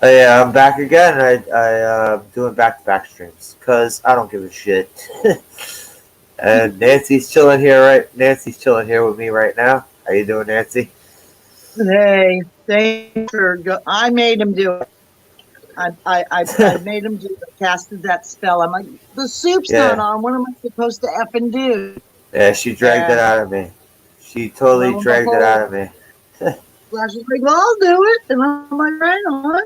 Yeah, I'm back again. Doing back-to-back streams because I don't give a shit. And Nancy's chilling here with me right now. How you doing, Nancy? Hey, thanks for I made him do it. I made him do it. Casted that spell. I'm like, the soup's not Yeah, on. What am I supposed to effing do? yeah. She dragged it And out of me. She totally lo and dragged it out behold, of me. Flash is like, well, I'll do it. And I'm like, right on.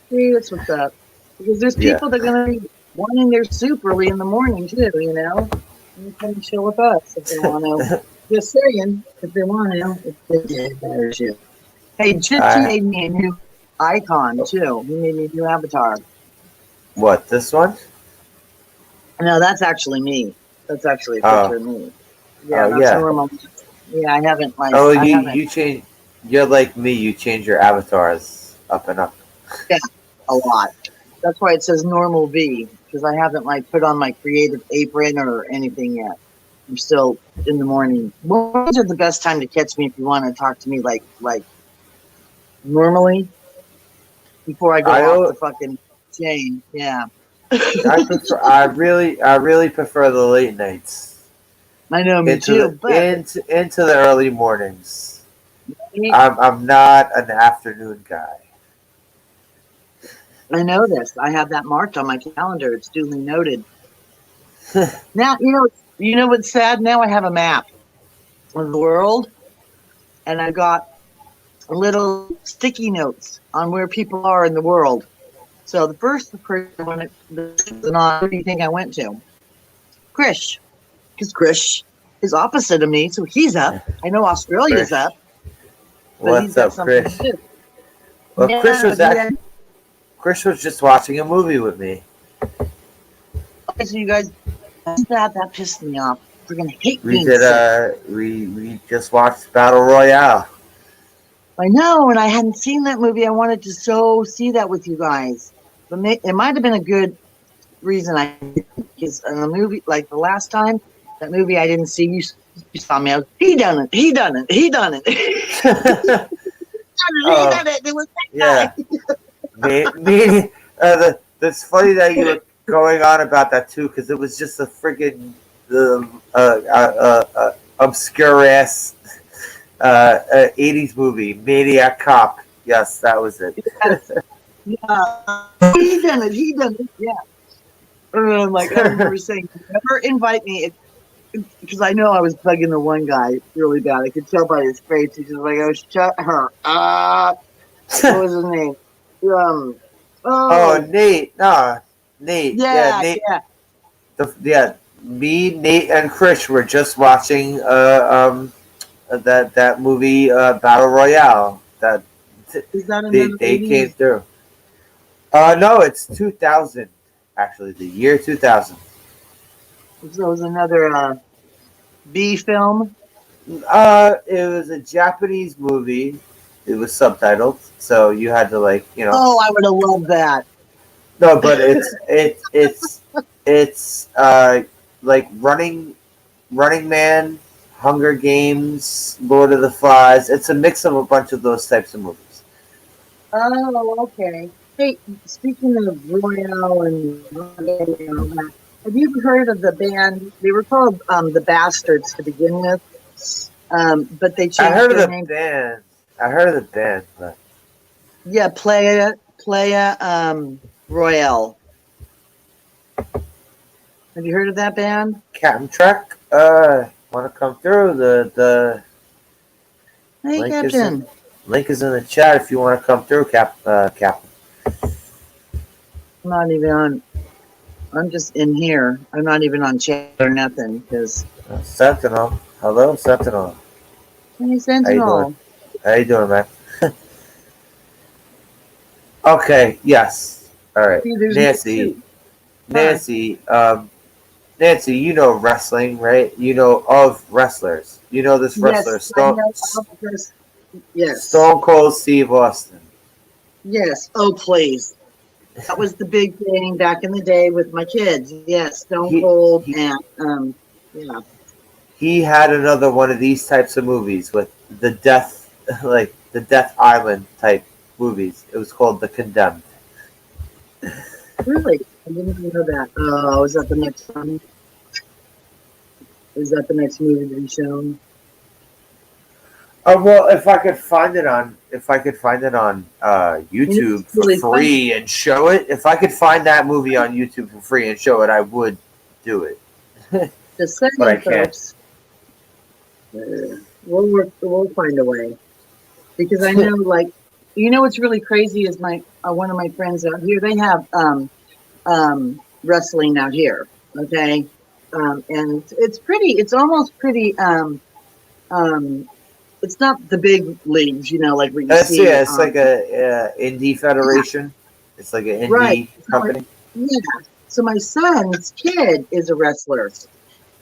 See, that's what's up. Because there's Yeah. people that are going to be wanting their soup early in the morning, too, you know? And they come chill with us if they want to. Just saying, if they want to. If they did, better shit. Hey, Chichi I made me a new icon, too. He made me a new avatar. what this one? No, that's actually me. That's actually a picture Oh, of me. Yeah, oh that's yeah. normal. Yeah, Oh, I haven't, you change. You're like me. You change your avatars up and up. yeah, a lot. That's why it says normal V, because I haven't like put on my creative apron or anything yet. I'm still in the morning. Mornings are the best time to catch me if you want to talk to me like normally before I go I off the o- fucking chain. Yeah. I prefer. I really prefer the late nights I know, me into the too, but into the early mornings. I'm not an afternoon guy. I know this. I have that marked on my calendar. It's duly noted. Now, you know what's sad? Now I have a map of the world, and I got little sticky notes on where people are in the world. So the first person when who do you think I went to? Krish, because Krish is opposite of me, so he's up. I know Australia's Chris, up, but he's what's got up, something to Chris? do. Well, Yeah, but he had. Chris was just watching a movie with me. Okay, so you guys, that pissed me off. Freaking hate We being did sick. we just watched Battle Royale. I know, and I hadn't seen that movie. I wanted to so see that with you guys, but it might have been a good reason I because in the movie, like the last time that movie, I didn't see you. You saw me. I was, he done it. He done it. He done it. He Oh done it. It was that yeah, me. That's funny that you were going on about that too, because it was just a friggin' obscure ass 80s movie, Maniac Cop. Yes, that was it. guy. Yeah, he done it. He done it. Yeah. And I'm like, I remember saying, never invite me because I know I was bugging the one guy really bad. I could tell by his face. He's just like, oh, shut her up. What was his name? Um, Oh, oh, Nate. No, Nate. Yeah, yeah, Nate. yeah. Yeah, me, Nate, and Chris were just watching that movie Battle Royale. That Is that another they came 80s? through. No, it's 2000 actually, the year 2000. So it was another B film. It was a Japanese movie. It was subtitled, so you had to like Oh, I would have loved that. No, but it's like Running Man, Hunger Games, Lord of the Flies. It's a mix of a bunch of those types of movies. Oh, okay. Hey, speaking of Royale and all that, have you heard of the band? They were called the Bastards to begin with, but they I changed heard of their the name. band. I heard of the band, but Yeah, Playa Royale. Have you heard of that band? Captain Trek. Want to come through? The Hey, link is in Captain. link is in the chat if you want to come through, Captain. I'm not even on. I'm just in here. I'm not even on chat or nothing because Sentinel. Hello, Sentinel. hey, How you doing? Sentinel. How you doing, man? Okay. Yes. All right. See, there's me Nancy. too. Huh? Nancy. Nancy. You know wrestling, right? You know of wrestlers. You know this wrestler, Yes, I know of this. Yes, Stone Cold Steve Austin. yes. Oh, please. That was the big thing back in the day with my kids. Yes, Stone He Cold he and yeah. he had another one of these types of movies with the death, like the Death Island type. movies. It was called The Condemned. Really? I didn't even know that. Oh, is that the next one? Is that the next movie to be shown? Oh well, if I could find it on And it's YouTube for really funny. free and show it, if I could find that movie on YouTube for free and show it, I would do it. Just But I saying, can't. folks. We'll work. We'll find a way because I know, like, what's really crazy is my one of my friends out here. They have wrestling out here. Okay, and it's pretty. It's almost pretty. Um, it's not the big leagues, like what you It's see. yeah, it's like a indie federation. It's like an Right. indie company. Yeah. So my son's kid is a wrestler.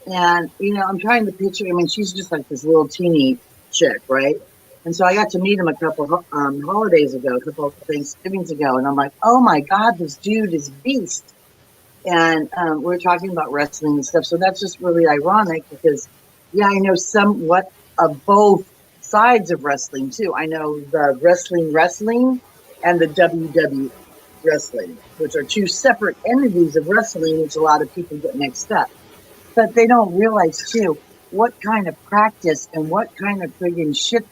And, I'm trying to picture, I mean, she's just like this little teeny chick, right? And so I got to meet him a couple holidays ago, a couple of Thanksgivings ago. And I'm like, oh my God, this dude is beast. And we're talking about wrestling and stuff. So that's just really ironic because, yeah, I know somewhat of both sides of wrestling too. I know the wrestling and the WWE wrestling, which are two separate entities of wrestling, which a lot of people get mixed up. But they don't realize too what kind of practice and what kind of friggin' shit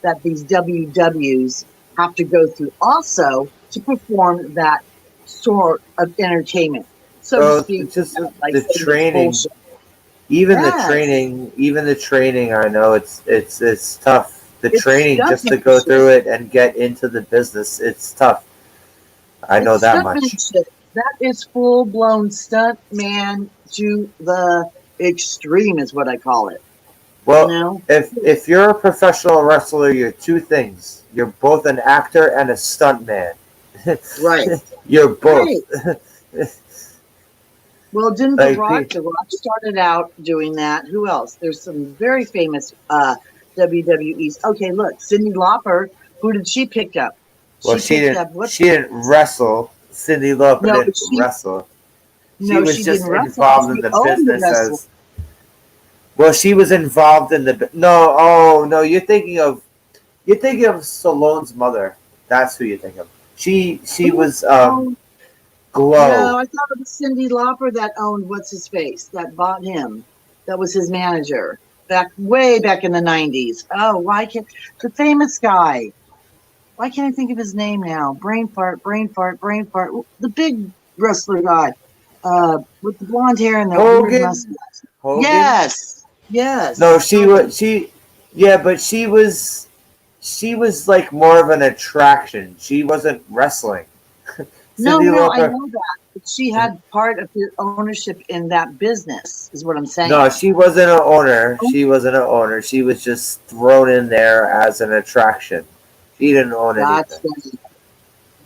that these WWs have to go through also to perform that sort of entertainment, so to Well, speak. it's just Like the saying it's training. bullshit. Yes, Even the training. I know it's tough. The it's training just to go stuntmanship. through it and get into the business, it's tough. I know It's that much. stuntmanship. That is full blown stunt man to the extreme, is what I call it. You Well, know, if you're a professional wrestler, you're two things. You're both an actor and a stuntman. right, You're both. right. Well, didn't The like Rock? The Rock started out doing that. Who else? There's some very famous WWEs. Okay, look, Cyndi Lauper. Who did she pick up? well, She picked up what's she didn't wrestle. Cyndi Lauper no, didn't but wrestle. She no, was she didn't just wrestle, but involved in she the owned the business wrestling. as well. She was involved in the no. Oh no, you're thinking of Stallone's mother. That's who you're thinking of. She Who was owned? No, Glow. I thought it was Cyndi Lauper that owned what's his face that bought him. That was his manager way back in the '90s. Oh, why can't the famous guy? Why can't I think of his name now? Brain fart, brain fart, brain fart. The big wrestler guy, with the blonde hair and the weird Hogan. mustache. Hogan. Yes, No, yes. she Hogan. was yeah, but she was like more of an attraction. She wasn't wrestling. No, Cyndi no, I Lauper. know that. But she had part of his ownership in that business, is what I'm No, saying. she wasn't an owner. She wasn't an owner. She was just thrown in there as an attraction. She didn't own anything. Gotcha,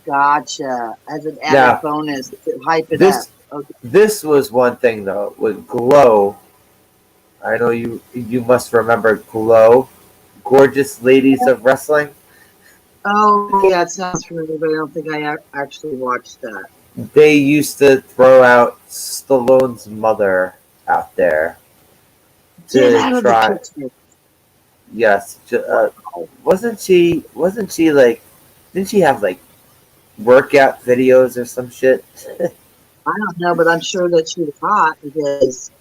gotcha. As an added Now, bonus to hype it up. this Okay. this was one thing though with Glow. I know you must remember Glow, Gorgeous Ladies of Wrestling. Oh, yeah, it sounds familiar, but I don't think I actually watched that. They used to throw out Stallone's mother out there Get to out of the try. picture. Yes, Wow. wasn't she? Wasn't she like? Didn't she have like workout videos or some shit? I don't know, but I'm sure that she was hot because,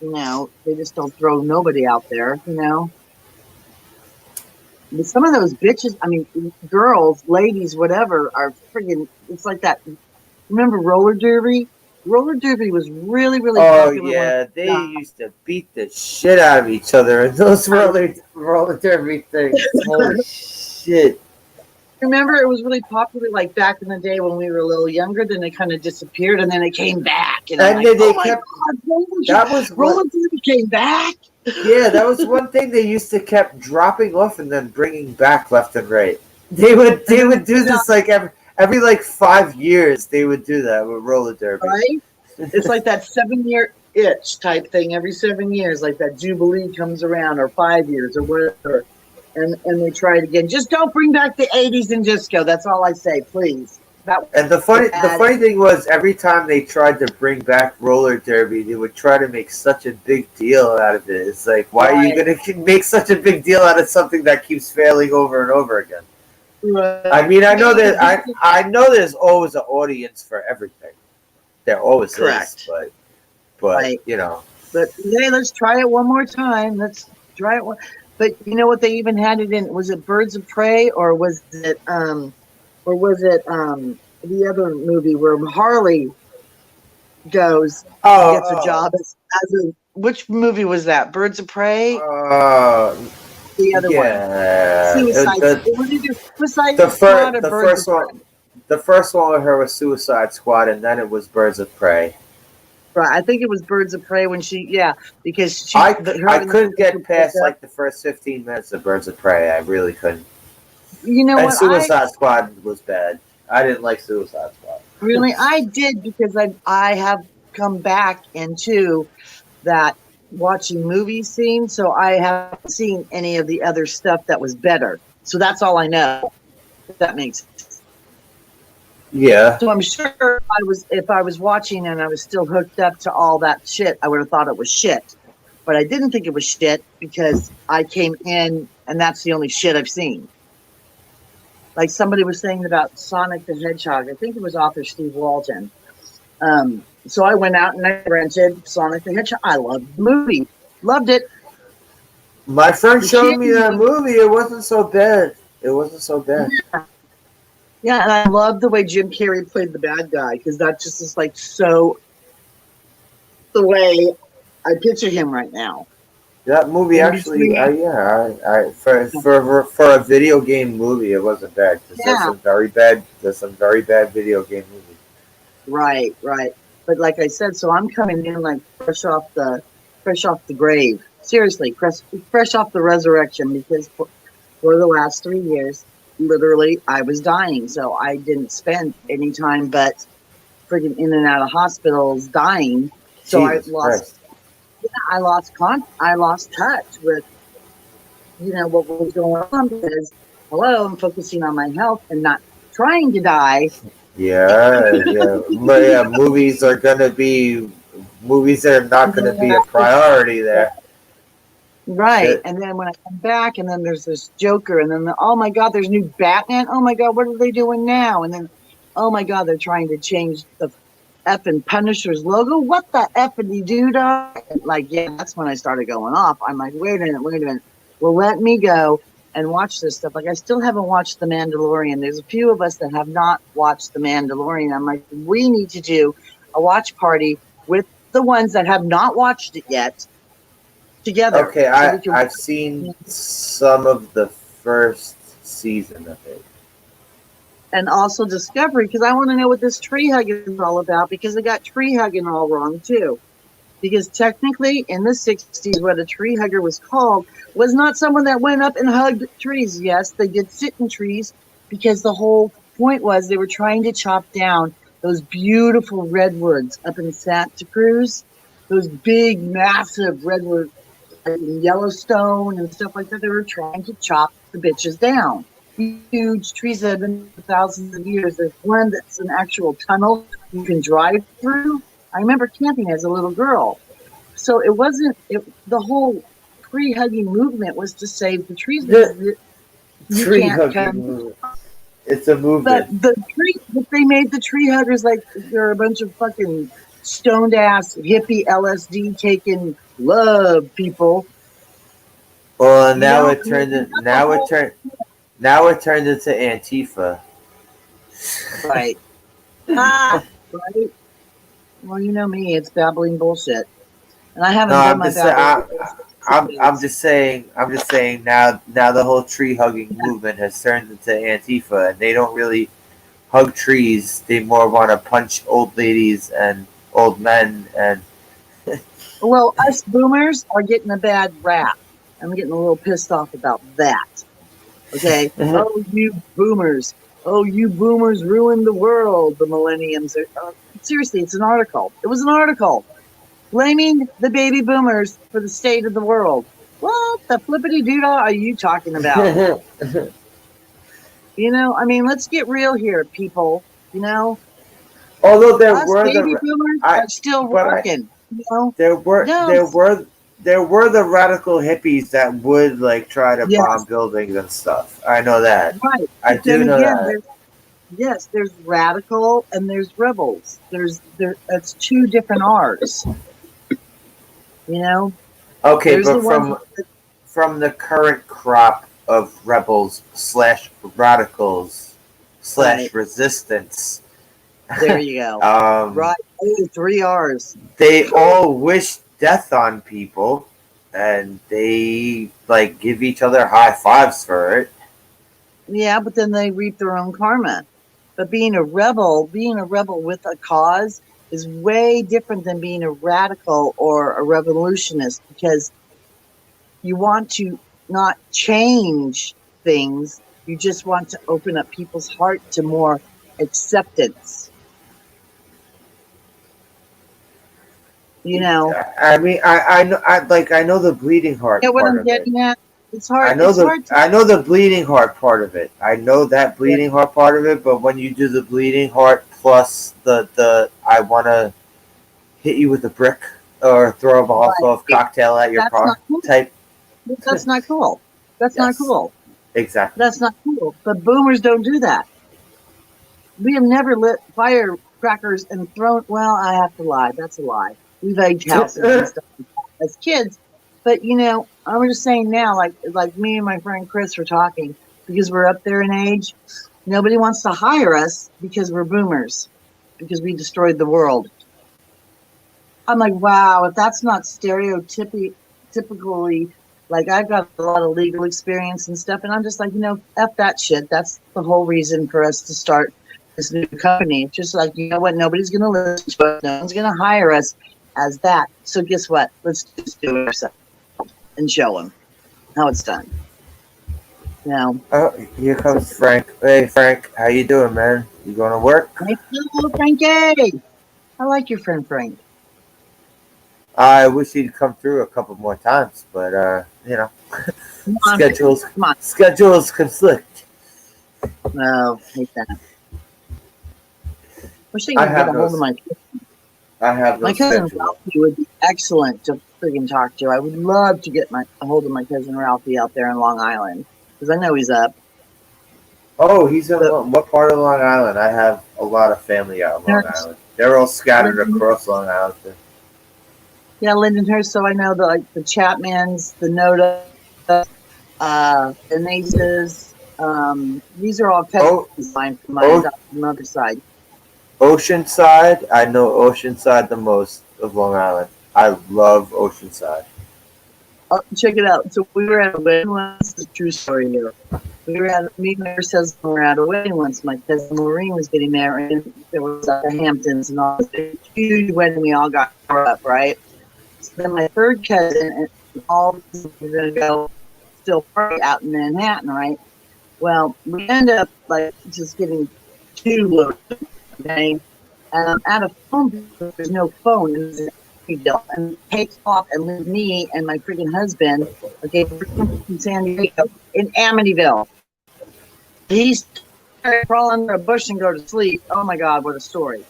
they just don't throw nobody out there, But some of those bitches, I mean, girls, ladies, whatever, are friggin', it's like that. Remember roller derby? Roller derby was really, really Oh popular when yeah, I they was used to beat the shit out of each other in those roller derby things. Holy shit! remember it was really popular like back in the day when we were a little younger, then they kind of disappeared and then it came back. And I'm And like, then oh they my kept. God, That was roller what. derby came back. Yeah, that was one thing they used to kept dropping off and then bringing back left and right. And They then would do this like every like 5 years. They would do that with roller derby. right? It's like that 7 year itch type thing every 7 years, like that Jubilee comes around or 5 years or whatever. And they try it again. Just don't bring back the 80s and disco. That's all I say, please. That And was the bad. funny thing was, every time they tried to bring back roller derby, they would try to make such a big deal out of it. It's like, why are you Right. going to make such a big deal out of something that keeps failing over and over again? I mean, I know there's always an audience for everything. There always is, Correct. but Right. you know. But hey, let's try it one more time. Let's try it one. But you know what? They even had it in. Was it Birds of Prey or was it the other movie where Harley goes and gets a Oh, job as a which movie was that? Birds of Prey? oh, The other one, yeah. Suicide. It was either Suicide The Squad first or the Birds of first one Prey. the first one with her was Suicide Squad, and then it was Birds of Prey. Right, I think it was Birds of Prey when because I her and the couldn't get character broke past up. like the first 15 minutes of Birds of Prey. I really couldn't. You know And what? Suicide Squad was bad. I didn't like Suicide Squad. I did because I have come back into that watching movie scene, so I haven't seen any of the other stuff that was better. So that's all I know. If that makes sense. Yeah. So I'm sure if I was watching and I was still hooked up to all that shit, I would have thought it was shit. But I didn't think it was shit because I came in and that's the only shit I've seen. Like somebody was saying about Sonic the Hedgehog. I think it was author Steve Walton. So I went out and I rented Sonic the Hedgehog. I loved the movie. Loved it. My friend The showed kid, me that movie. It wasn't so bad. It wasn't so bad. yeah, and I loved the way Jim Carrey played the bad guy because that just is like so the way I picture him right now. That movie In actually, between, for a video game movie, it wasn't bad because yeah, there's some very bad video game movies. right, right. But like I said, so I'm coming in like fresh off the grave. Seriously, fresh off the resurrection because for the last 3 years, literally, I was dying. So I didn't spend any time but freaking in and out of hospitals dying. So Jesus Christ. I lost touch with what was going on because hello, I'm focusing on my health and not trying to die. Yeah, yeah, but yeah, movies are not gonna be a priority there. Right. Shit. And then when I come back, and then there's this Joker, and then oh my God, there's new Batman. Oh my God, what are they doing now? And then oh my God, they're trying to change the effing Punisher's logo. What the effing you do, dog? Like, yeah, that's when I started going off. I'm like, wait a minute. Well, let me go and watch this stuff. Like, I still haven't watched The Mandalorian. There's a few of us that have not watched The Mandalorian. I'm like, we need to do a watch party with the ones that have not watched it yet together Okay, so we can I've seen some of the first season of it. and also Discovery because I want to know what this tree hugging is all about because they got tree hugging all wrong too. Because technically, in the 60s, what a tree hugger was called was not someone that went up and hugged trees. Yes, they did sit in trees because the whole point was they were trying to chop down those beautiful redwoods up in Santa Cruz, those big, massive redwoods in Yellowstone and stuff like that. They were trying to chop the bitches down. Huge trees that have been for thousands of years. There's one that's an actual tunnel you can drive through. I remember camping as a little girl. So it wasn't the whole tree hugging movement was to save the trees because The you tree can't hugging come. movement. It's a But movement. but they made the tree huggers like they're a bunch of fucking stoned ass hippie LSD taking love people. Well, You know, I mean, you got the whole now it turned into Antifa. right. Ah, right. Well, you know me, it's babbling bullshit, and I No, haven't done my babbling bullshit I'm since. just saying, now the whole tree hugging movement has turned into Antifa, and they don't really hug trees. They more want to punch old ladies and old men, and Well, us boomers are getting a bad rap. I'm getting a little pissed off about that. Okay. Oh, you boomers. Oh, you boomers ruined the world. The millenniums are. Seriously, it's an article. It was an article blaming the baby boomers for the state of the world. What the flippity doodah are you talking about? I mean, let's get real here, people. You know, although us baby boomers I are still but I working. You know, there were no, there were there were the radical hippies that would like try to bomb Yes, buildings and stuff. I know that. right. I But then do know again, that. there's radical and there's rebels. That's two different R's. You know, Okay, there's the but ones from the current crop of rebels slash radicals right. slash resistance, There you go. um, Right. Oh, three R's. they all wish death on people, and they like give each other high fives for it. Yeah, but then they reap their own karma. But being a rebel with a cause is way different than being a radical or a revolutionist because you want to not change things. You just want to open up people's heart to more acceptance. You know, I mean, I know, I know the bleeding heart get what part I'm of it. getting at? It's hard. It's hard to. I know the bleeding heart part of it. I know that Yeah, bleeding heart part of it. But when you do the bleeding heart plus the I want to hit you with a brick or throw a Molotov right. cocktail at your That's not car cool. type, That's not cool. That's not yes, cool. exactly. That's not cool. But boomers don't do that. We have never lit firecrackers and thrown. Well, I have to lie. That's a lie. We've egged houses and stuff as kids, but I was just saying now, like me and my friend Chris were talking because we're up there in age. Nobody wants to hire us because we're boomers because we destroyed the world. I'm like, wow, if that's not typically like I've got a lot of legal experience and stuff, and I'm just like, f that shit. That's the whole reason for us to start this new company. It's just like, you know what? Nobody's going to listen to us. No one's going to hire us as that. So guess what? Let's just do it ourselves and show them how it's done. Now, Oh, here comes Frank. Hey, Frank, how you doing, man? You going to work? hey, hello, Frankie. I like your friend Frank. I wish he'd come through a couple more times, but Come on, schedules come on. schedules conflict. No, hate that. Wish I I could get have a hold of those. I have my those cousin schedules. Ralphie would be excellent to friggin' talk to. I would love to get a hold of my cousin Ralphie out there in Long Island because I know he's up. Oh, he's in But what part of Long Island? I have a lot of family out in Long Lyndonhurst, Island. They're all scattered Lyndon, across Long Island. yeah, Lyndonhurst. So I know the Chapmans, the Noda, the Naces. These are all cousins Oh, of mine from my oh, adopted mother's side. Oceanside. I know Oceanside the most of Long Island. I love Oceanside. Oh, check it out. So we were at a wedding once. This is a true story here. We were at me and my says we were at a wedding once. My cousin Maureen was getting married. And there was the Hamptons and all this huge wedding. We all got up, right? So then my third cousin and all were gonna go still party out in Manhattan, right? Well, we end up like just getting too loaded, okay? And I'm at a phone because there's no phone and there's a bill and takes off and leaves me and my freaking husband, okay, from San Diego in Amityville. He's crawl under a bush and go to sleep. Oh my God, what a story.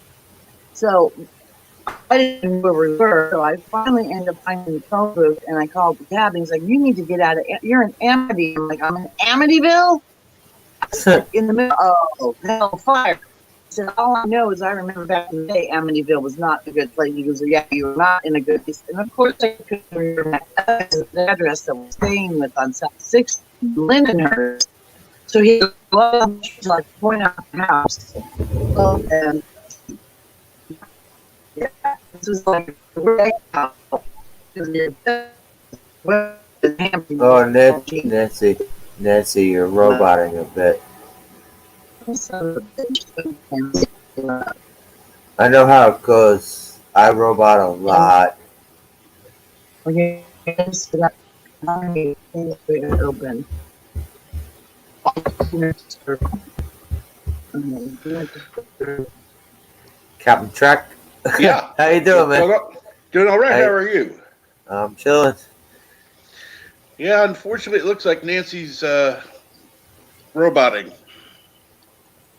So I didn't know where we were. So I finally ended up finding the phone booth and I called the cab and he's like, you need to get out of, you're in Amity. I'm like, I'm in Amityville? In the middle, oh, hell, fire. I said, all I know is I remember back in the day, Amityville was not a good place. He goes, yeah, you were not in a good place. And of course, I couldn't remember the address that we're staying with on South 6th, Lindenhurst. So he loved to like point out the house. Oh, and yeah, this was like a great house. Oh, Nancy, you're roboting a bit. I know how it goes. I robot a lot. Okay, so that open. Captain Track. Yeah. How you doing, man? Doing all right. How Hey, are you? I'm chilling. Yeah, unfortunately, it looks like Nancy's roboting.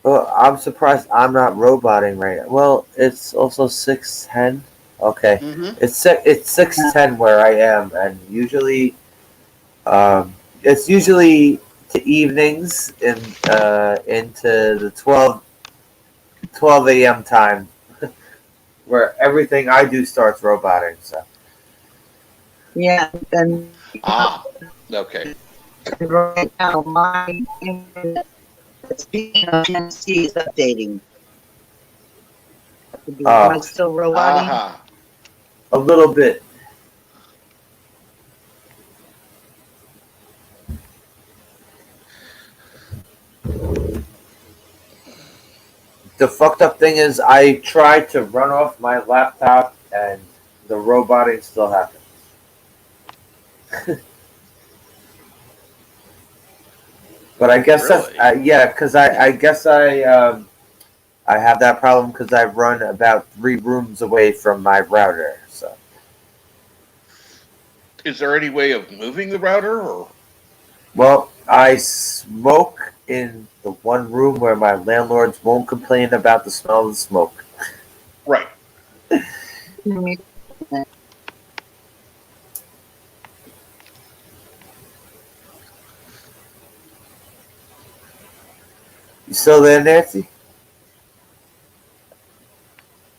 Well, I'm surprised I'm not roboting right now. Well, it's also 6:10. Okay, Mm-hmm. it's 6:10 where I am, and usually it's usually to evenings and into the 12 a.m. time where everything I do starts roboting. So Yeah, and Ah, okay. right now my internet, speaking of Tennessee, is updating. Am I uh, still roboting? Aha. a little bit. The fucked up thing is I tried to run off my laptop and the roboting still happens. But I guess that's Really? yeah, because I guess I have that problem because I run about 3 rooms away from my router. So Is there any way of moving the router or? well, I smoke in the one room where my landlords won't complain about the smell of the smoke. Right. You still there, Nancy?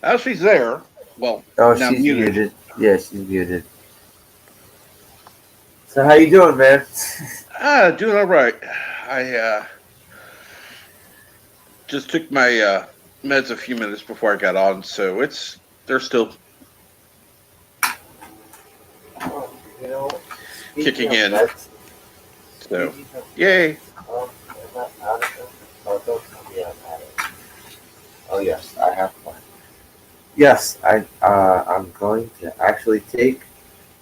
Now she's there. Well, Oh, now she's muted. muted. Yeah, she's muted. So how you doing, man? Doing all right. I just took my meds a few minutes before I got on, so they're still You know, speaking kicking of in. meds, So, speaking of yay. am I out of them? Oh, don't tell me I'm out of them. Oh yes, I have one. Yes, I'm going to actually take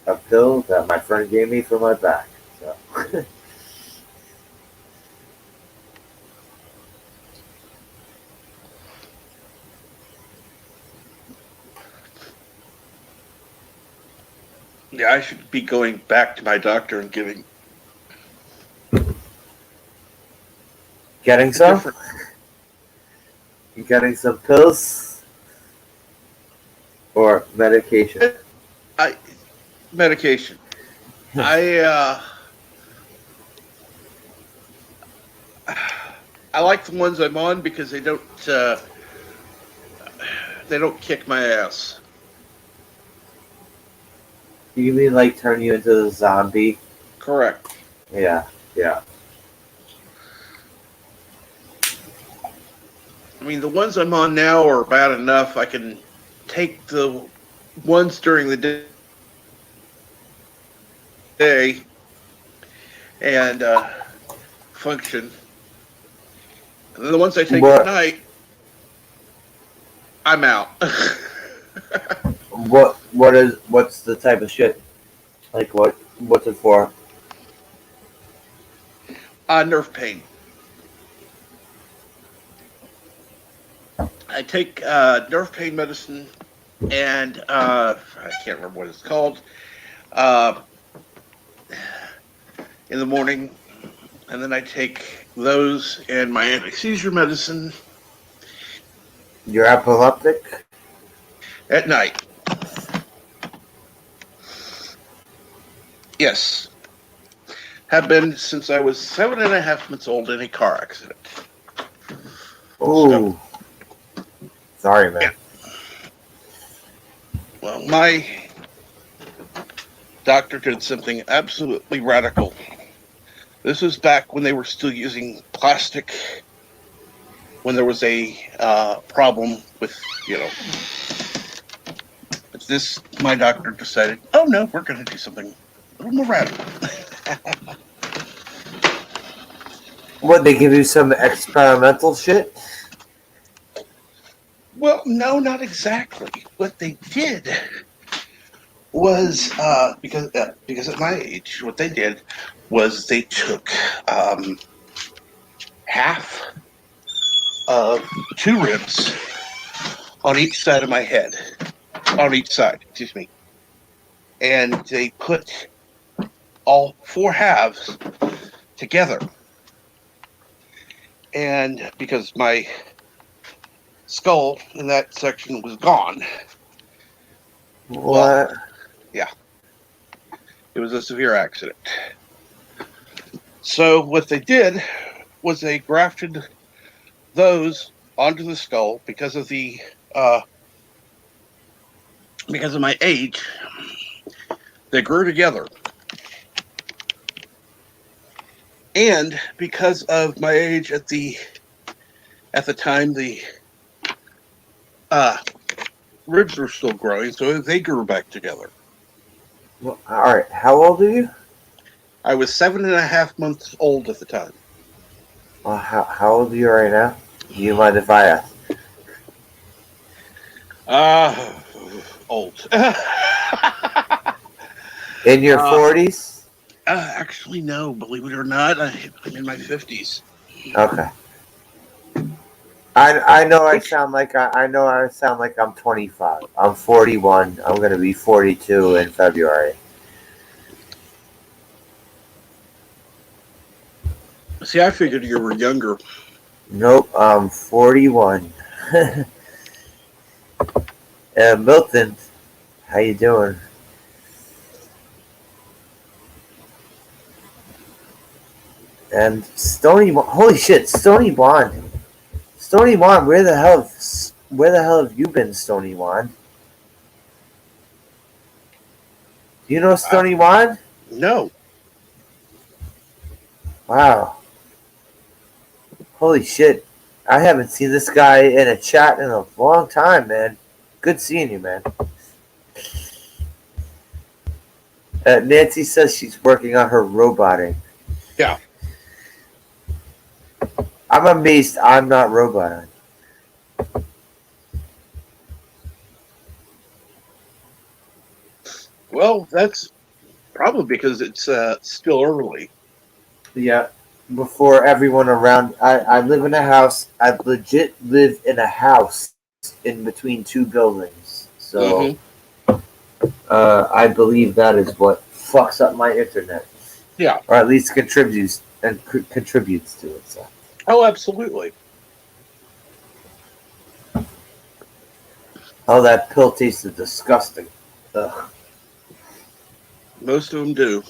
a pill that my friend gave me for my back. So Yeah, I should be going back to my doctor and getting getting a some, different you getting some pills or medication. I medication. I I like the ones I'm on because they don't kick my ass. You mean like turn you into a zombie? Correct. Yeah, yeah. I mean, the ones I'm on now are bad enough. I can take the ones during the day and function. And then the ones I take at What night, I'm out. what's the type of shit? Like what's it for? Nerve pain. I take nerve pain medicine and I can't remember what it's called uh, in the morning, and then I take those and my anti-seizure medicine You're epileptic? at night. Yes, have been since I was 7.5 months old in a car accident. So Ooh, sorry, yeah, man. well, my doctor did something absolutely radical. This was back when they were still using plastic, when there was a problem with, you know, this, my doctor decided, oh no, we're going to do something a little more radical. What they give you some experimental shit? Well, no, not exactly. What they did was because at my age, what they did was they took half of 2 ribs on each side of my head, on each side, excuse me, and they put all 4 halves together. And because my skull in that section was gone, What? It was a severe accident. So what they did was they grafted those onto the skull because of my age. They grew together, and because of my age at the time, the ribs were still growing, so they grew back together. Well, all right. How old are you? I was 7.5 months old at the time. Well, how old are you right now? Do you mind if I ask? Old. In your 40s? Actually, no. Believe it or not, I'm in my 50s. Okay. I know I sound like I'm 25. I'm 41. I'm gonna be 42 in February. See, I figured you were younger. Nope, I'm 41. Milton, how you doing? And Stony, holy shit, Stony Bond. Stony Bond, where the hell have you been, Stony Bond? Do you know Stony Bond? No. Wow. Holy shit. I haven't seen this guy in a chat in a long time, man. Good seeing you, man. Nancy says she's working on her roboting. Yeah. I'm amazed I'm not roboting. Well, that's probably because it's still early. Yeah. Before everyone around, I live in a house. I legit live in a house in between two buildings. So I believe that is what fucks up my internet. Yeah. Or at least contributes to it. So. Oh, absolutely. Oh, that pill tasted disgusting. Ugh. Most of them do.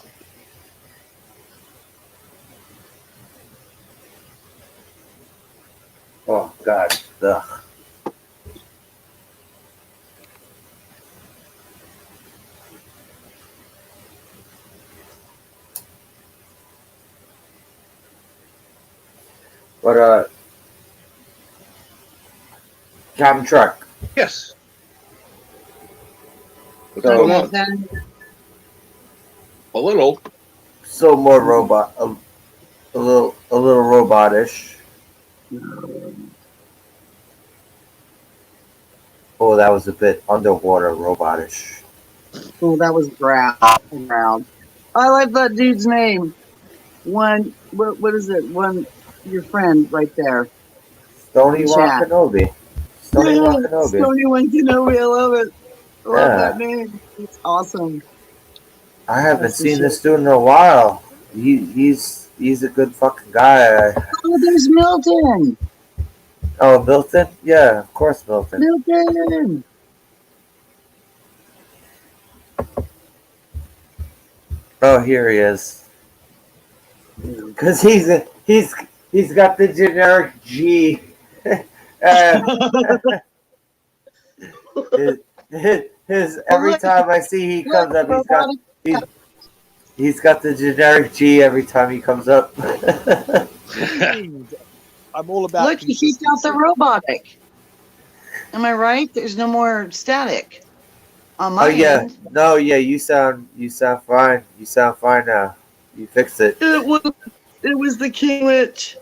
Oh God. Ugh. But Captain Truck. Yes. What's So- going on? A little. So more robot, a little robotish. Oh, that was a bit underwater robotish. Oh, that was ground. I like that dude's name. What is it? Your friend right there. Stony Chat. Wakanobi. Stony Wakanobi. Stony One Kenobi. I love it. I love Yeah. that name. It's awesome. I haven't That's for seen sure. this dude in a while. He's a good fucking guy. Oh, there's Milton. Oh, Milton? Yeah, of course, Milton. Milton. Oh, here he is. Because he's got the generic G. his every time I see he comes up, he's got the generic G every time he comes up. I'm all about. Look, he kicked out the robotic. Am I right? There's no more static. On my end. No, yeah, you sound fine. You sound fine now. You fixed it. It was the King Witch.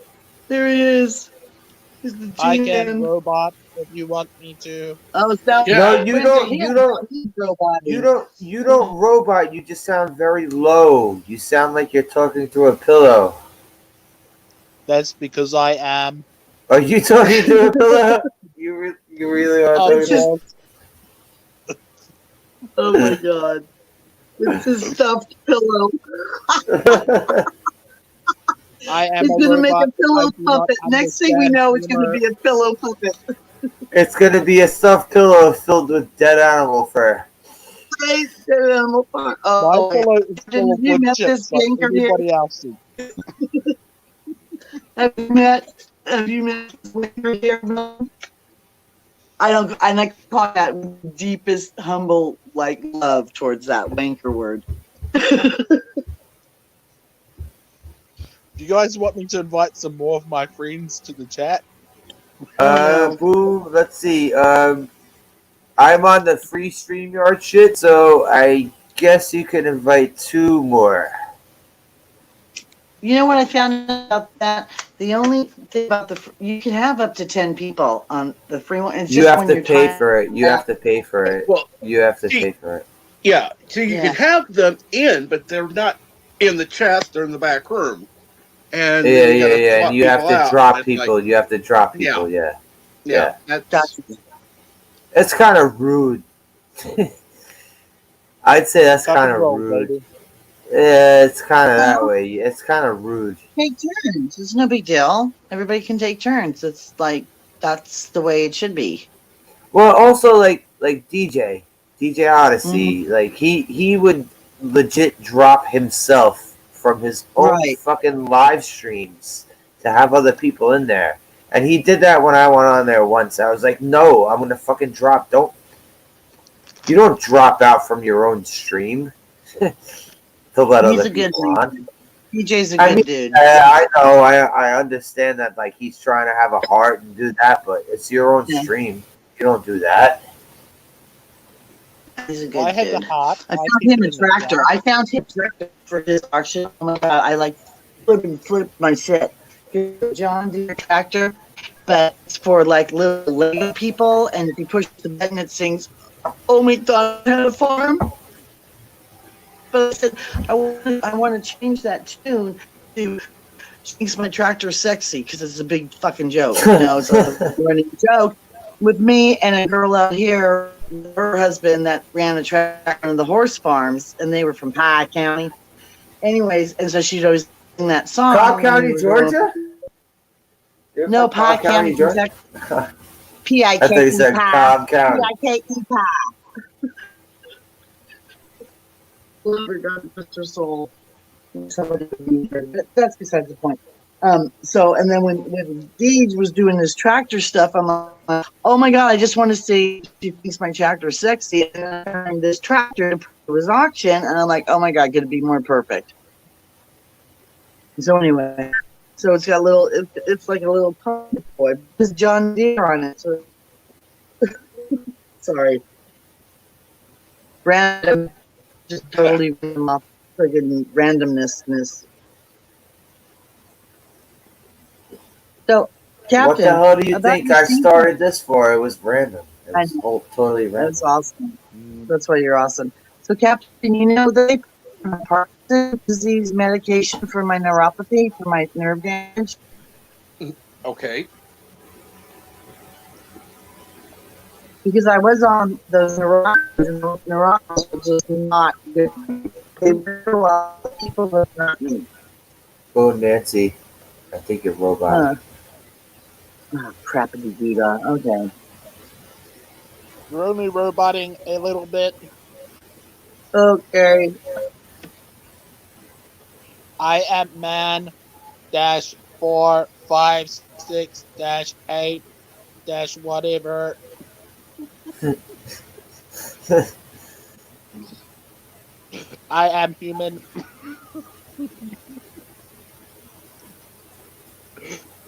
There he is. He's the I GM. can robot if you want me to. Oh, so Yeah. No, you don't robot. You just sound very low. You sound like you're talking through a pillow. That's because I am. Are you talking through a pillow? You really are Just- talking. Oh my god. It's a stuffed pillow. I am. He's a gonna make a robot. pillow I do not puppet. Next thing we understand know, it's gonna humor. be a pillow puppet. It's gonna be a stuffed pillow filled with dead animal fur. Right, Animal Farm. My Oh, pillow is full didn't of you wood met chips this like yanker here? everybody else's. Have you met this yanker here? I don't. And I call that deepest, humble, like love towards that wanker word. Do you guys want me to invite some more of my friends to the chat? No. Boo. Let's see. I'm on the free StreamYard shit, so I guess you can invite 2 more. You know what I found out about that? The only thing about you can have up to 10 people on the free one. It's You just have when to you're pay trying. for it. You have to pay for it. Well, You have to see, pay for it. yeah. So you Yeah. can have them in, but they're not in the chat. They're in the back room, and Yeah, then you got yeah, to yeah. And swap you have people to out. drop It's like, people. You have to drop yeah, people. Yeah, yeah. yeah. That's Gotcha. It's kind of rude. I'd say that's Tuck kind and of roll, rude. baby. Yeah, it's kind of that Well, way. It's kind of rude. take turns. It's no big deal. Everybody can take turns. It's like that's the way it should be. Well, also like DJ Mhm. Odyssey, like he would legit drop himself from his own Right. fucking live streams to have other people in there. And he did that when I went on there once. I was like, "No, I'm gonna fucking drop. You don't drop out from your own stream to let He's other a good people on." dude. DJ's a I good mean, dude. I know, I understand that, like, he's trying to have a heart and do that, but it's your own Yeah. stream. You don't do that. He's a Well, I good have the dude. heart. I I found keep him a doing that, tractor. John. I found him a tractor for his auction. Oh my god, I like flip my shit. John Deere tractor, but it's for like little Lego people, and if you push the button, it sings, "Oh, we thought I had a farm." But I said, I want to change that tune to "Makes My Tractor Sexy" because it's a big fucking joke. You know, it's a running joke with me and a girl out here, her husband that ran a tractor on the horse farms, and they were from Pye County. Anyways, and so she'd always sing that song. Cobb when we County, were going. Georgia? You're No, from Pye Cobb County, County, Georgia? Kentucky. I Pike thought you said pie. Cobb County. Pike pie. Lord God, bless her soul. But that's besides the point. So, and then when Deej was doing this tractor stuff, I'm like, oh my god, I just want to see if she thinks my tractor is sexy. And I found this tractor to put to his auction, and I'm like, oh my god, could it be more perfect? So anyway, so it's got a little, it's like a little pony boy. There's John Deere on it. So sorry, random, just totally random off friggin' randomness. So, What the Captain, hell do you about think your I season. started this for? It was random. It I was totally random. That's awesome. That's why you're awesome. So, Captain, you know they put my Parkinson's disease medication for my neuropathy, for my nerve damage, okay. because I was on those neurotics, and those neurotics were just not good. They were a lot of people, but not me. Oh, Nancy. I think you're robot. Oh, crappity Diva. Okay. You're only roboting a little bit. Okay. I am man dash 456 dash 8 dash whatever. I am human.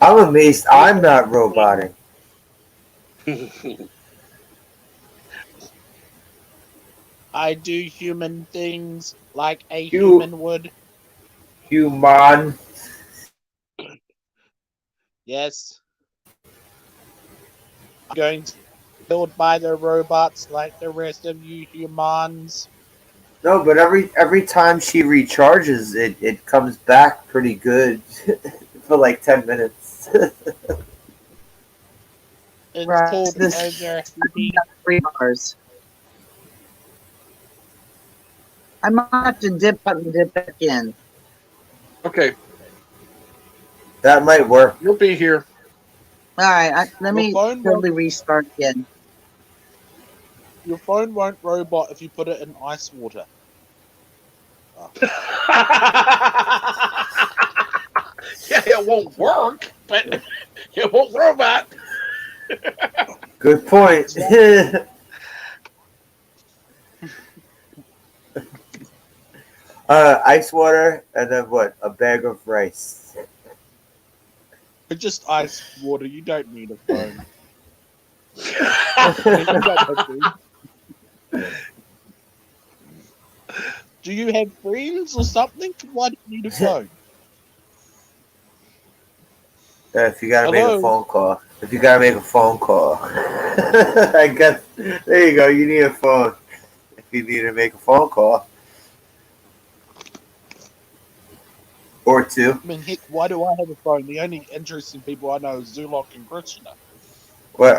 I'm amazed I'm not roboting. I do human things like a You human would. human. Yes. I'm going to be killed by the robots like the rest of you humans. No, but every time she recharges, it comes back pretty good for like 10 minutes. It's Right. called This overheating. 3 bars. I might have to dip out and dip back in. Okay, That might work. you'll be here. All right, let Your me phone totally won't. restart again. Your phone won't robot if you put it in ice water. Yeah, it won't work, but it won't robot. Good point. Ice water and then what? A bag of rice. It's just ice water. You don't need a phone. I mean, you don't have friends. Do you have friends or something? Why do you need a phone? If you gotta make a Hello? phone call. If you gotta make a phone call. I guess there you go, you need a phone. If you need to make a phone call. Or two. I mean, heck, why do I have a phone? The only interesting people I know is Zulok and Krishna. What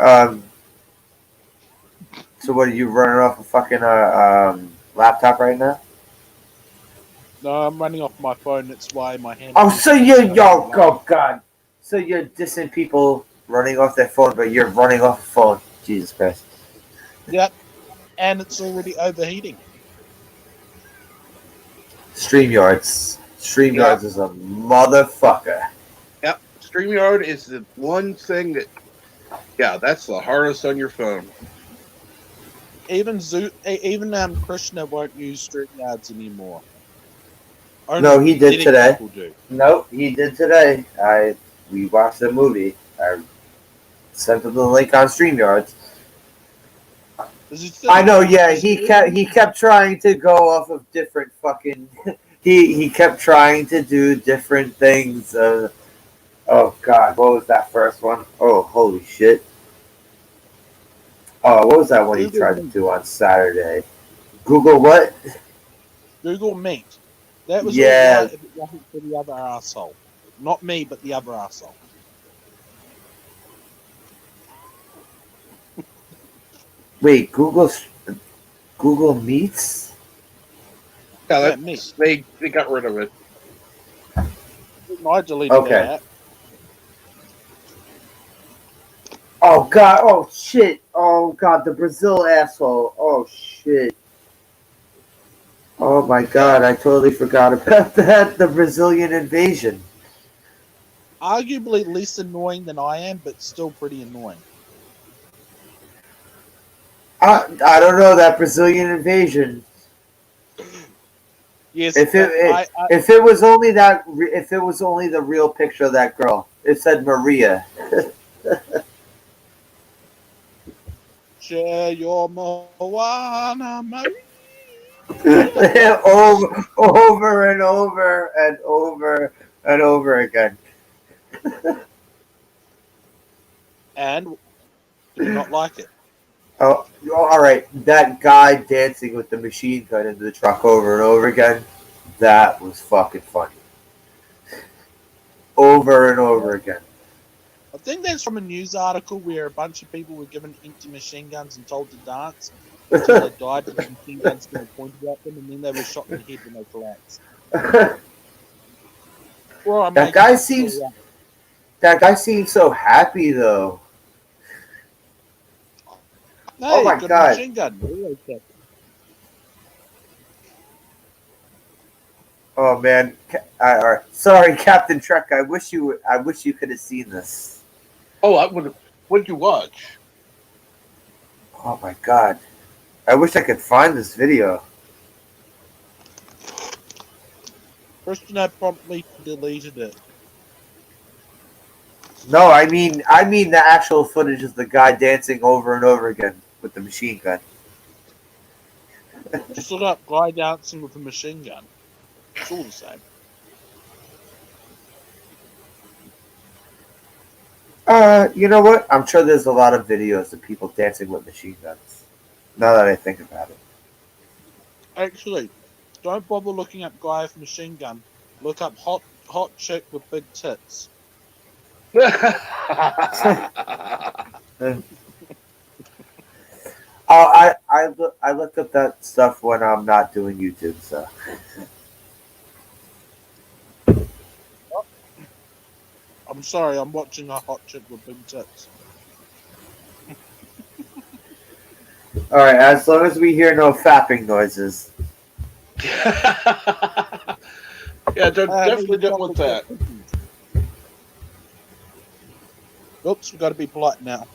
so what are you running off a fucking laptop right now? No, I'm running off my phone. That's why my hand. Oh, so oh god. So you're dissing people running off their phone, but you're running off a phone. Jesus Christ. Yep, and it's already overheating. StreamYards. Yeah, StreamYards is a motherfucker. yep. StreamYard is the one thing that, yeah, that's the hardest on your phone. Even Krishna won't use StreamYards anymore. No, Only he did pathetic today. people do. Nope, he did today. We watched the movie. I sent him the link on StreamYards. I know, yeah, he kept trying to go off of different fucking he kept trying to do different things. Oh god, what was that first one? Oh holy shit. Oh, what was that one he Google tried to Meet. do on Saturday? Google what? Google Meet. That was all Yeah. right if it wasn't for the other asshole. Not me, but the other asshole. Wait, Google Meets? Yeah, Yeah, me. they got rid of it. I deleted Okay. that app. Oh god, oh shit. Oh god, the Brazil asshole. Oh shit. Oh my god, I totally forgot about that. The Brazilian invasion. Arguably less annoying than I am, but still pretty annoying. I don't know that Brazilian invasion. Yes, If but if it was only that if it was only the real picture of that girl, it said Maria. share your Moana, Marie. over and over and over and over again. And did you not like it? Oh, all right. That guy dancing with the machine gun into the truck over and over again. That was fucking funny. Over and over again. I think that's from a news article where a bunch of people were given empty machine guns and told to dance until they died with the machine guns being pointed at them, and then they were shot in the head when they collapsed. Well, I'm That guy seems so happy though. Hey, Oh my got God. a machine gun. Always happy. Oh man, all right. Sorry, Captain Trek. I wish you could have seen this. Oh, I would have. What'd you watch? Oh my god, I wish I could find this video. Christian had promptly deleted it. No, I mean the actual footage of the guy dancing over and over again with the machine gun. Just look up guy dancing with a machine gun. It's all the same. You know what? I'm sure there's a lot of videos of people dancing with machine guns. Now that I think about it. Actually, don't bother looking up guy with machine gun. Look up hot chick with big tits. I looked up that stuff when I'm not doing YouTube. So I'm sorry, I'm watching a hot chick with big tits. All right, as long as we hear no fapping noises. Yeah, definitely don't want that. Oops, we've got to be polite now.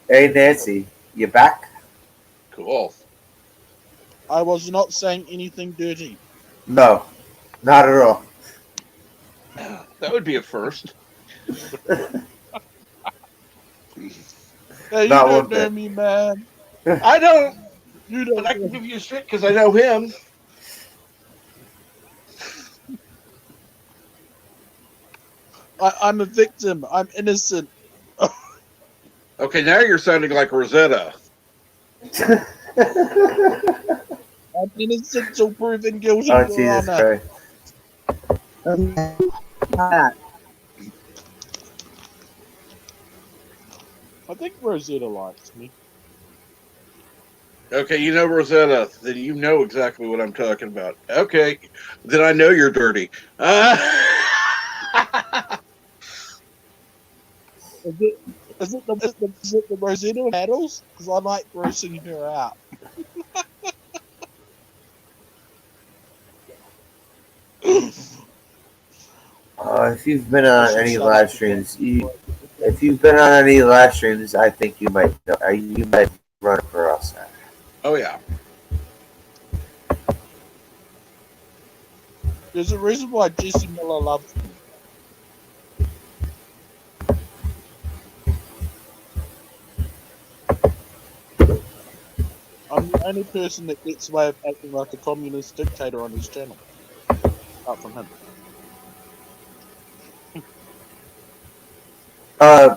Hey, Nancy, you back? Cool. I was not saying anything dirty. No, not at all. That would be a first. Hey, you Not don't one know bit. me, man. I don't, You but don't I know can me. give you a shit because I know him. I'm a victim. I'm innocent. Okay, now you're sounding like Rosetta. I'm innocent till proven guilty, Oh, Your Jesus Honor. Christ. I think Rosetta likes me. Okay, you know Rosetta, then you know exactly what I'm talking about. Okay, then I know you're dirty. Is it, is it the Rosetta handles? Because I like grossing her out. If you've been I on should any shut up. live streams, if you've been on any live streams, I think you might know. You might run across that. Oh yeah. There's a reason why Jesse Miller loves me. I'm the only person that gets away with acting like a communist dictator on his channel. Apart from him. Uh,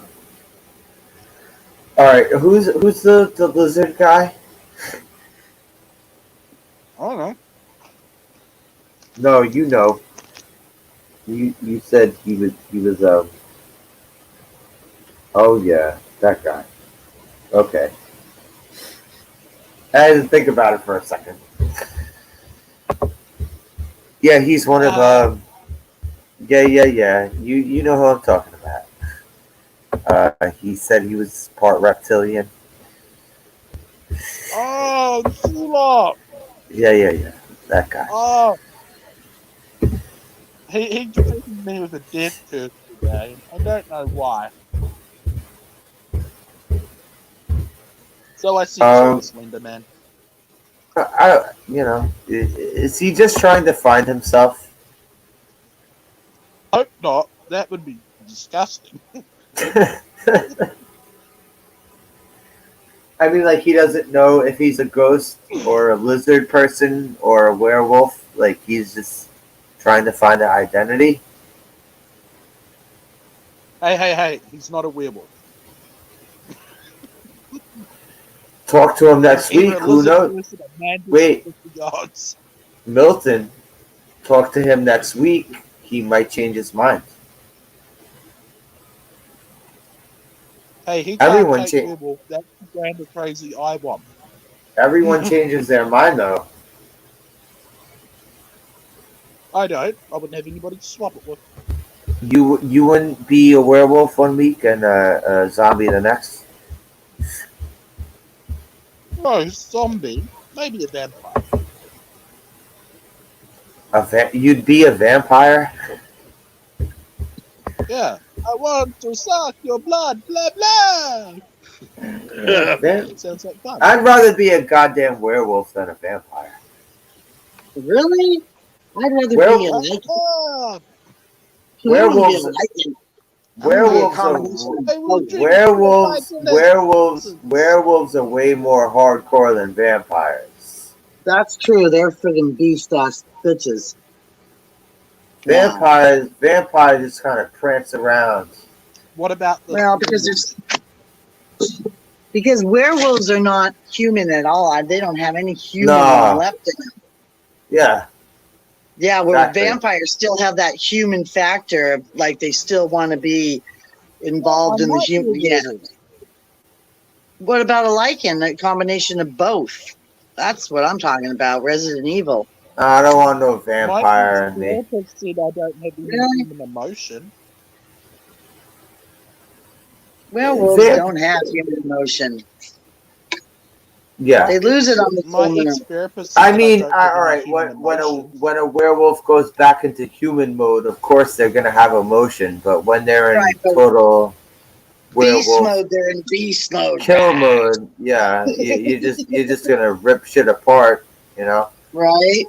all right. Who's the lizard guy? I don't know. No, you know. You said he was. Oh yeah, that guy. Okay. I had to think about it for a second. Yeah, he's one of Yeah. You know who I'm talking about. He said he was part reptilian. Oh, Zulop! Yeah. That guy. Oh, he threatened me with a death curse today. I don't know why. So I said to Um, the Slender Man. is he just trying to find himself? Hope not. That would be disgusting. I mean, like he doesn't know if he's a ghost or a lizard person or a werewolf. Like he's just trying to find an identity. Hey, he's not a werewolf. Talk to him He's next either week. a Who lizard knows? person, a man Wait, with the gods. Milton. Talk to him next week. He might change his mind. Hey, he can't Everyone take cha- werewolf. That's the brand of crazy I want. Everyone changes their mind though. I don't. I wouldn't have anybody to swap it with. You wouldn't be a werewolf one week and a zombie the next. No, zombie. Maybe a vampire. You'd be a vampire. Yeah. I want to suck your blood, blah blah. Van- Sounds like fun. I'd rather be a goddamn werewolf than a vampire. Really? I'd rather Where- be a Lycan. Ah, I don't want to be a Werewolves, Lycan. I want to be a werewolves combination are of I will both. drink your vitamins. werewolves are way more hardcore than vampires. That's true. They're friggin' beast ass bitches. Wow. Vampires just kind of prance around. What about the? Well, because werewolves are not human at all. They don't have any human Nah. left in them. Yeah, Yeah, where exactly. vampires still have that human factor of like they still want to be involved in the human. Yeah. What about a Lycan? A combination of both. That's what I'm talking about. Resident Evil. I don't want no My vampire in me. therapist said I don't have any Really? human emotion. Werewolves don't have human emotion. Yeah. They lose it on the My full moon. ex-therapist. I said mean, don't all have any right. human When emotions. a werewolf goes back into human mode, of course they're gonna have emotion. But when they're in Right, but total beast werewolf mode, they're in beast mode. kill mode, yeah, you're just gonna rip shit apart. You know, Right?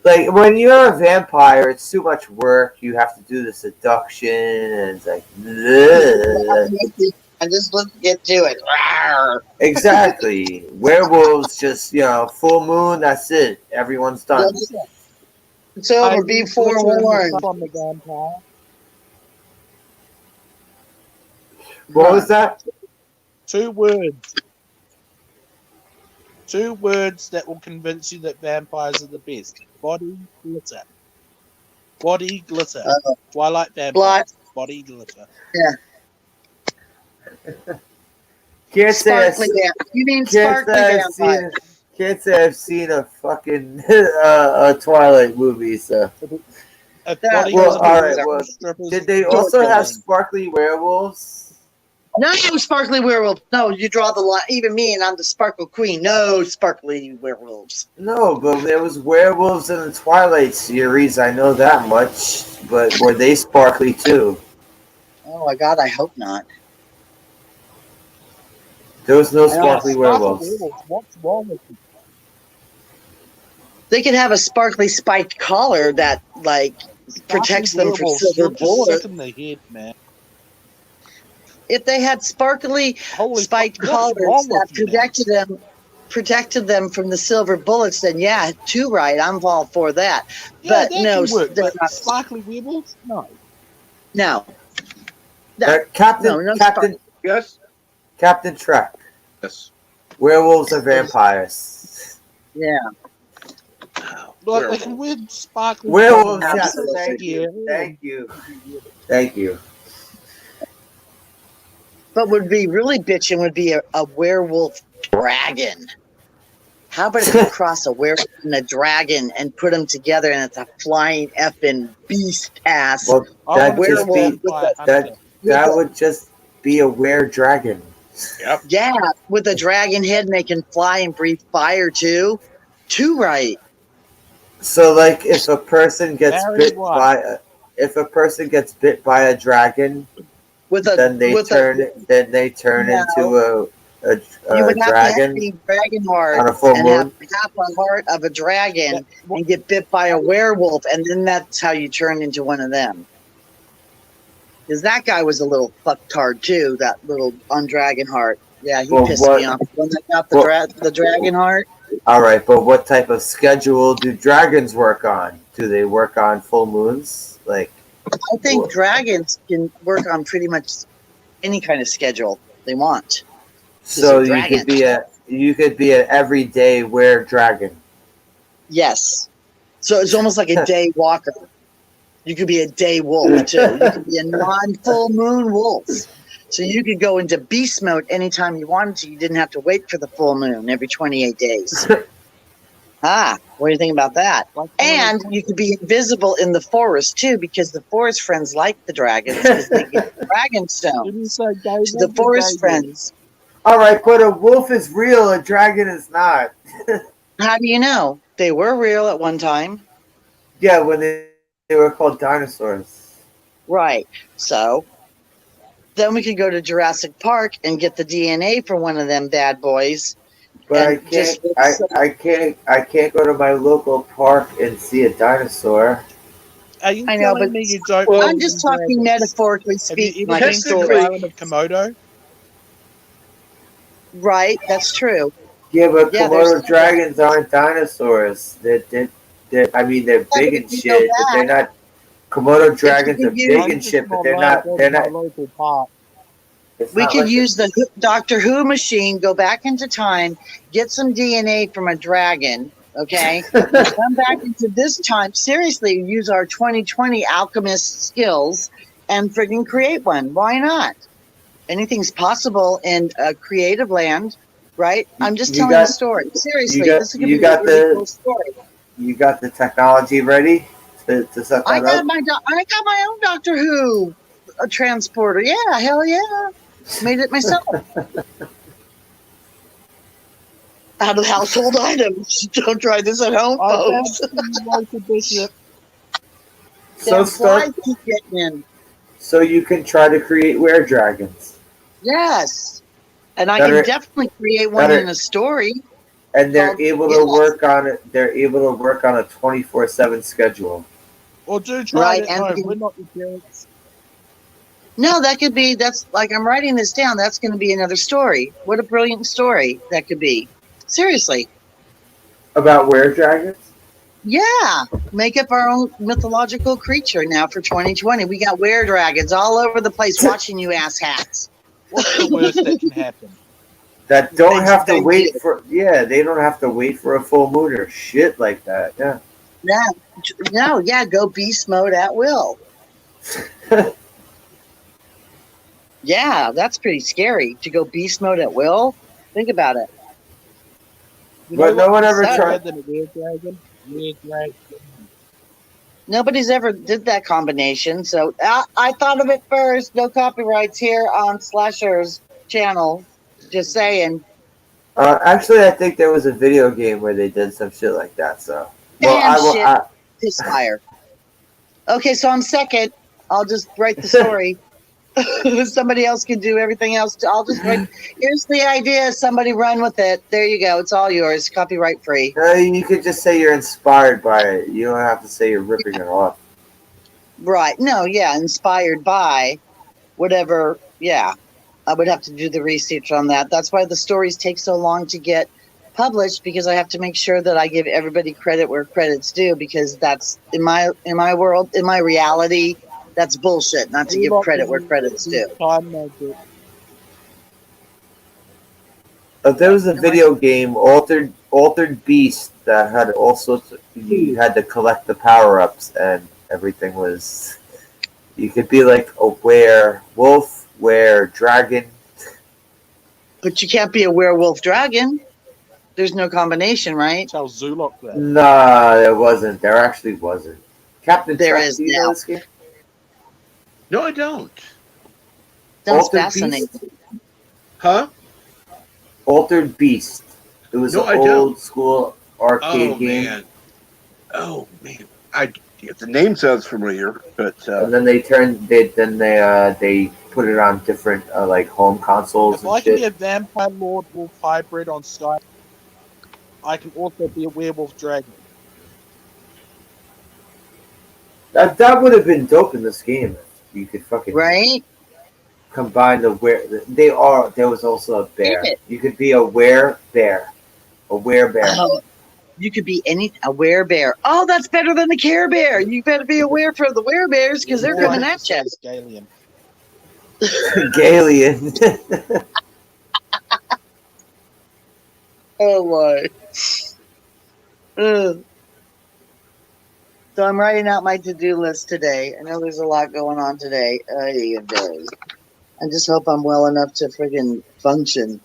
like when you're a vampire, it's too much work. You have to do the seduction, and it's like, bleh. I just let's get to it. Rawr. Exactly. Werewolves just full moon. That's it. Everyone's done. It's over. I Be use glitter in the forewarned. cup on the vampire. What was that? 2 words. 2 words that will convince you that vampires are the best. Body glitter. Body glitter. Twilight vampire. Blood. Body glitter. Yeah. Can't say Sparkly vamp. You mean Can't sparkly say I've vampire? can't say I've seen a fucking a Twilight movie. So If That body well, was glitter all right. works Well, for strippers, did they it's also have fine. sparkly werewolves? No, sparkly werewolf. No, you draw the line. Even me, and I'm the sparkle queen. No sparkly werewolves. No, but there was werewolves in the Twilight series. I know that much. But were they sparkly too? Oh my God, I hope not. There was no I don't- sparkly Sparkle werewolves. werewolves, what's wrong with you? They could have a sparkly spiked collar that protects them from Werewolves, silver you're just bullets. sick in the head, man. If they had sparkly Holy spiked fuck, what's collars wrong that with you, man? protected them from the silver bullets, then yeah, too right. I'm all for that. Yeah, But that no, can work, they're but not. sparkly werewolves? No. No. Captain No Captain Yes. Captain Trek. Yes. Werewolves are vampires. Yeah. Like, they can wear sparkly Werewolves. clothes, Yes. Absolutely. Thank you. Yeah. Thank you. Thank you. But would be really bitching would be a werewolf dragon. How about if you cross a werewolf and a dragon and put them together and it's a flying effing beast ass? Well, I that want to just be a be vampire that hunter. that would just be a were-dragon. Yep. Yeah, with a dragon head and they can fly and breathe fire too. Too right. So, like, if a person gets Very bit right. by a dragon, With a then they with turn No. into a you would have to have dragon the dragon heart on a full and moon. have half a heart of a dragon That- what- and get bit by a werewolf, and then that's how you turn into one of them. Because that guy was a little fucktard too, that little undragon heart. Yeah, he Well, pissed what- me off. When I got the well- the dragon heart, All right, but what type of schedule do dragons work on? Do they work on full moons? Like, I think dragons can work on pretty much any kind of schedule they want. so a you dragon. could be an everyday were-dragon. Yes. So it's almost like a day walker. You could be a day wolf too. You could be a non-full moon wolf. So you could go into beast mode anytime you wanted to. You didn't have to wait for the full moon every 28 days. What do you think about that? And you could be invisible in the forest too, because the forest friends like the dragons because they get the dragon stone. Didn't say gay So the wolf or forest gay friends. All right, but a wolf is real, a dragon is not. How do you know? They were real at one time. Yeah, when they were called dinosaurs. Right. So then we could go to Jurassic Park and get the DNA for one of them bad boys. But I And can't. just- I can't go to my local park and see a dinosaur. Are you I know, telling but me you don't Well, I'm believe just in talking dragons? metaphorically Have you speaking, ever like a been to the story. island of Komodo? Right, that's true. Yeah, but Yeah, Komodo there's- dragons aren't dinosaurs. I mean, they're big and but if you go shit, but they're not. Komodo dragons are you big I'm and just shit, but not they're allowed not. to go They're to my not. local park. It's We not could like use the Doctor Who machine, go back into time, get some DNA from a dragon, okay? Come back into this time, seriously, use our 2020 alchemist skills and friggin' create one. Why not? Anything's possible in a creative land, right? I'm just You telling got- a story. Seriously, got- this could you be got a really the- cool story. You got the technology ready to set that I up. got my own Doctor Who transporter. Yeah, hell yeah. Made it myself. Out of household items. Don't try this at home, I folks. found some local bishop. So Damn flies start. keep getting in. So you can try to create were dragons Yes. And I that can are definitely create that one in are, a story and they're called able to Yes. work on it. They're able to work on a 24/7 schedule. Or do try Right. it at And home. We're not your parents. no, that could be, that's like, I'm writing this down. That's going to be another story. What a brilliant story that could be. Seriously. About were dragons? Yeah. Make up our own mythological creature now for 2020. We got were dragons all over the place watching you asshats. What's the worst that can happen? That don't have to Thank wait you. for. Yeah, they don't have to wait for a full moon or shit like that. Yeah. Yeah. No, yeah, go beast mode at will. Yeah, that's pretty scary to go beast mode at will. Think about it. You But know no one what's ever better tried. than a weird dragon? Weird dragon. Nobody's ever did that combination, so I thought of it first. No copyrights here on Slasher's channel. Just saying. Actually, I think there was a video game where they did some shit like that. So, well, Damn I will. shit. Piss fire. Okay, so I'm second. I'll just write the story. Somebody else can do everything else. I'll just write. Here's the idea. Somebody run with it. There you go. It's all yours. Copyright free. You could just say you're inspired by it. You don't have to say you're ripping it off. Right. No, yeah. Inspired by whatever. Yeah. I would have to do the research on that. That's why the stories take so long to get published, because I have to make sure that I give everybody credit where credit's due, because that's in my world, in my reality, that's bullshit not to You give lot credit where can credit's use due. time magic. There was a video game, Altered Beast, that had all sorts. You had to collect the power ups, and everything was. You could be like a werewolf, dragon. But you can't be a werewolf dragon. There's no combination, right? Tell Zulok that. Nah, there wasn't. There actually wasn't. Captain There Trek, is do you know now. this game? No, I don't. Sounds Altered fascinating. Beast? Huh? Altered Beast. It was No, an I don't. old school arcade Oh game. man. Oh man. The name sounds familiar, but And then they put it on different like home consoles If and I can be shit. a vampire lord wolf hybrid on Skype, I can also be a werewolf dragon. That would have been dope in this game. You could fucking Right? combine the were. They are. There was also a bear. It. You could be a werebear. A werebear. Oh, you could be a werebear. Oh, that's better than a Care Bear. You better be aware for the werebears, because they're All I coming have at to you. say is Galian. Galian. Oh my. Ugh. So I'm writing out my to-do list today. I know there's a lot going on today. I just hope I'm well enough to friggin' function.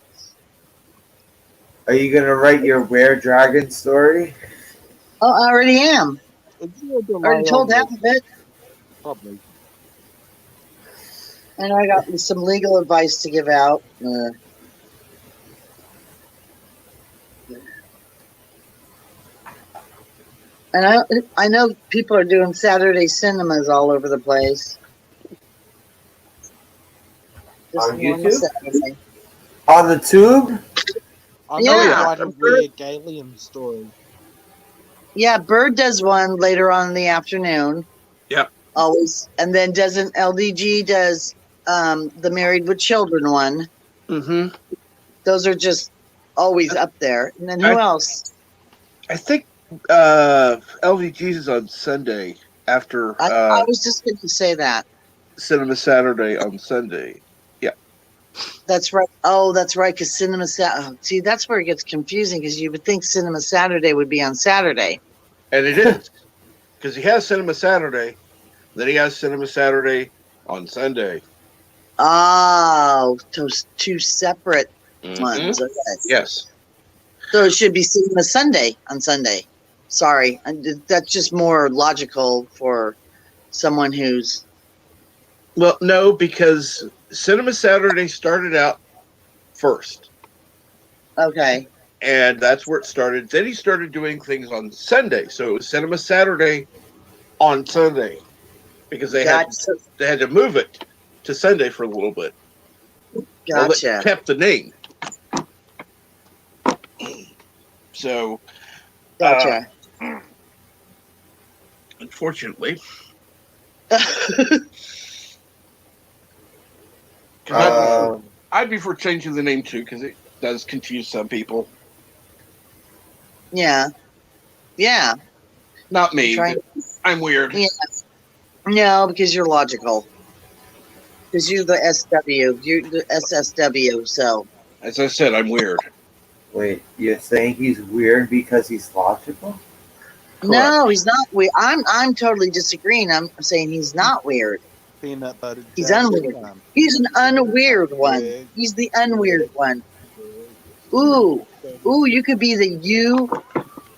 Are you gonna write your were dragon story? Oh, I already am. Is there a delay Already told on half this? of it. Probably. And I got some legal advice to give out. And I know people are doing Saturday cinemas all over the place. Just On normal YouTube? Saturday. On the tube? I'm going Yeah. to write a weird Galian story. Yeah, Bird does one later on in the afternoon. Yep. Always. And then doesn't LDG does the Married with Children one. mm-hmm. Those are just always up there. And then who else? I think LVG's is on Sunday after I was just going to say that. Cinema Saturday on Sunday. That's right. Oh, that's right. Because Cinema Saturday. See, that's where it gets confusing, because you would think Cinema Saturday would be on Saturday. And it is. Because he has Cinema Saturday, then he has Cinema Saturday on Sunday. Oh, those two separate ones. Okay. Yes. So it should be Cinema Sunday on Sunday. Sorry. That's just more logical for someone who's. Well, no, because Cinema Saturday started out first, Okay. and that's where it started. Then he started doing things on Sunday, so it was Cinema Saturday on Sunday because Gotcha. they had to move it to Sunday for a little bit. Well, they Gotcha. kept the name, so Gotcha. unfortunately, Um, I'd be for changing the name too because it does confuse some people. Yeah. Yeah. Not me. Trying- I'm weird. Yeah. No, because you're logical. Because you're the SW. You're the SSW. So As I said, I'm weird. wait, you're saying he's weird because he's logical? no, he's not weird. I'm totally disagreeing. I'm saying he's not weird. Peanut butter. He's jelly unweird. jam. He's an unweird one. He's the unweird one. Ooh, you could be the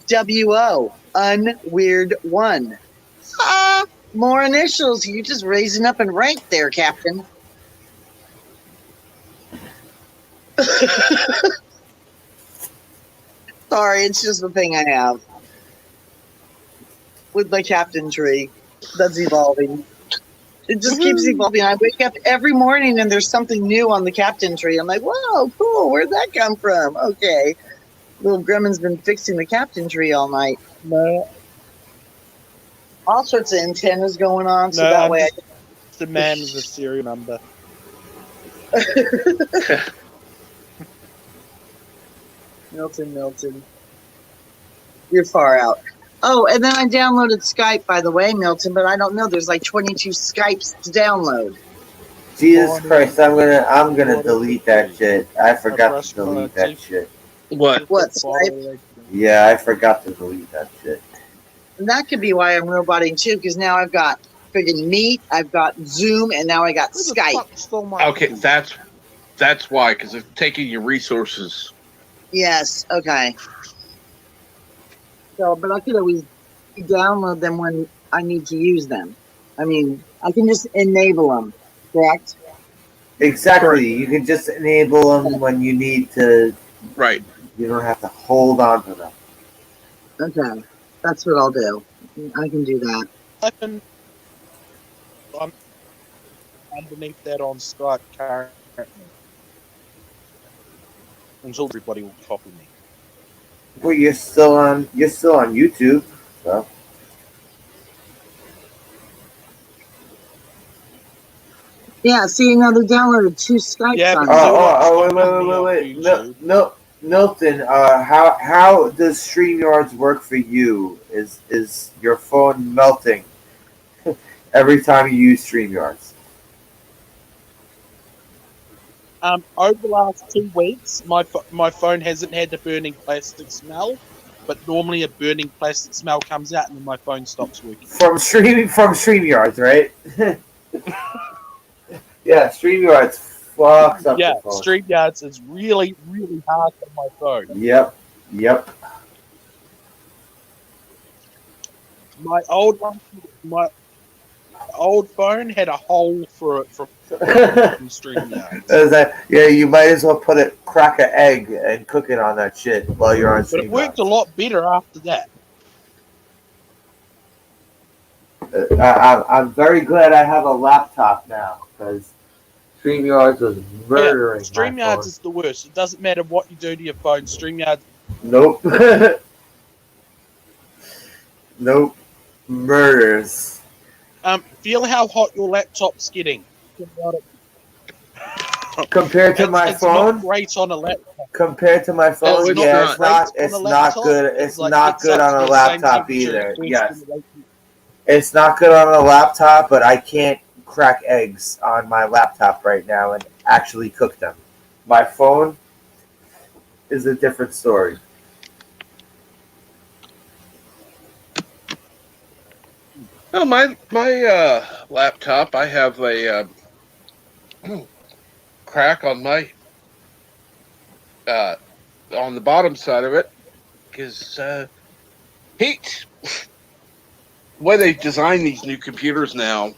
UWO, unweird one. More initials. You just raising up in rank there, Captain. Sorry, it's just the thing I have with my captain tree that's evolving. It just keeps evolving. I wake up every morning and there's something new on the captain tree. I'm like, whoa, cool. Where'd that come from? Okay. Little Gremlin's been fixing the captain tree all night. No, All sorts of antennas going on, so no, that I'm way just a man with a serial number. Milton. You're far out. Oh, and then I downloaded Skype, by the way, Milton, but I don't know. There's like 22 Skypes to download. Jesus Christ, I'm gonna delete that shit. I forgot to delete that shit. What? What, Skype? Yeah, I forgot to delete that shit. And that could be why I'm roboting too, because now I've got friggin' Meet, I've got Zoom, and now I got Skype. Okay, that's why, because it's taking your resources. Yes, okay. So, but I could always download them when I need to use them. I mean, I can just enable them, correct? Exactly. You can just enable them when you need to. Right. You don't have to hold on to them. Okay, that's what I'll do. I can do that. I'm underneath that on Skype currently. Until everybody will copy me. Well, you're still on YouTube, so. Yeah, see, now they downloaded 2 Skypes Yeah, on but there. Wait. YouTube. Milton, how does StreamYards work for you? Is your phone melting every time you use StreamYards? Over the last 2 weeks, my phone hasn't had the burning plastic smell, but normally a burning plastic smell comes out and then my phone stops working. From StreamYards, right? Yeah, StreamYards fucks up Yeah, the phone. StreamYards is really, really hard on my phone. Yep. My old phone had a hole for it from StreamYards. Yeah, you might as well crack an egg and cook it on that shit while you're on StreamYards. But it worked a lot better after that. I'm very glad I have a laptop now because StreamYards was murdering my phone. StreamYards is the worst. It doesn't matter what you do to your phone. StreamYards. Nope. Nope. Murders. Feel how hot your laptop's getting. Compared to my it's phone? Not great on a laptop. Compared to my phone, it's yeah, not. it's not good. It's not good on a laptop either. Yes. It's not good on a laptop, but I can't crack eggs on my laptop right now and actually cook them. My phone is a different story. Oh, my laptop, I have a crack on my on the bottom side of it because heat. The way they design these new computers now,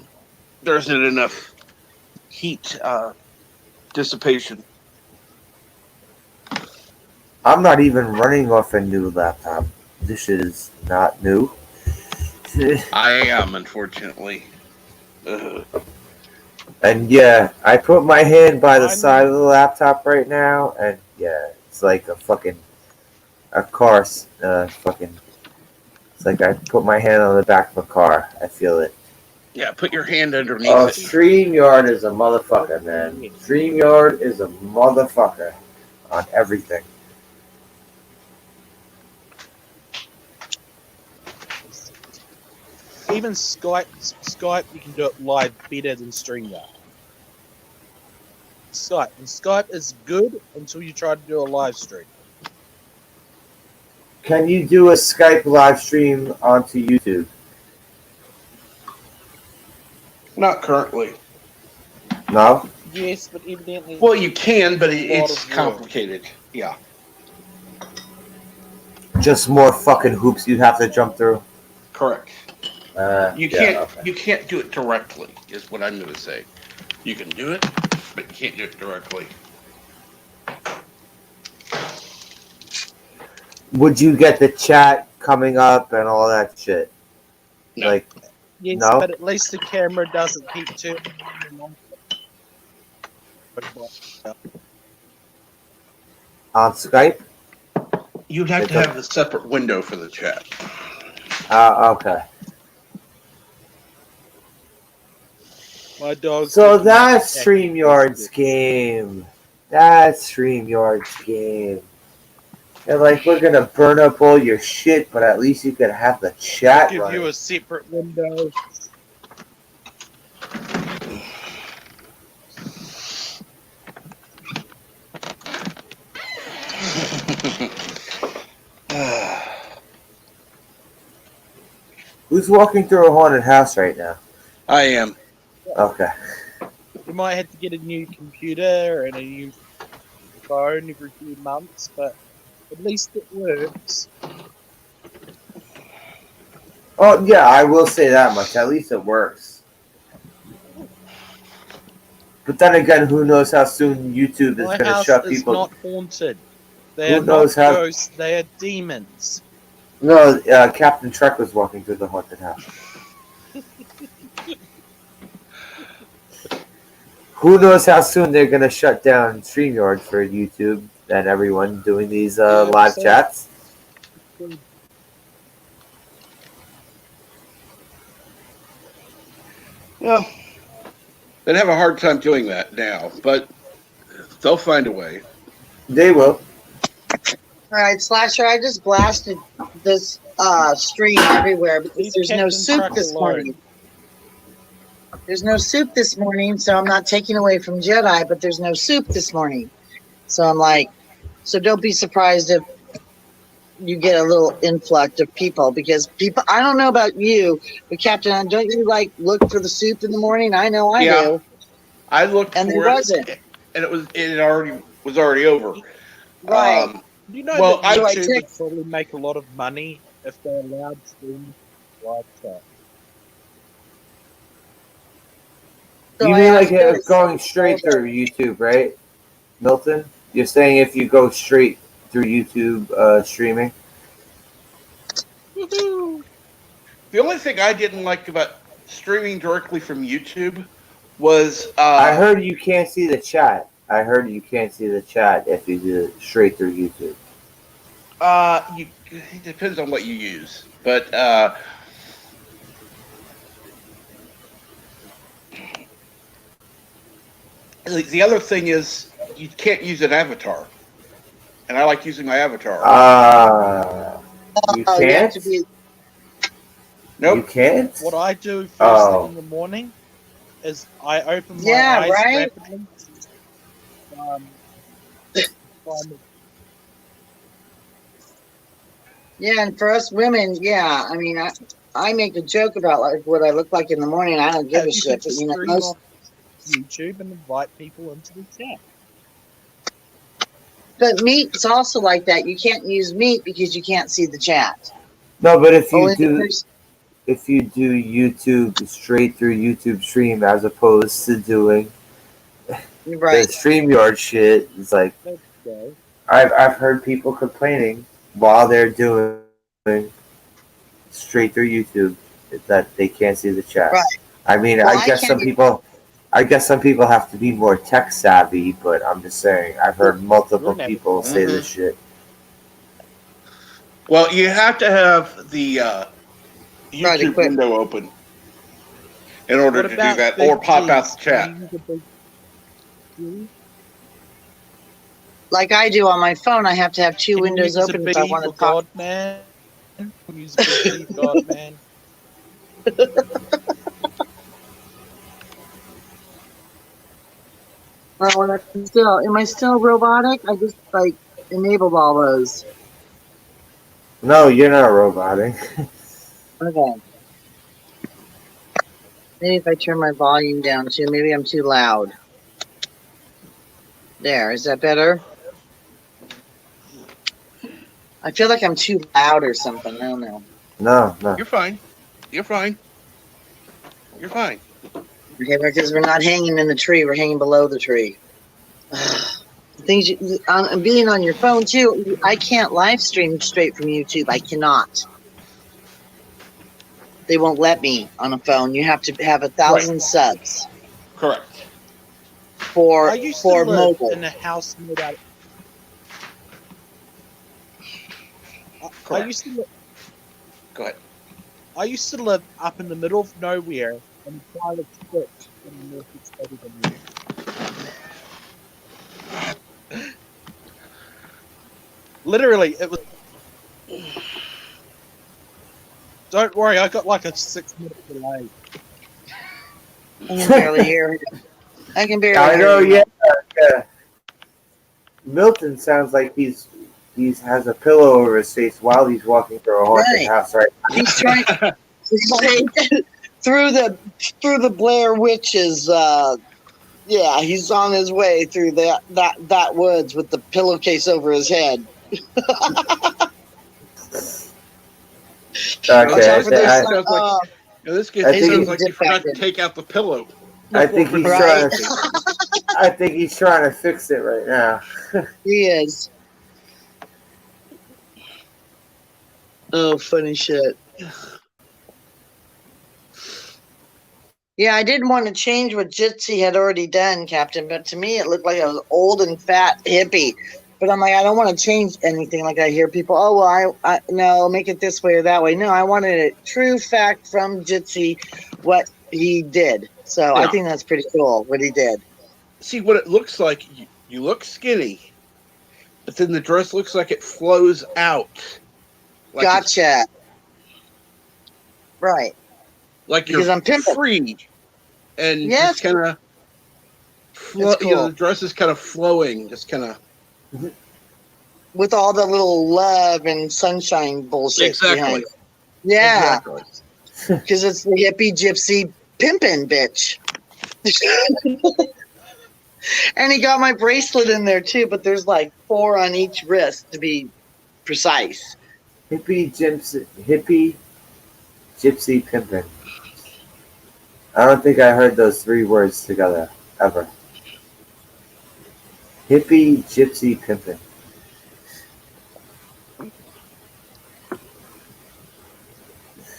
there isn't enough heat dissipation. I'm not even running off a new laptop. This is not new. I am, unfortunately. And yeah, I put my hand by the side of the laptop right now, and yeah, it's like a car. Fucking. It's like I put my hand on the back of a car. I feel it. Yeah, put your hand underneath Oh, it. StreamYard is a motherfucker, man. StreamYard is a motherfucker on everything. Even Skype, you can do it live better than StreamYard. Skype is good until you try to do a live stream. Can you do a Skype live stream onto YouTube? Not currently. No? Yes, but evidently. Well, you can, but it's of work. complicated. Yeah. Just more fucking hoops you have to jump through. Correct. You Yeah, can't. okay. You can't do it directly. Is what I'm going to say. You can do it, but you can't do it directly. Would you get the chat coming up and all that shit? No. Like, Yes, no? but at least the camera doesn't keep turning. On Skype? You'd have to have a separate window for the chat. Okay. My dog. So that's StreamYard's game. That's StreamYard's game. They're like, we're gonna burn up all your shit, but at least you can have the chat Give running. you a separate window. Who's walking through a haunted house right now? I am. Okay. You might have to get a new computer and a new phone every few months, but at least it works. Oh yeah, I will say that much. At least it works. But then again, who knows how soon YouTube is My going to house shut is people? not haunted. They Who are knows not how- ghosts. They are demons. No, Captain Trek was walking through the haunted house. Who knows how soon they're going to shut down StreamYard for YouTube and everyone doing these live so- chats? Well, they'd have a hard time doing that now, but they'll find a way. They will. All right, Slasher, I just blasted this stream everywhere because Leave there's no Captain soup Truck this alone. morning. There's no soup this morning, so I'm not taking away from Jedi, but there's no soup this morning. So I'm like, so don't be surprised if you get a little influx of people because people, I don't know about you, but Captain, don't you like look for the soup in the morning? I know I Yeah. do. I looked And for there wasn't. it, and it already was already over. Right. You know Well, that So I YouTube checked- would probably make a lot of money if they allowed streaming live chat. So You I mean like asked her it's to going send straight over. through YouTube, right, Milton? You're saying if you go straight through YouTube streaming? Woohoo! The only thing I didn't like about streaming directly from YouTube was I heard you can't see the chat. I heard you can't see the chat if you do it straight through YouTube. it depends on what you use, but the other thing is you can't use an avatar, and I like using my avatar. You Oh, you have can't? to be. Nope. You can't? What I do first Oh. thing in the morning is I open my Yeah, eyes right? rapidly. Find Yeah, and for us women, yeah, I mean, I make a joke about like what I look like in the morning. I don't give a you shit. could But, just you know, stream most, off YouTube and invite people into the chat. but meat's also like that. You can't use meat because you can't see the chat. No, but if you Only the do person- YouTube straight through YouTube stream as opposed to doing Right. The StreamYard shit is like Let's go. I've heard people complaining while they're doing straight through YouTube that they can't see the chat. Right. I mean, Well, I I guess some can't. people, I guess some people have to be more tech savvy, but I'm just saying I've heard multiple You're never people say Mhm. this shit. Well, you have to have the Right, YouTube equip. window open in order What to do about that, big or pop out G's? the Can chat. you use a big G? Like I do on my phone, I have to have two Can you windows use a open if I B want for to talk. God, man? Can you use a big G for God, man? Oh, am I still robotic? I just like enabled all those. No, you're not roboting. Okay. Maybe if I turn my volume down too, maybe I'm too loud. There, is that better? I feel like I'm too loud or something. I don't know. No. You're fine. You're fine. You're fine. Okay, because we're not hanging in the tree, we're hanging below the tree. Things being on your phone too. I can't live stream straight from YouTube. I cannot. They won't let me on a phone. You have to have Right. 1,000 subs Correct. for I used to for live mobile. in a house made out. I Correct. used to. Go ahead. I used to live up in the middle of nowhere in a pile of sticks in the northeast side of England. Literally, it was. Don't worry, I got like a 6-minute delay. I can barely hear him. I can barely I hear know. you. Yeah. Milton sounds like he's has a pillow over his face while he's walking through a haunted Right. house. Right. He's trying through the Blair Witches. Yeah, he's on his way through that woods with the pillowcase over his head. On top of Okay. their Sounds like this I kid think sounds he- like you forgot to defected. take out the pillow. I think he's Right. trying to. I think he's trying to fix it right now. He is. Oh, funny shit. Yeah, I didn't want to change what Jitsi had already done, Captain, but to me it looked like I was old and fat hippie. But I'm like, I don't want to change anything. Like I hear people, oh well, I no, make it this way or that way. No, I wanted a true fact from Jitsi what he did. So I Yeah. think that's pretty cool what he did. See what it looks like. You look skinny, but then the dress looks like it flows out. Like it's Gotcha. Right. like Because you're I'm pimping. free and Yes, just kind of it's cool. the dress is kind of flowing, just kind of With all the little love and sunshine bullshit behind exactly. it. Yeah, Exactly. because it's the hippie gypsy pimping bitch. And he got my bracelet in there too, but there's like 4 on each wrist to be precise. Hippie gypsy pimpin'. I don't think I heard those 3 words together ever. Hippie gypsy pimpin'.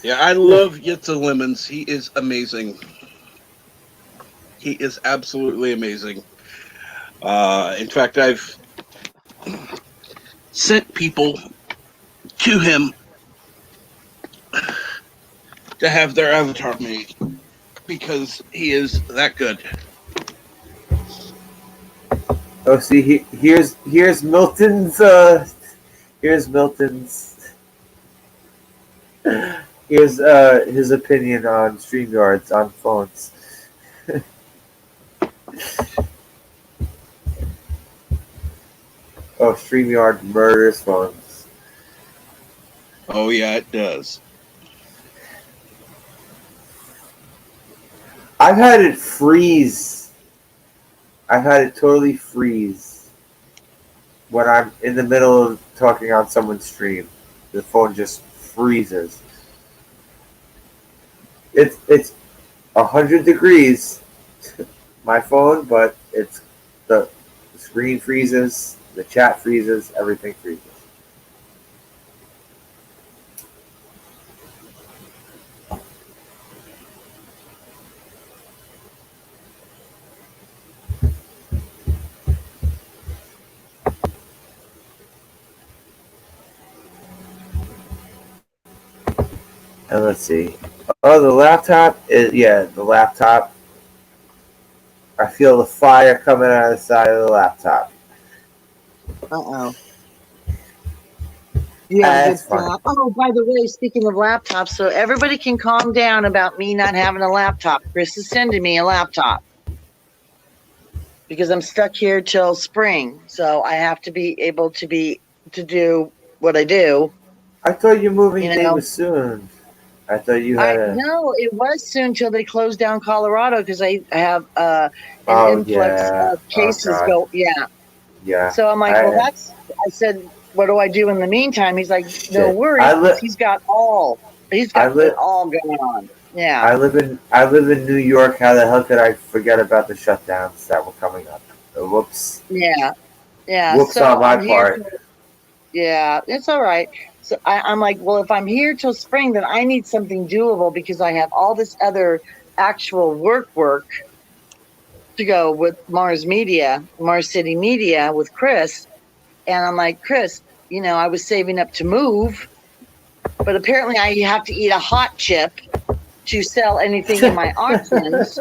Yeah, I love Yitza Lemons. He is amazing. He is absolutely amazing. In fact, I've sent people to him to have their avatar made because he is that good. Oh, see, here's Milton's. Here's Milton's. Here's his opinion on StreamYards on phones. Oh, StreamYard murders phones. Oh yeah, it does. I've had it freeze. I've had it totally freeze when I'm in the middle of talking on someone's stream. The phone just freezes. It's 100 degrees, my phone, but it's the screen freezes, the chat freezes, everything freezes. And let's see. Oh, the laptop is the laptop. I feel the fire coming out of the side of the laptop. Uh-oh. You have a good That's fine. snap. Oh, by the way, speaking of laptops, so everybody can calm down about me not having a laptop. Chris is sending me a laptop because I'm stuck here till spring. So I have to be able to do what I do. I thought your moving You date know, was soon. I thought you had a. no, it was soon till they closed down Colorado because I have an Oh influx yeah. of Oh cases god. go. Yeah. Yeah. So I'm like, well, I said, what do I do in the meantime? He's like, no Shit. worries, because he's got it all going on. Yeah. I live in New York. How the hell could I forget about the shutdowns that were coming up? Whoops. Yeah. Yeah. Whoops So on my I'm here. part. Yeah, it's all right. So I'm like, well, if I'm here till spring, then I need something doable because I have all this other actual work to go with Mars City Media with Chris. And I'm like, Chris, I was saving up to move, but apparently I have to eat a hot chip to sell anything in my auctions.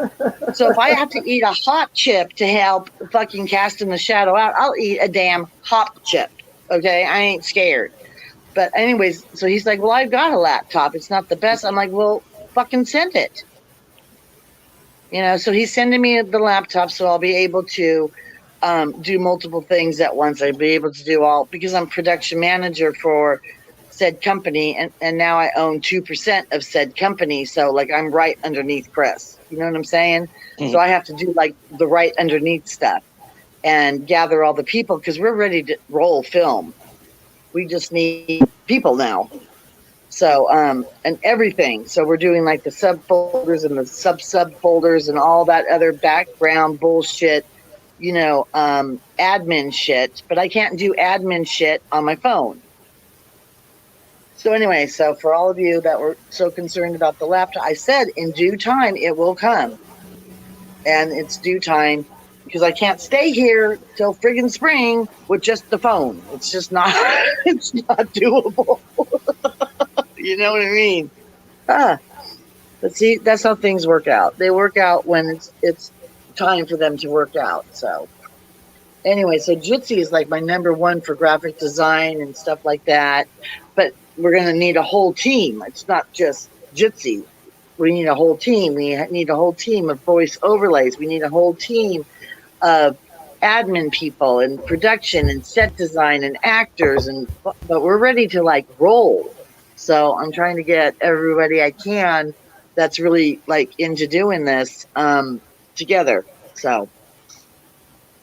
So if I have to eat a hot chip to help fucking casting the shadow out, I'll eat a damn hot chip. Okay, I ain't scared. But anyways, so he's like, well, I've got a laptop. It's not the best. I'm like, well, fucking send it. So he's sending me the laptop so I'll be able to do multiple things at once. I'll be able to do all, because I'm production manager for said company, and now I own 2% of said company. So like I'm right underneath Chris. You know what I'm saying? Mm-hmm. So I have to do like the right underneath stuff and gather all the people because we're ready to roll film. We just need people now. So and everything. So we're doing like the subfolders and the sub-subfolders and all that other background bullshit, admin shit, but I can't do admin shit on my phone. So anyway, so for all of you that were so concerned about the laptop, I said in due time it will come. And it's due time because I can't stay here till friggin' spring with just the phone. It's just not it's not doable. You know what I mean? But see, that's how things work out. They work out when it's time for them to work out. So anyway, so Jitsi is like my number one for graphic design and stuff like that. But we're going to need a whole team. It's not just Jitsi. We need a whole team. We need a whole team of voice overlays. We need a whole team of admin people and production and set design and actors. But we're ready to like roll. So I'm trying to get everybody I can that's really like into doing this together. So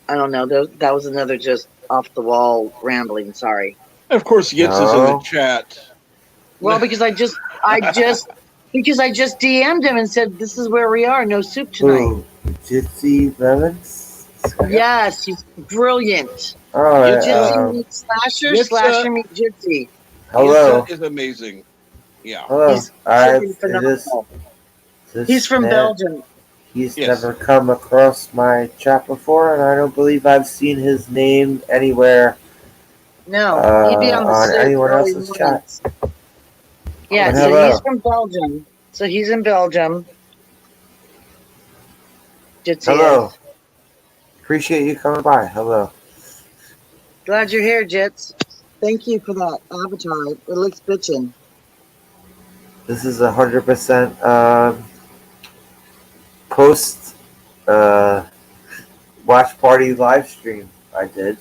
I don't know. That was another just off the wall rambling. Sorry. Of course, Gitz is in the chat. Well, because I just DM'd him and said, "This is where we are. No soup tonight." Ooh, Jitsi Levens? Yes, he's brilliant. Oh, Jitsi meets Slasher, Slasher meets Jitsi. Hello. Is amazing. Yeah. Hello. He's phenomenal. He's from Belgium. He's never come across my chat before, and I don't believe I've seen his name anywhere. No, he'd be on anyone else's chat. Yeah, so he's from Belgium. So he's in Belgium. Hello. Appreciate you coming by. Hello. Glad you're here, Jits. Thank you for that avatar. It looks bitchin'. This is 100% post watch party live stream I did.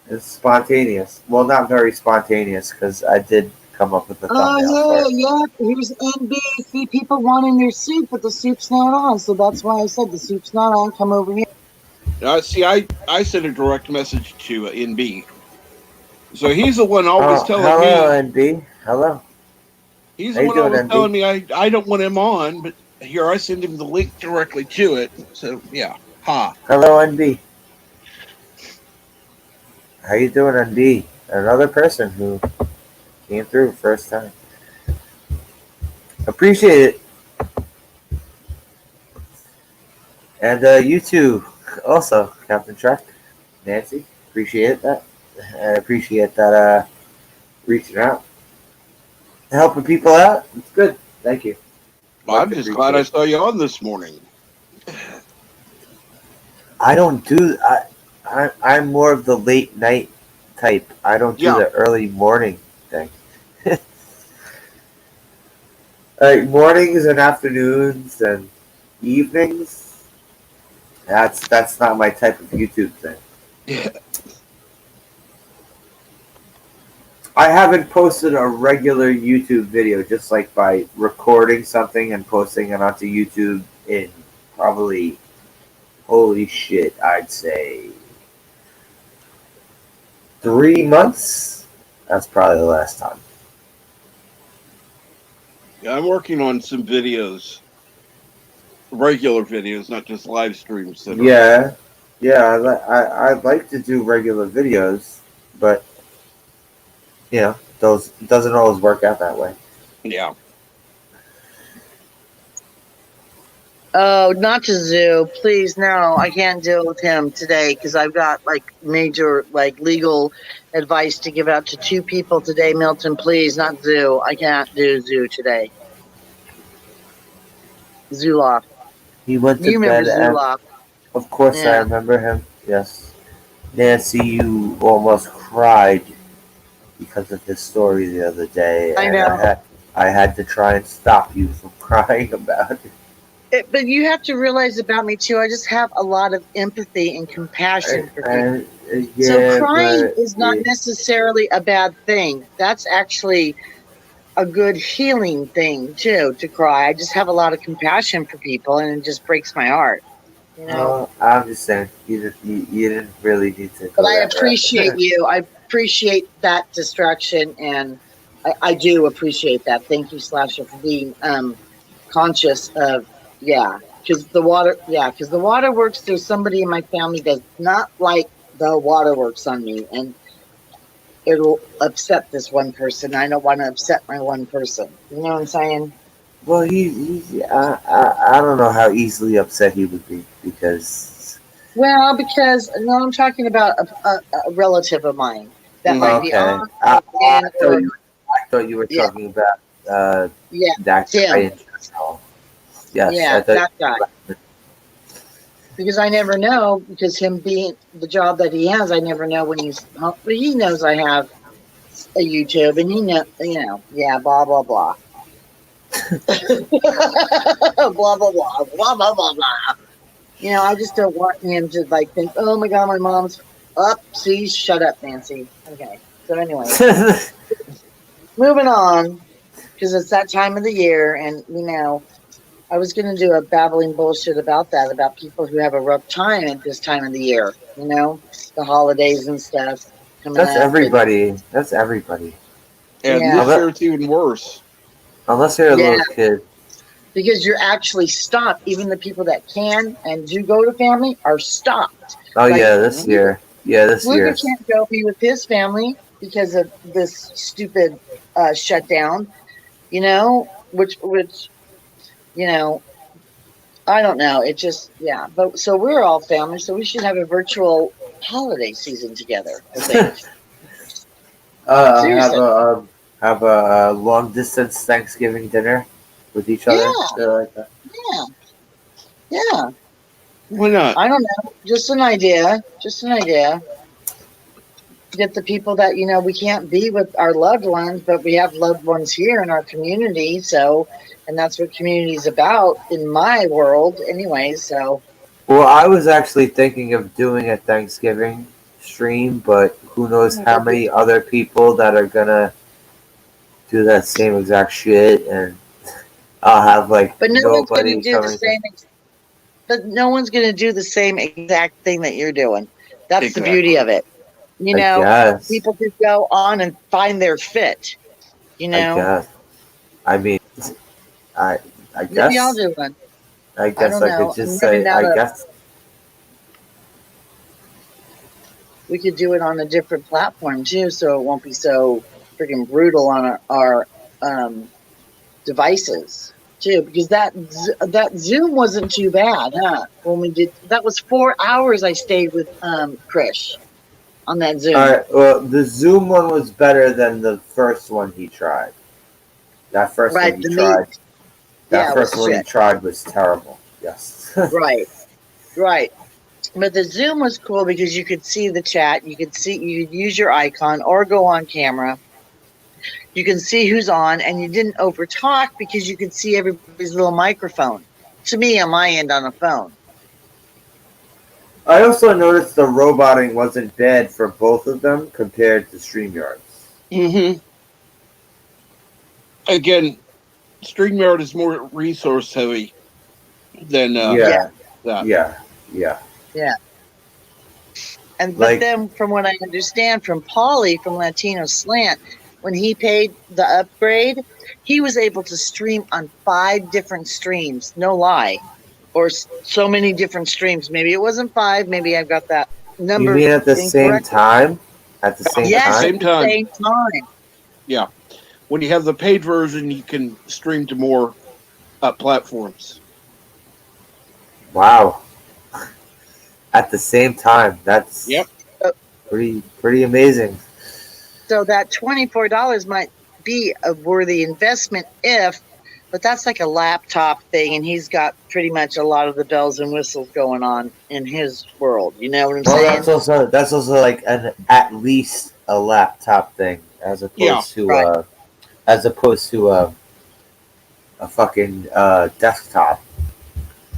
It's spontaneous. Well, not very spontaneous because I did come up with the thumbnail. Oh, yeah. Here's NB. See, people wanting their soup, but the soup's not on. So that's why I said the soup's not on. Come over here. See, I sent a direct message to NB. So he's the one always telling me. Hello, NB. Hello. He's the one always telling me I don't want him on, but here I send him the link directly to it. So, yeah. Ha. Hello, NB. How you doing, NB? Another person who came through first time. Appreciate it. And you too, also, Captain Truck, Nancy. Appreciate that. I appreciate that reaching out, helping people out. It's good. Thank you. I'm just glad I saw you on this morning. I don't do. I'm more of the late night type. I don't do the early morning thing. Like mornings and afternoons and evenings. That's not my type of YouTube thing. Yeah. I haven't posted a regular YouTube video just like by recording something and posting it onto YouTube in probably, holy shit, I'd say 3 months. That's probably the last time. Yeah, I'm working on some videos, regular videos, not just live streams. Yeah, I'd like to do regular videos, but those doesn't always work out that way. Yeah. Oh, not to Zoo. Please, no. I can't deal with him today because I've got major legal advice to give out to 2 people today. Milton, please, not Zoo. I can't do Zoo today. Zuloff. He went to You bed. remember Zuloff? Of course, I Yeah. remember him. Yes, Nancy, you almost cried because of his story the other day, I and know. I had to try and stop you from crying about it. But you have to realize about me too. I just have a lot of empathy and compassion for people. So crying is not necessarily a bad thing. That's actually a good healing thing too, to cry. I just have a lot of compassion for people, and it just breaks my heart. I'm just saying, you didn't really need to. But I appreciate you. I appreciate that distraction, and I do appreciate that. Thank you, Slasher, for being conscious of because the waterworks. There's somebody in my family does not like the waterworks on me, and it'll upset this one person. I don't want to upset my one person. You know what I'm saying? Well, I don't know how easily upset he would be because. Well, because no, I'm talking about a relative of mine that might be on. I thought you were talking about that guy in general. Yes, that guy. Because I never know, because him being the job that he has, I never know when he's. But he knows I have a YouTube, and he blah blah blah. Blah blah blah blah blah blah blah. I just don't want him to think, oh my god, my mom's up. See, shut up, Nancy. Okay. So anyway, moving on, because it's that time of the year, and I was going to do a babbling bullshit about that, about people who have a rough time at this time of the year. The holidays and stuff. That's everybody. That's everybody. And this year it's even worse. Unless you're a little kid. Because you're actually stopped. Even the people that can and do go to family are stopped. Oh, this year. Yeah, this year. Luca can't go be with his family because of this stupid shutdown, which I don't know. It just, But so we're all family, so we should have a virtual holiday season together, I think. Seriously. Have a long distance Thanksgiving dinner with each other. Like that. Yeah. Why not? I don't know. Just an idea. Get the people that we can't be with our loved ones, but we have loved ones here in our community. So, and that's what community is about in my world, anyway. So. Well, I was actually thinking of doing a Thanksgiving stream, but who knows how many other people that are gonna do that same exact shit, and I'll have But no one's nobody gonna do the same. But no one's gonna do the same exact thing that you're doing. That's the beauty of it. People could go on and find their fit. I guess. I mean, I guess. Maybe I'll do one. I guess I could just say. I guess. we could do it on a different platform too, so it won't be so freaking brutal on our devices too. Because that Zoom wasn't too bad, huh? When we did that was 4 hours I stayed with Krish on that Zoom. All right. Well, the Zoom one was better than the first one he tried. That first Right, one he the meet. tried. That Yeah, it first was one he shit. tried was terrible. Yes. Right, right. But the Zoom was cool because you could see the chat. You could use your icon or go on camera. You can see who's on, and you didn't overtalk because you could see everybody's little microphone. To me, on my end, on a phone. I also noticed the roboting wasn't bad for both of them compared to StreamYards. Mm-hmm. Again, StreamYard is more resource heavy than Yeah. that. Yeah. Yeah. Yeah. And but Like, then, from what I understand from Paulie from Latino Slant, when he paid the upgrade, he was able to stream on 5 different streams. No lie, or so many different streams. Maybe it wasn't 5. Maybe I've got that you number mean at the same incorrect. time? At the same At the Yes, time? same at the time. same time. Yeah. When you have the paid version, you can stream to more platforms. Wow. At the same time. That's Yep. pretty amazing. So that $24 might be a worthy investment but that's like a laptop thing, and he's got pretty much a lot of the bells and whistles going on in his world. You know what I'm Well, saying? that's also like an at least a laptop thing as opposed to Right. a fucking desktop.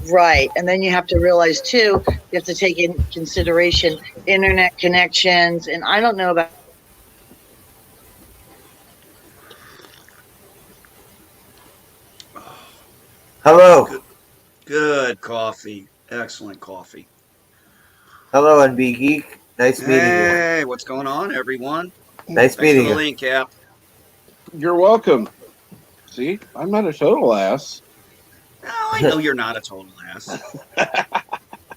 Right. And then you have to realize too, you have to take in consideration internet connections, and I don't know about Hello. Good coffee. Excellent coffee. Hello, NB Geek. Nice meeting you. Hey, what's going on, everyone? Nice Thanks meeting for the you. link, Cap. You're welcome. See, I'm not a total ass. Oh, I know you're not a total ass.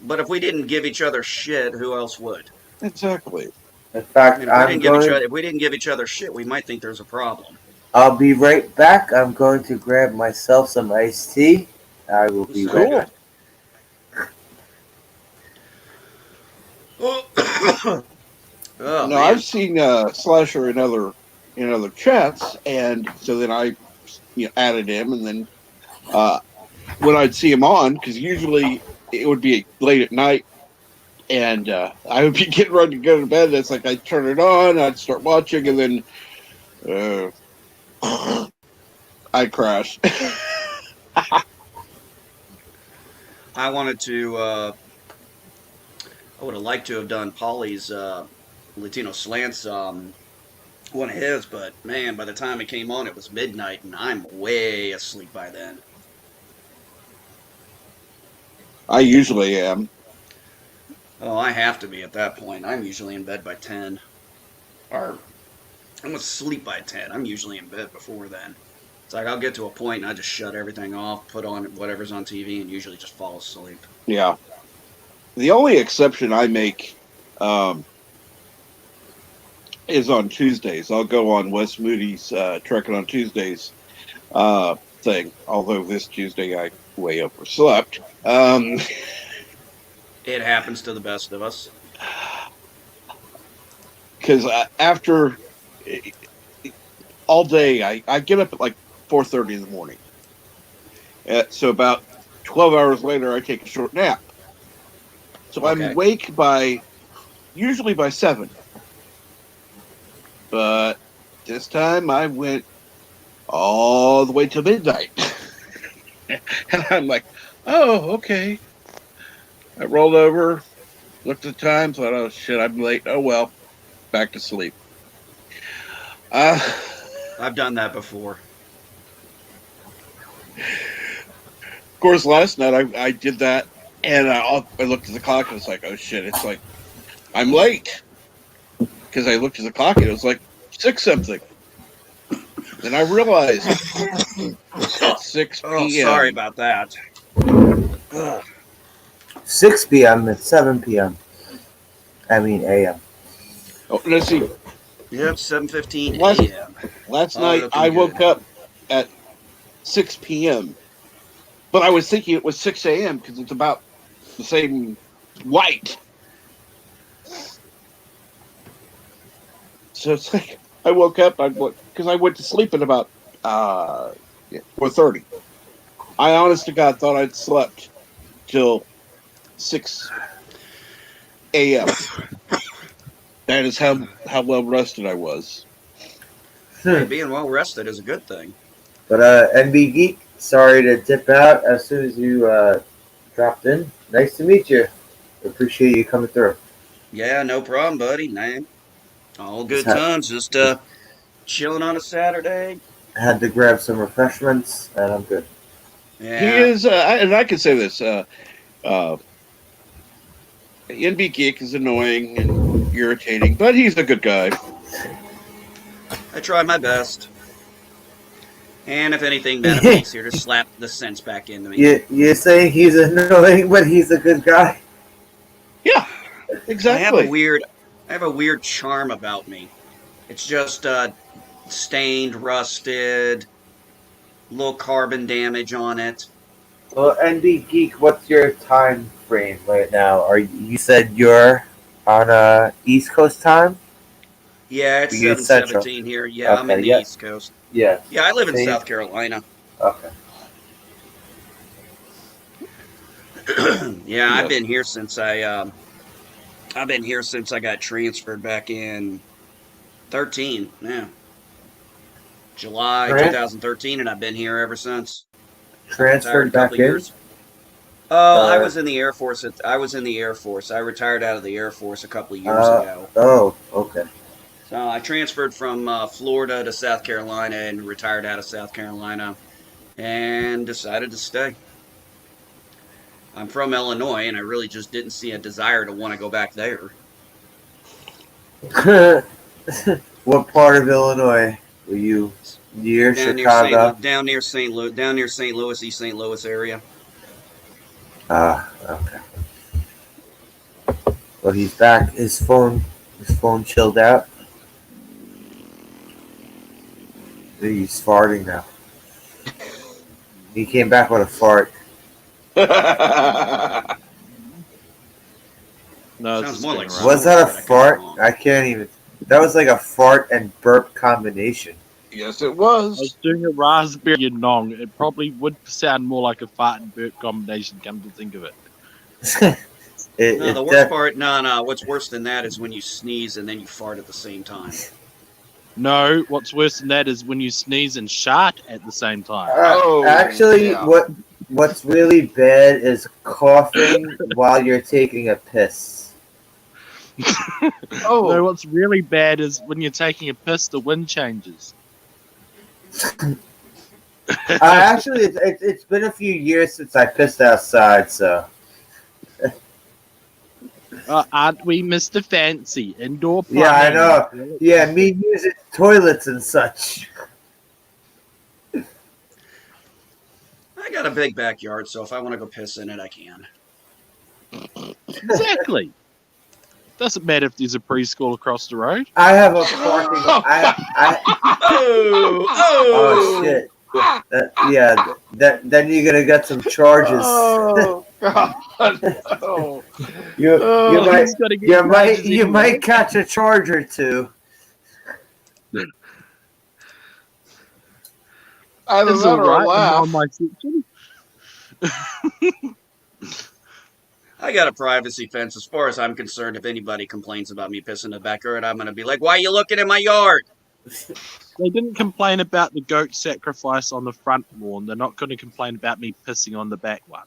But if we didn't give each other shit, who else would? Exactly. In I fact, mean, if we didn't give each other shit, we might think there's a problem. I'll be right back. I'm going to grab myself some iced tea. I will be Cool. right back. Oh, No, man. I've seen Slasher in other chats, and so then I added him, and then when I'd see him on, because usually it would be late at night, and I would be getting ready to go to bed. And it's like I'd turn it on, I'd start watching, and then I'd crash. I would have liked to have done Polly's Latino Slants, one of his, but man, by the time it came on, it was midnight, and I'm way asleep by then. I usually am. Oh, I have to be at that point. I'm usually in bed by 10. Or I'm asleep by 10. I'm usually in bed before then. It's like I'll get to a point and I just shut everything off, put on whatever's on TV, and usually just fall asleep. Yeah. The only exception I make is on Tuesdays. I'll go on Wes Moody's Trekking on Tuesdays thing. Although this Tuesday I way overslept. It happens to the best of us. Because after all day, I get up at like 4:30 in the morning. So about 12 hours later, I take a short nap. So Okay. I'm awake usually by 7. But this time I went all the way to midnight. And I'm like, oh, okay. I rolled over, looked at the time, thought, oh shit, I'm late. Oh well, back to sleep. I've done that before. Of course, last night I did that, and I looked at the clock and it's like, oh shit, it's like I'm late, because I looked at the clock and it was like 6 something. Then I realized it's 6 p.m. Oh, sorry about that. 6 p.m. and 7 p.m. I mean a.m. Oh, let's see. Yep, 7:15 Last- a.m. Last Oh, night looking I woke good. up at 6 p.m. But I was thinking it was 6 a.m. because it's about the same light. So it's like I woke up because I went to sleep at about 4:30. I honest to God thought I'd slept till 6 a.m. That is how well rested I was. Hey, being well rested is a good thing. But NB Geek, sorry to dip out as soon as you dropped in. Nice to meet you. Appreciate you coming through. Yeah, no problem, buddy. Man, all good Just times. Just chilling on a Saturday. had to grab some refreshments, and I'm good. He Yeah, is, and I can say this. NB Geek is annoying and irritating, but he's a good guy. I tried my best. And if anything, Madam Geek's here to slap the sense back into me. You're saying he's annoying, but he's a good guy? Yeah, I have a exactly. weird charm about me. It's just stained, rusted, little carbon damage on it. Well, NB Geek, what's your time frame right now? You said you're on East Coast time? Yeah, it's You Central. 7:17 here. Yeah, I'm Okay, in the yeah. East Coast. Yeah. Yeah, I live in Same. South Carolina. Okay. Yeah, I've Yes. been here since I got transferred back in 13. Yeah, July Tran- 2013, and I've been here ever since. Transferred Retired a couple back in? years. Oh, I Uh, was in the Air Force. I was in the Air Force. I retired out of the Air Force a couple of years ago. Oh, okay. So I transferred from Florida to South Carolina and retired out of South Carolina and decided to stay. I'm from Illinois, and I really just didn't see a desire to want to go back there. What part of Illinois were you near? Chicago? Down near St. Louis, East St. Louis area. Okay. Well, he's back. His phone chilled out. He's farting now. He came back with a fart. No, Sounds more like Was that a But I could be fart? wrong. I can't even. That was like a fart and burp combination. Yes, it I was was. doing a raspberry and nong. It probably would sound more like a fart and burp combination, come to think of it. No, the worst part. No. What's worse than that is when you sneeze and then you fart at the same time. No, what's worse than that is when you sneeze and shart at the same time. Actually, yeah. what's really bad is coughing while you're taking a piss. No, what's really bad is when you're taking a piss, the wind changes. Actually, it's been a few years since I pissed outside, so. Aren't we Mr. Fancy? Indoor plumbing. Yeah, I know. Yeah, me using toilets and such. I got a big backyard, so if I want to go piss in it, I can. Exactly. Doesn't matter if there's a preschool across the road. I have a parking. Oh shit. Yeah. Then you're gonna get some charges. Oh God! Oh. you might He's gotta get charges you anyway. might catch a charge or two. Either It's that all or a right. I'm laugh. on my section. I got a privacy fence. As far as I'm concerned, if anybody complains about me pissing in the backyard, I'm gonna be like, "Why are you looking in my yard?" They didn't complain about the goat sacrifice on the front lawn. They're not going to complain about me pissing on the back one.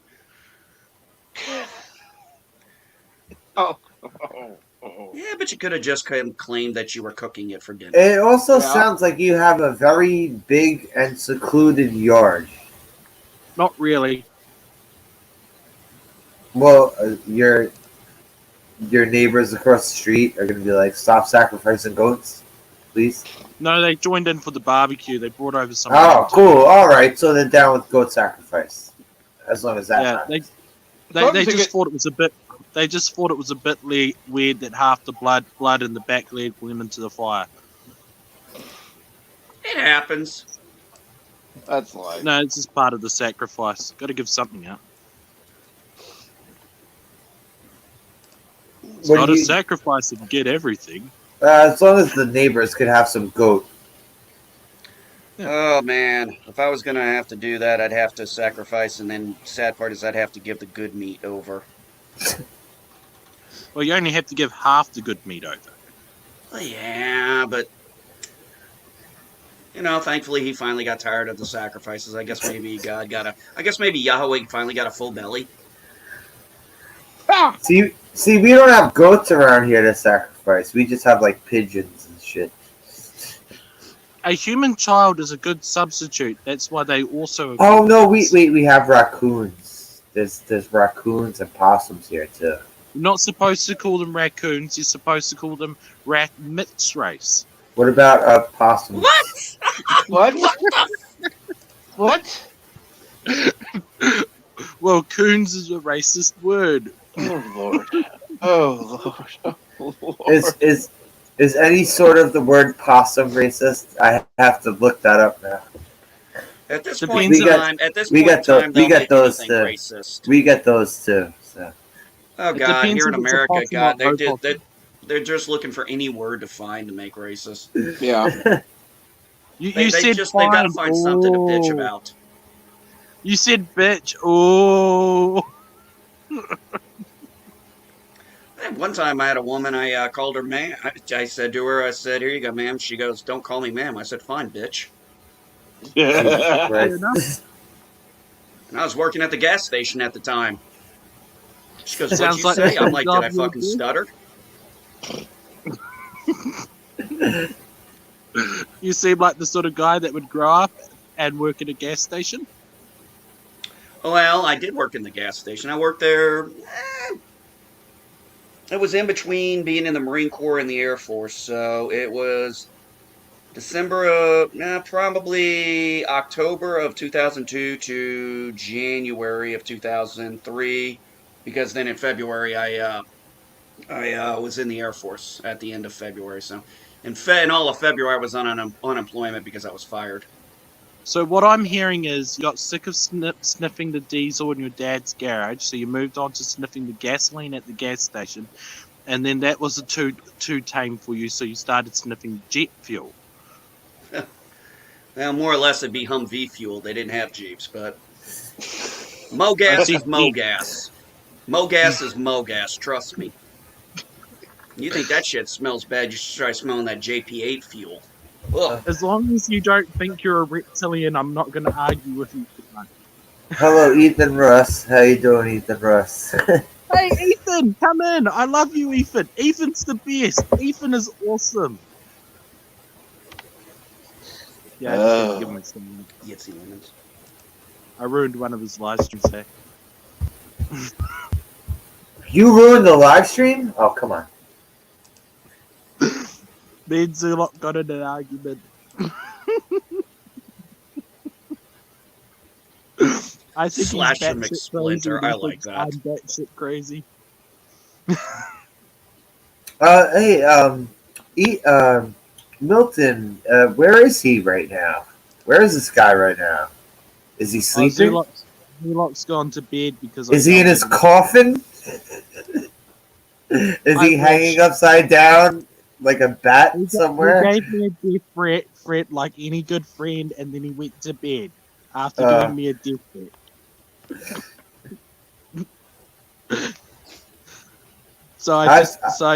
Oh. Yeah, but you could have just claimed that you were cooking it for dinner. It also Yeah. sounds like you have a very big and secluded yard. Not really. Well, your neighbors across the street are gonna be like, "Stop sacrificing goats, please." No, they joined in for the barbecue. They brought over some. Oh, cool. All right, so they're down with goat sacrifice, as long as that Yeah, happens. they just thought it was a bit They just thought it was a bit weird that half the blood in the back leg went into the fire. It happens. That's life. No, it's just part of the sacrifice. Got to give something up. It's What not do a you- sacrifice if you get everything. As long as the neighbors could have some goat. Oh man, if I was gonna have to do that, I'd have to sacrifice, and then sad part is I'd have to give the good meat over. Well, you only have to give half the good meat over. Well, yeah, but thankfully he finally got tired of the sacrifices. I guess maybe I guess maybe Yahweh finally got a full belly. See, we don't have goats around here to sacrifice. We just have like pigeons and shit. A human child is a good substitute. That's why they also. Oh no, we have raccoons. There's raccoons and possums here too. You're not supposed to call them raccoons. You're supposed to call them rat mixed race. What about possums? What? What? Well, coons is a racist word. Oh Lord. Oh Lord. Oh Lord. Is any sort of the word possum racist? I have to look that up now. At this Depends point in on- time, we got they'll make those anything too. racist. We get those too. So Oh It God, depends here in if it's a America, possum God, or no possum. they're just looking for any word to find to make racist. Yeah. You They've said got to fine. find something to bitch Oh. about. You said bitch. Oh. One time I had a woman, I called her ma'am. I said to her, here you go, ma'am. She goes, don't call me ma'am. I said, fine, bitch. Jesus Fair Christ. enough. And I was working at the gas station at the time. She goes, what'd Sounds you like say? the I'm like, did job I you fucking do. stutter? You seem like the sort of guy that would grow up and work at a gas station. Well, I did work in the gas station. I worked there. It was in between being in the Marine Corps and the Air Force. So it was December of, probably October of 2002 to January of 2003. Because then in February, I was in the Air Force at the end of February. So in all of February, I was on unemployment because I was fired. So what I'm hearing is you got sick of sniffing the diesel in your dad's garage, so you moved on to sniffing the gasoline at the gas station, and then that was too tame for you, so you started sniffing jet fuel. Well, more or less, it'd be Humvee fuel. They didn't have Jeeps, but Mogas see is Mogas. Mogas is Mogas. Trust me. You think that shit smells bad? You should try smelling that JP8 fuel. Ugh. As long as you don't think you're a reptilian, I'm not going to argue with you. Hello, Ethan Russ. How you doing, Ethan Russ? Hey, Ethan, come in. I love you, Ethan. Ethan's the best. Ethan is awesome. Yeah, I just had to give him some. Yitsy lemons. I ruined one of his live streams there. You ruined the live stream? Oh, come on. Me and Zulok got in an argument. I think Slash he's him, batshit McSplinter. crazy. I like that. I'm batshit crazy. Hey, Milton, where is he right now? Where is this guy right now? Is he sleeping? Zulok's gone to bed because. Is he in his coffin? Is he I hanging wish. upside down like a bat somewhere? He gave me a death threat like any good friend, and then he went to bed after giving me a death threat. So I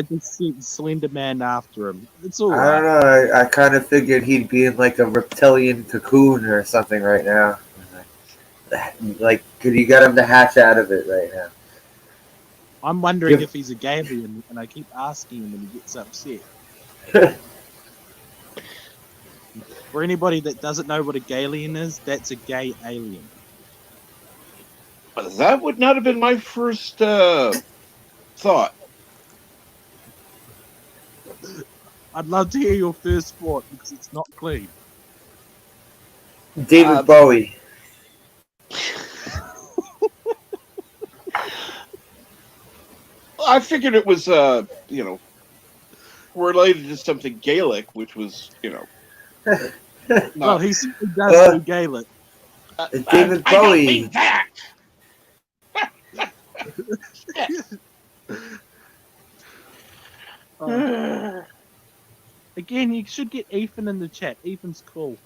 just sent Slender Man after him. It's all I right. don't know. I kind of figured he'd be in like a reptilian cocoon or something right now. Like, could you get him to hatch out of it right now? I'm wondering if he's a Galian, and I keep asking him, and he gets upset. For anybody that doesn't know what a Galian is, that's a gay alien. That would not have been my first thought. I'd love to hear your first thought because it's not clean. David Bowie. I figured it was related to something Gaelic, which was Well, not. he certainly does do Gaelic. David I don't Bowie. mean that. Again, you should get Ethan in the chat. Ethan's cool.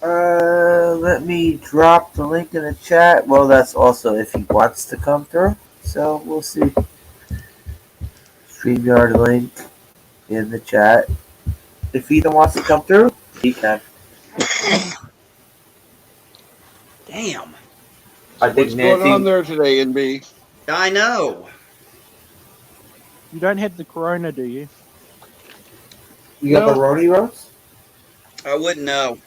Let me drop the link in the chat. Well, that's also if he wants to come through. So we'll see. StreamYard link in the chat. If Ethan wants to come through, he can. Damn. I think What's going on Nancy. there today, NB? I know. You don't have the corona, do you? You got No. the Roni roast? I wouldn't know.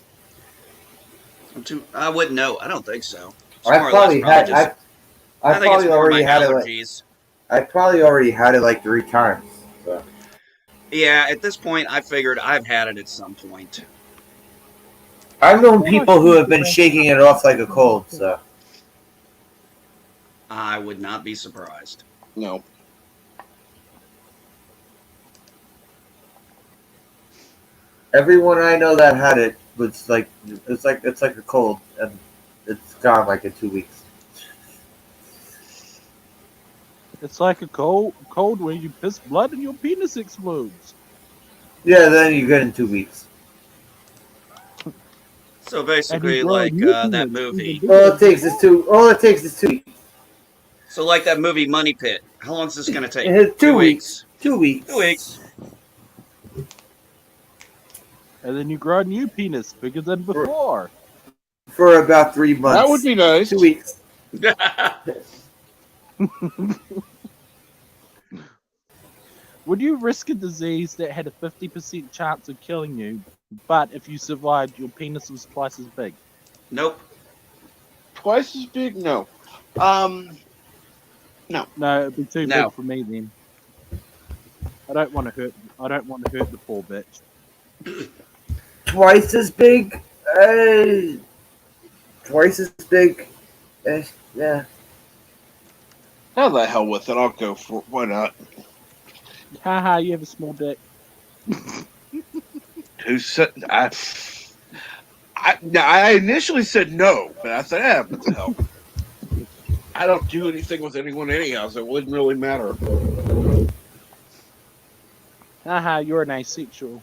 I wouldn't know. I don't think so. It's I more or less probably had. just. I think it's probably more already my had it. allergies. I probably already had it like 3 times. So. Yeah, at this point, I figured I've had it at some point. I've known people who have been shaking it off like a cold. So I would not be surprised. No. everyone I know that had it was like it's like a cold, and it's gone like in 2 weeks. It's like a cold when you piss blood and your penis explodes. Yeah, then you get in 2 weeks. So basically, grow a like new that penis movie. even All it takes is 2. All it takes is 2 weeks. So like that movie Money Pit. How long is this going to take? 2 weeks. 2 weeks. 2 weeks. And then you grow a new penis bigger than before. For about 3 months. That would be nice. 2 weeks. Would you risk a disease that had a 50% chance of killing you, but if you survived, your penis was twice as big? Nope. Twice as big? No. No. No, it'd be too No. big for me then. I don't want to hurt the poor bitch. Twice as big. Twice as big. Yeah. How the hell with it? I'll go for it. Why not? Haha, you have a small dick. Who said I initially said no, but I said, what the hell? I don't do anything with anyone anyhow, so it wouldn't really matter. Haha, you're an asexual.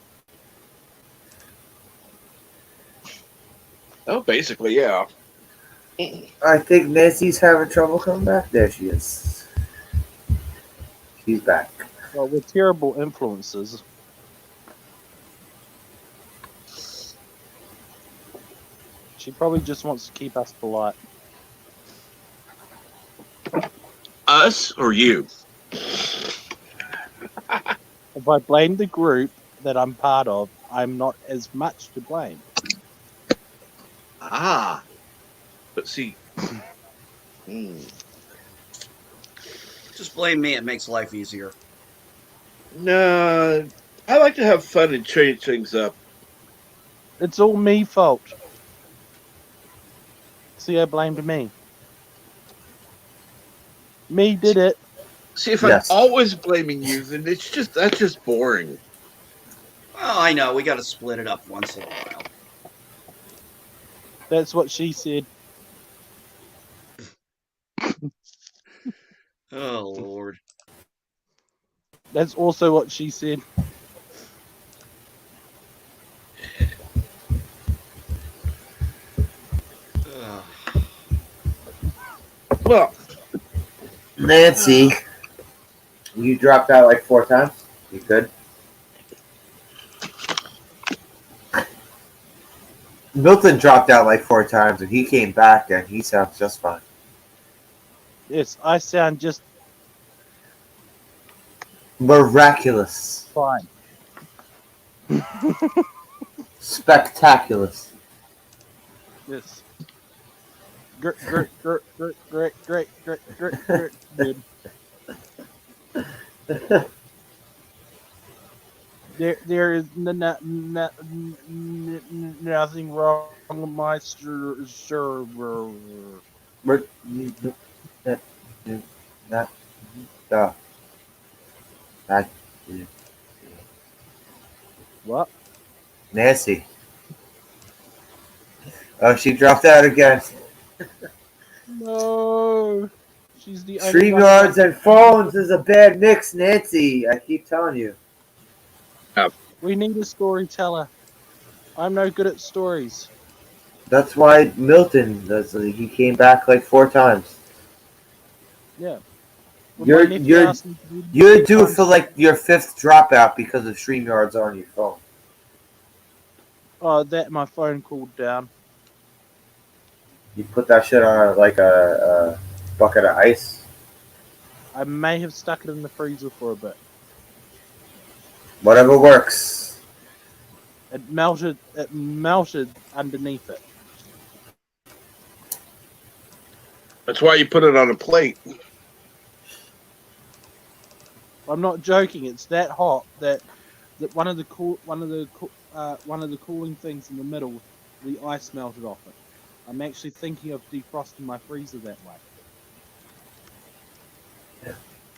Oh, basically, yeah. I think Nancy's having trouble coming back. There she is. She's back. Well, we're terrible influences. She probably just wants to keep us polite. Us or you? If I blame the group that I'm part of, I'm not as much to blame. Ah. But see. Just blame me. It makes life easier. No. I like to have fun and change things up. It's all me fault. See, I blamed me. Me did it. See, if Yes. I'm always blaming you, then that's just boring. Well, I know. We got to split it up once in a while. That's what she said. Oh, Lord. That's also what she said. Ugh. Well, Nancy, you dropped out like 4 times. You good? Milton dropped out like 4 times, and he came back, and he sounds just fine. Yes, I sound just Miraculous. fine. Spectacular. Yes. Great. Good. There is nothing wrong with my server. Not, no, not What? Nancy. Oh, she dropped out again. No. She's the only one. StreamYards and phones is a bad mix, Nancy. I keep telling you. We need a storyteller. I'm no good at stories. That's why Milton does. He came back like 4 times. Yeah. When my You're nephew you're asked me to do you're due time for like your 5th dropout because of StreamYards on your phone. oh, that my phone cooled down. You put that shit on like a bucket of ice. I may have stuck it in the freezer for a bit. Whatever works. It melted. It melted underneath it. That's why you put it on a plate. I'm not joking. It's that hot that one of the cooling things in the middle, the ice melted off it. I'm actually thinking of defrosting my freezer that way.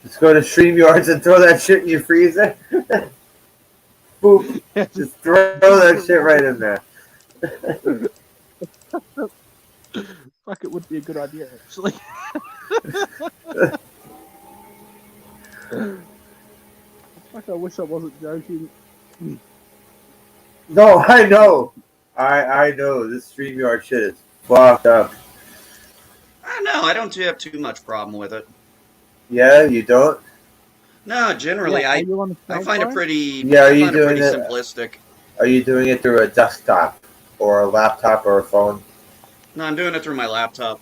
Just go to StreamYards and throw that shit in your freezer. Boop. Just throw that shit right in there. Fuck, it would be a good idea actually. Fuck, I wish I wasn't joking. No, I know. I know. This StreamYard shit is fucked up. I know. I don't have too much problem with it. Yeah, you don't? No, Yeah, generally, are I you on a I cell find it phone? pretty. Yeah, are I you find it doing pretty it? simplistic. Are you doing it through a desktop or a laptop or a phone? No, I'm doing it through my laptop.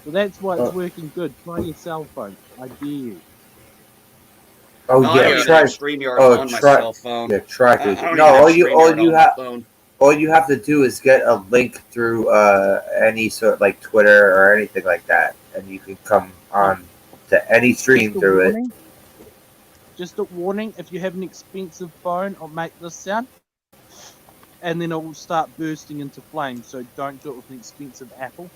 Well, that's why it's Oh, working good. Try your cell phone. I dare you. oh Oh, I yeah, don't even Yeah. have try. StreamYard Oh, on my try. cell phone. Yeah, try I to. don't No, even have StreamYard on my phone. all you have to do is get a link through any sort like Twitter or anything like that, and you can come Oh, on to any just stream a through it. warning. Just a warning. If you have an expensive phone, I'll make this sound, and then it will start bursting into flames. So don't do it with an expensive Apple.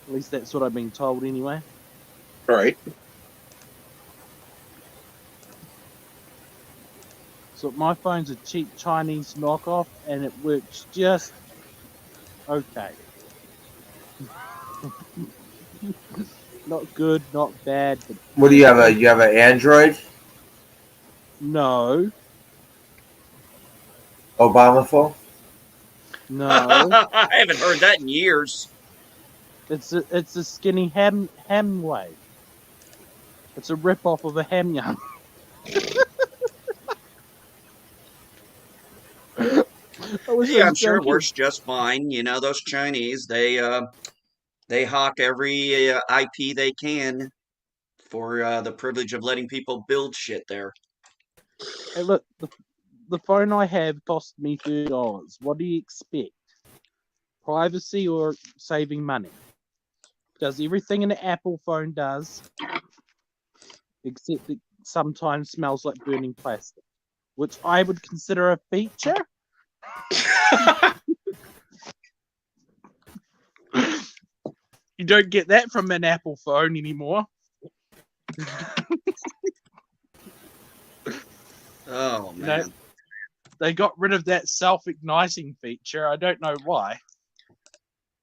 At least that's what I've been told anyway. Right. So my phone's a cheap Chinese knockoff, and it works just okay. Not good, not bad, but What do you just have? okay. You have an Android No, Obama phone? no. I haven't heard that in years. It's a skinny Hamway. It's a rip off of a ham yum. I wish I Yeah, was I'm sure it joking. works just fine. You know, those Chinese, they hawk every IP they can for the privilege of letting people build shit there. Hey, look, the phone I have cost me $30. What do you expect? Privacy or saving money? Does everything an Apple phone does, except it sometimes smells like burning plastic, which I would consider a feature. You don't get that from an Apple phone anymore. Oh You know, man. they got rid of that self-igniting feature. I don't know why.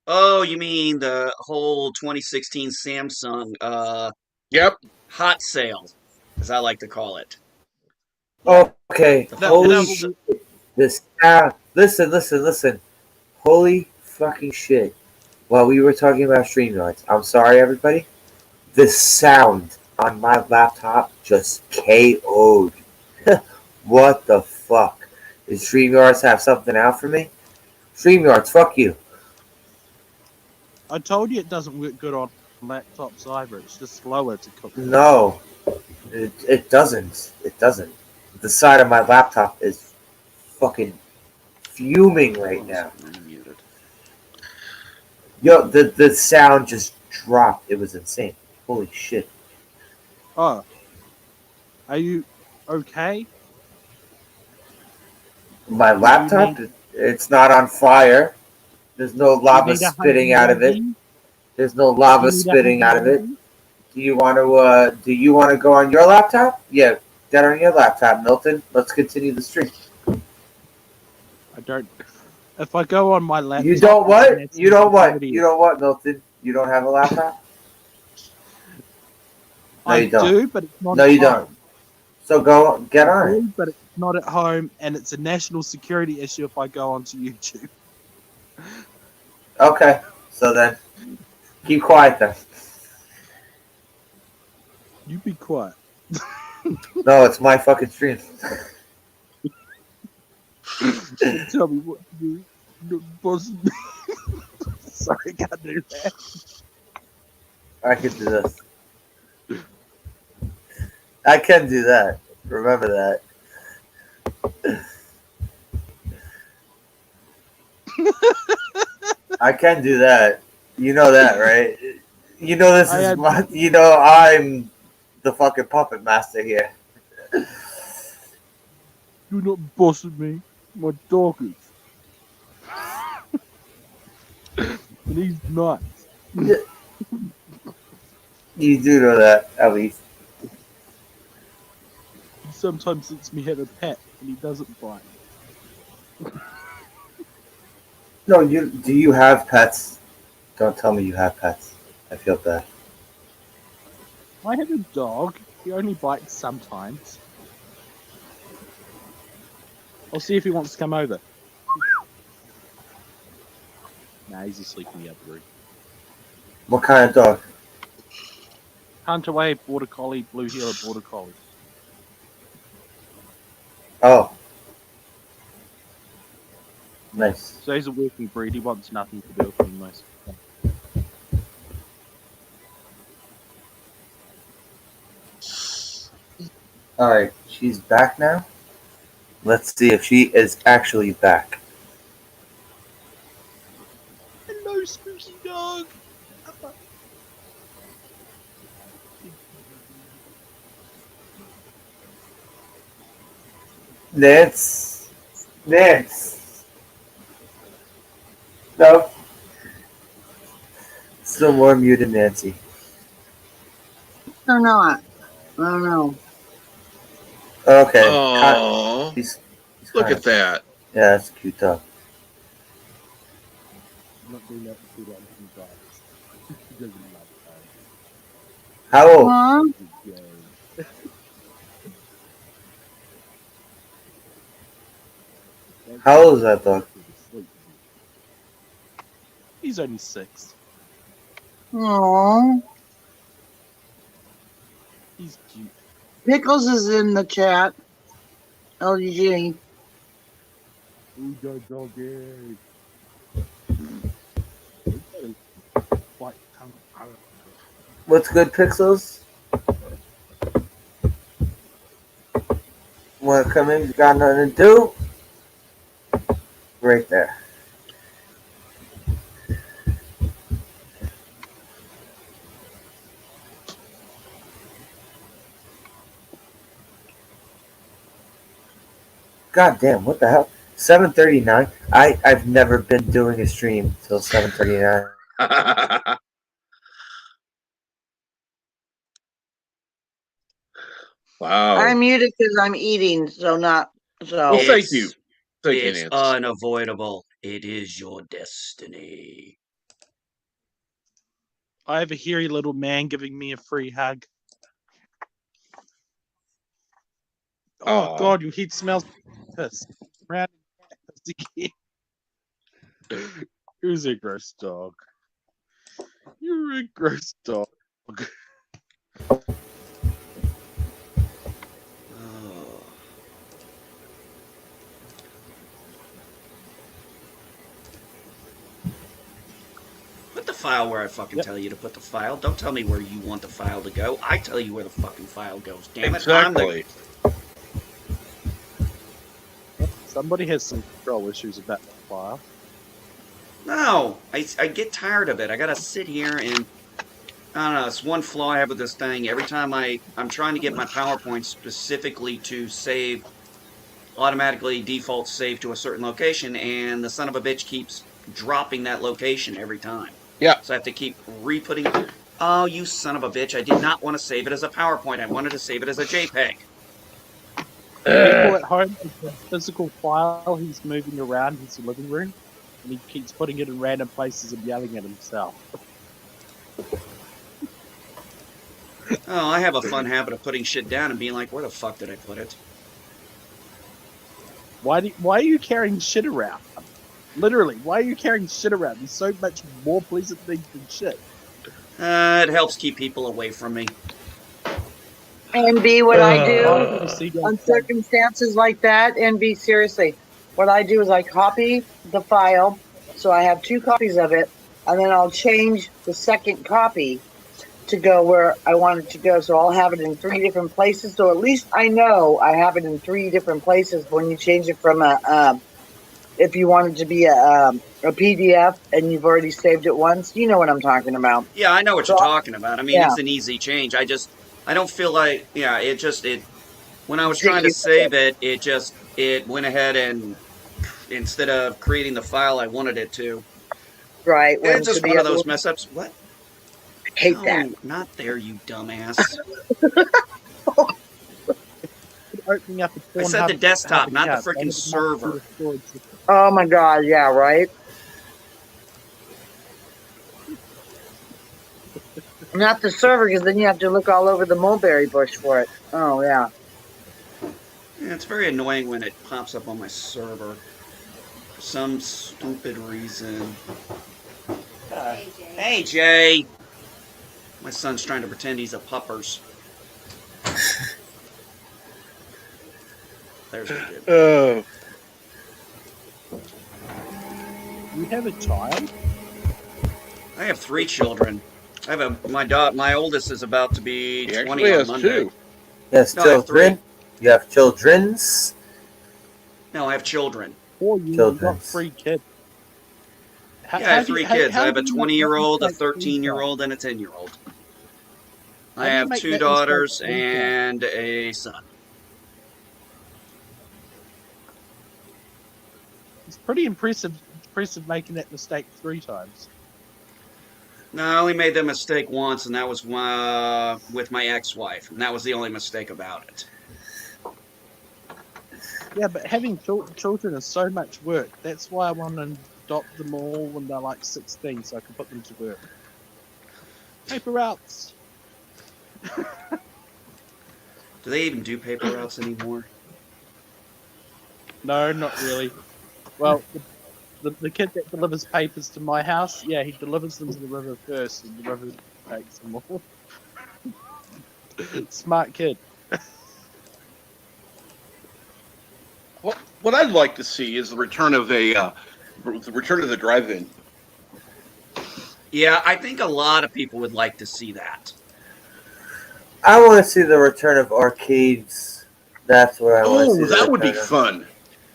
Oh, you mean the whole 2016 Samsung Yep. hot sale, as I like to call it. Okay, The That, whole holy that s- was shit. This listen. Holy fucking shit. While we were talking about StreamYards, I'm sorry everybody. The sound on my laptop just KO'd. What the fuck? Did StreamYards have something out for me? StreamYards, fuck you. I told you it doesn't work good on laptops either. It's just slower to cook things. No, it doesn't. It doesn't. The side of my laptop is fucking fuming right hold on a now. second, I'm muted. Yo, the sound just dropped. It was insane. Holy shit. Oh, are you okay? My Did you laptop, need? It's not on fire. There's no Do you lava need spitting out of it. 120? There's no Do lava you need spitting out of it. 120? Do you want to? Do you want to go on your laptop? Yeah, get on your laptop, Milton. Let's continue the stream. I don't. If I go on my laptop, You don't it's what? national You don't what? security. You don't what, Milton? You don't have a laptop? No, I you don't. do, but it's not No, at you home. don't. So go get I on it. do, but it's not at home, and it's a national security issue if I go onto YouTube. Okay. So then, keep quiet then. You be quiet. No, it's my fucking stream. Tell me what to do. No, boss. Sorry, I can't do that. I can do this. I can do that. Remember that. I can do that. You know that, right? You know this is my. You know I'm the fucking puppet master here. You're not bossing me. My dog is. And he's not. You do know that, at least. He sometimes lets me have a pet, and he doesn't bite. No, you do you have pets? Don't tell me you have pets. I feel bad. I have a dog. He only bites sometimes. I'll see if he wants to come over. Nah, he's asleep in the other room. What kind of dog? Hunter Way Border Collie, Blue Heeler Border Collie. Oh. Nice. So he's a working breed. He wants nothing to do with me most of the time. Alright, she's back now. Let's see if she is actually back. Hello, spooky dog. Nance. No. Still more muted, Nancy. Or not. I don't know. Okay. Oh, He's look kind at that. Yeah, that's a cute dog. I'm not doing that to see that he dogs. He doesn't love dogs. How old? Huh? How old is that dog? He's only 6. Aww. He's cute. Pickles is in the chat. LG. Ooh, doggy. What's good, Pixels? Wanna come in? You got nothing to do? Right there. God damn, what the hell? 7:39. I've never been doing a stream till 7:39. Wow. I'm muted because I'm eating, so not so. Well, thank you. Thank you, It's Nancy. unavoidable. It is your destiny. I have a hairy little man giving me a free hug. Oh, Aw. God, your head smells piss. Round again. You're a gross dog. You're a gross dog. Oh. Put the file where I fucking tell you to put the file. Don't tell me where you want the file to go. I tell you where the fucking file goes. Damn it. Exactly. Somebody has some control issues about the file. No, I get tired of it. I gotta sit here and I don't know. It's one flaw I have with this thing. Every time I'm trying to get my PowerPoint specifically to save automatically defaults save to a certain location, and the son of a bitch keeps dropping that location every time. Yeah. So I have to keep re-putting. Oh, you son of a bitch! I did not want to save it as a PowerPoint. I wanted to save it as a JPEG. People at home, it's a physical file he's moving around his living room, and he keeps putting it in random places and yelling at himself. Oh, I have a fun habit of putting shit down and being like, where the fuck did I put it? Why are you carrying shit around? Literally, why are you carrying shit around? There's so much more pleasant things than shit. It helps keep people away from me. And B, what I do I see that. on circumstances like that, and B, seriously, what I do is I copy the file, so I have 2 copies of it, and then I'll change the second copy to go where I want it to go. So I'll have it in 3 different places. So at least I know I have it in 3 different places when you change it from if you want it to be a PDF and you've already saved it once, you know what I'm talking about. Yeah, I know what you're talking about. I mean, Yeah. it's an easy change. I don't feel like, when I was trying to save it, it went ahead and instead of creating the file I wanted it to, Right. it's just one of those mess ups. What? Hate No, that. not there, you dumbass. Opening up a I said the desktop, not the freaking server. Oh my God. Yeah. Right. Not the server, because then you have to look all over the mulberry bush for it. Oh yeah. Yeah, it's very annoying when it pops up on my server for some stupid reason. Hey, Jay. My son's trying to pretend he's a puppers. There's the kid. You have a child? I have 3 children. I have my oldest is about to be 20 actually on has Monday. 2. Yes, No, I have 3. children. You have children's. No, I have children. Or you've Children's. got 3 kids. Yeah, I have 3 kids. I have a 20-year-old, a 13-year-old, and a 10-year-old. I have 2 daughters and a son. It's pretty impressive making that mistake 3 times. No, I only made that mistake once, and that was with my ex-wife, and that was the only mistake about it. Yeah, but having children is so much work. That's why I want to adopt them all when they're like 16, so I can put them to work. Paper routes. Do they even do paper routes anymore? No, not really. Well, the kid that delivers papers to my house, yeah, he delivers them to the river first, and the river takes them all. Smart kid. What I'd like to see is the return of the drive-in. Yeah, I think a lot of people would like to see that. I want to see the return of arcades. That's what I want to see. Oh, that would be fun.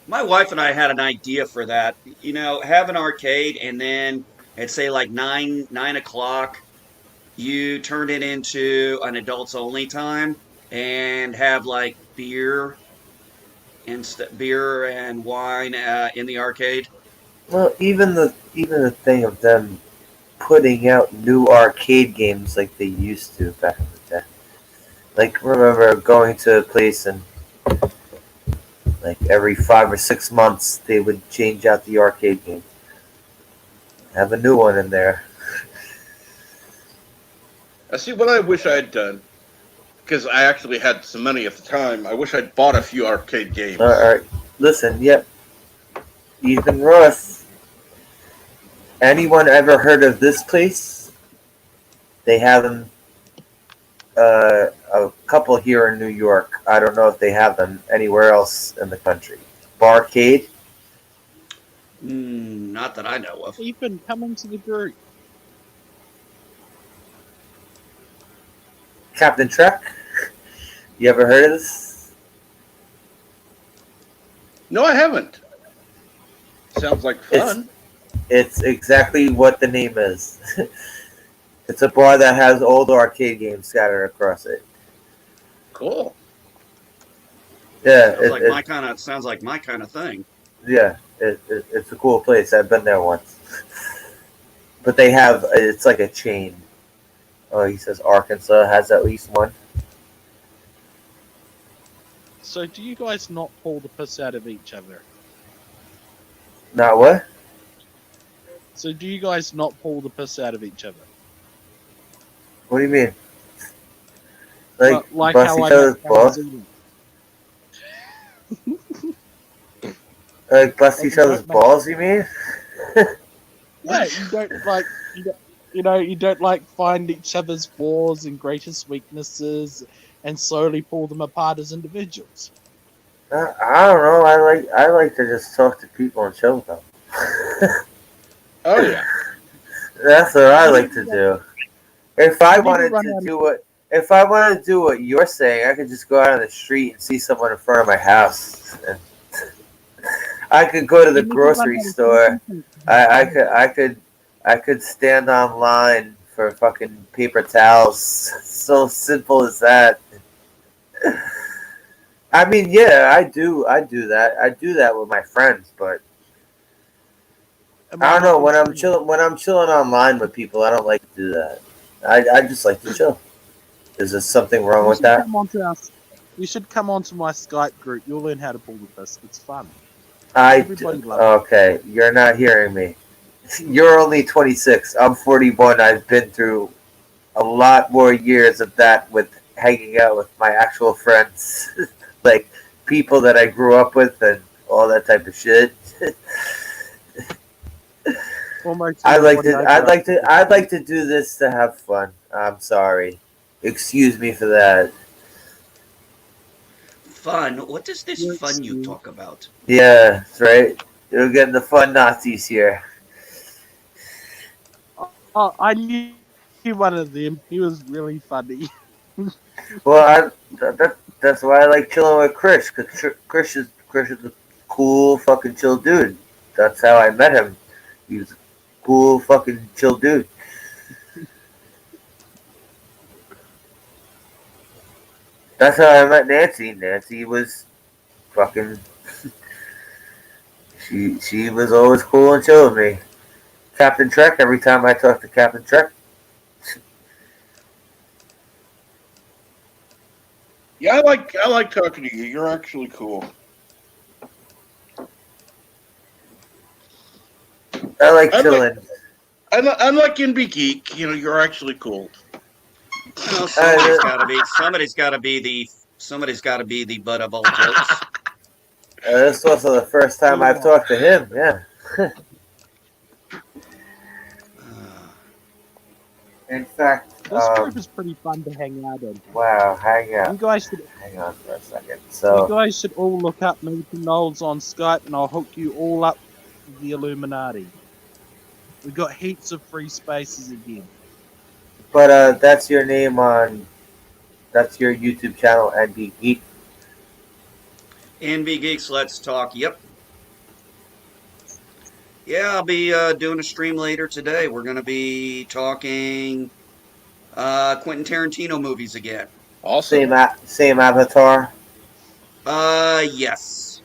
My wife and I had an idea for that. You know, have an arcade, and then at say like 9 o'clock, you turn it into an adults only time and have like beer and wine in the arcade. Well, even the thing of them putting out new arcade games like they used to back in the day. Like, remember going to a place and like every 5 or 6 months they would change out the arcade game. Have a new one in there. I see what I wish I had done, because I actually had some money at the time. I wish I'd bought a few arcade games. All right, listen. Yep. Ethan Ross. Anyone ever heard of this place? They have them. A couple here in New York. I don't know if they have them anywhere else in the country. Barcade. Not that I know of. Ethan, come into the group. Captain Trek. You ever heard of this? No, I haven't. Sounds like fun. It's exactly what the name is. It's a bar that has old arcade games scattered across it. Cool. Yeah, Sounds like my kind of thing. yeah, it's a cool place. I've been there once, but they have it's like a chain. Oh, he says Arkansas has at least one. So do you guys not pull the piss out of each other? Not what? So do you guys not pull the piss out of each other? What do you mean? Like Like bust how each I other's make balls? eating. Like bust Like each you other's don't make. balls? You mean? Yeah, you don't like you don't like find each other's flaws and greatest weaknesses and slowly pull them apart as individuals. I don't know. I like to just talk to people and chill with them. Oh yeah. That's what I You like need to to do. If I you need to wanted run to out of do what you're saying, I could just go out on the street and see someone in front of my house. And I could go to the you need to run grocery out of store. thinking. I could stand online for fucking paper towels. So simple as that. I mean, yeah, I do that. I do that with my friends, but Am I I don't know making sense? when I'm chilling online with people. I don't like to do that. I just like to chill. Is there something wrong You with should that? come onto our you should come onto my Skype group. You'll learn how to pull the piss. It's fun. Everybody loves it. Okay, you're not hearing me. You're only 26. I'm 41. I've been through a lot more years of that with hanging out with my actual friends, like people that I grew up with and all that type of shit. Almost everybody I grew up with. I'd like to do this to have fun. I'm sorry. Excuse me for that. Fun. What is this You're fun you excused. talk about? Yeah, that's right. You're getting the fun Nazis here. Oh, I knew one of them. He was really funny. Well, that's why I like chilling with Chris, because Chris is a cool fucking chill dude. That's how I met him. He was a cool fucking chill dude. That's how I met Nancy. Nancy was fucking. She was always cool and chill with me. Captain Trek. Every time I talk to Captain Trek, Yeah, I like talking to you. You're actually cool. I like I'm like chilling. I'm like NB Geek. You know, you're actually cool. You know, Uh, somebody's got to be the butt of all jokes. this is also the first time I've Yeah. talked to him. Yeah. Uh, In fact, This group is pretty fun to hang out in. wow. Hang You guys on for a second. you So, guys should all look up Nathan Knowles on Skype and I'll hook you all up with the Illuminati. We got heaps of free spaces again. but that's your name on. That's your YouTube channel, NB Geek. NB Geeks, let's talk. Yep. Yeah, I'll be doing a stream later today. We're going to be talking Quentin Tarantino movies again. Awesome. Same avatar. Yes.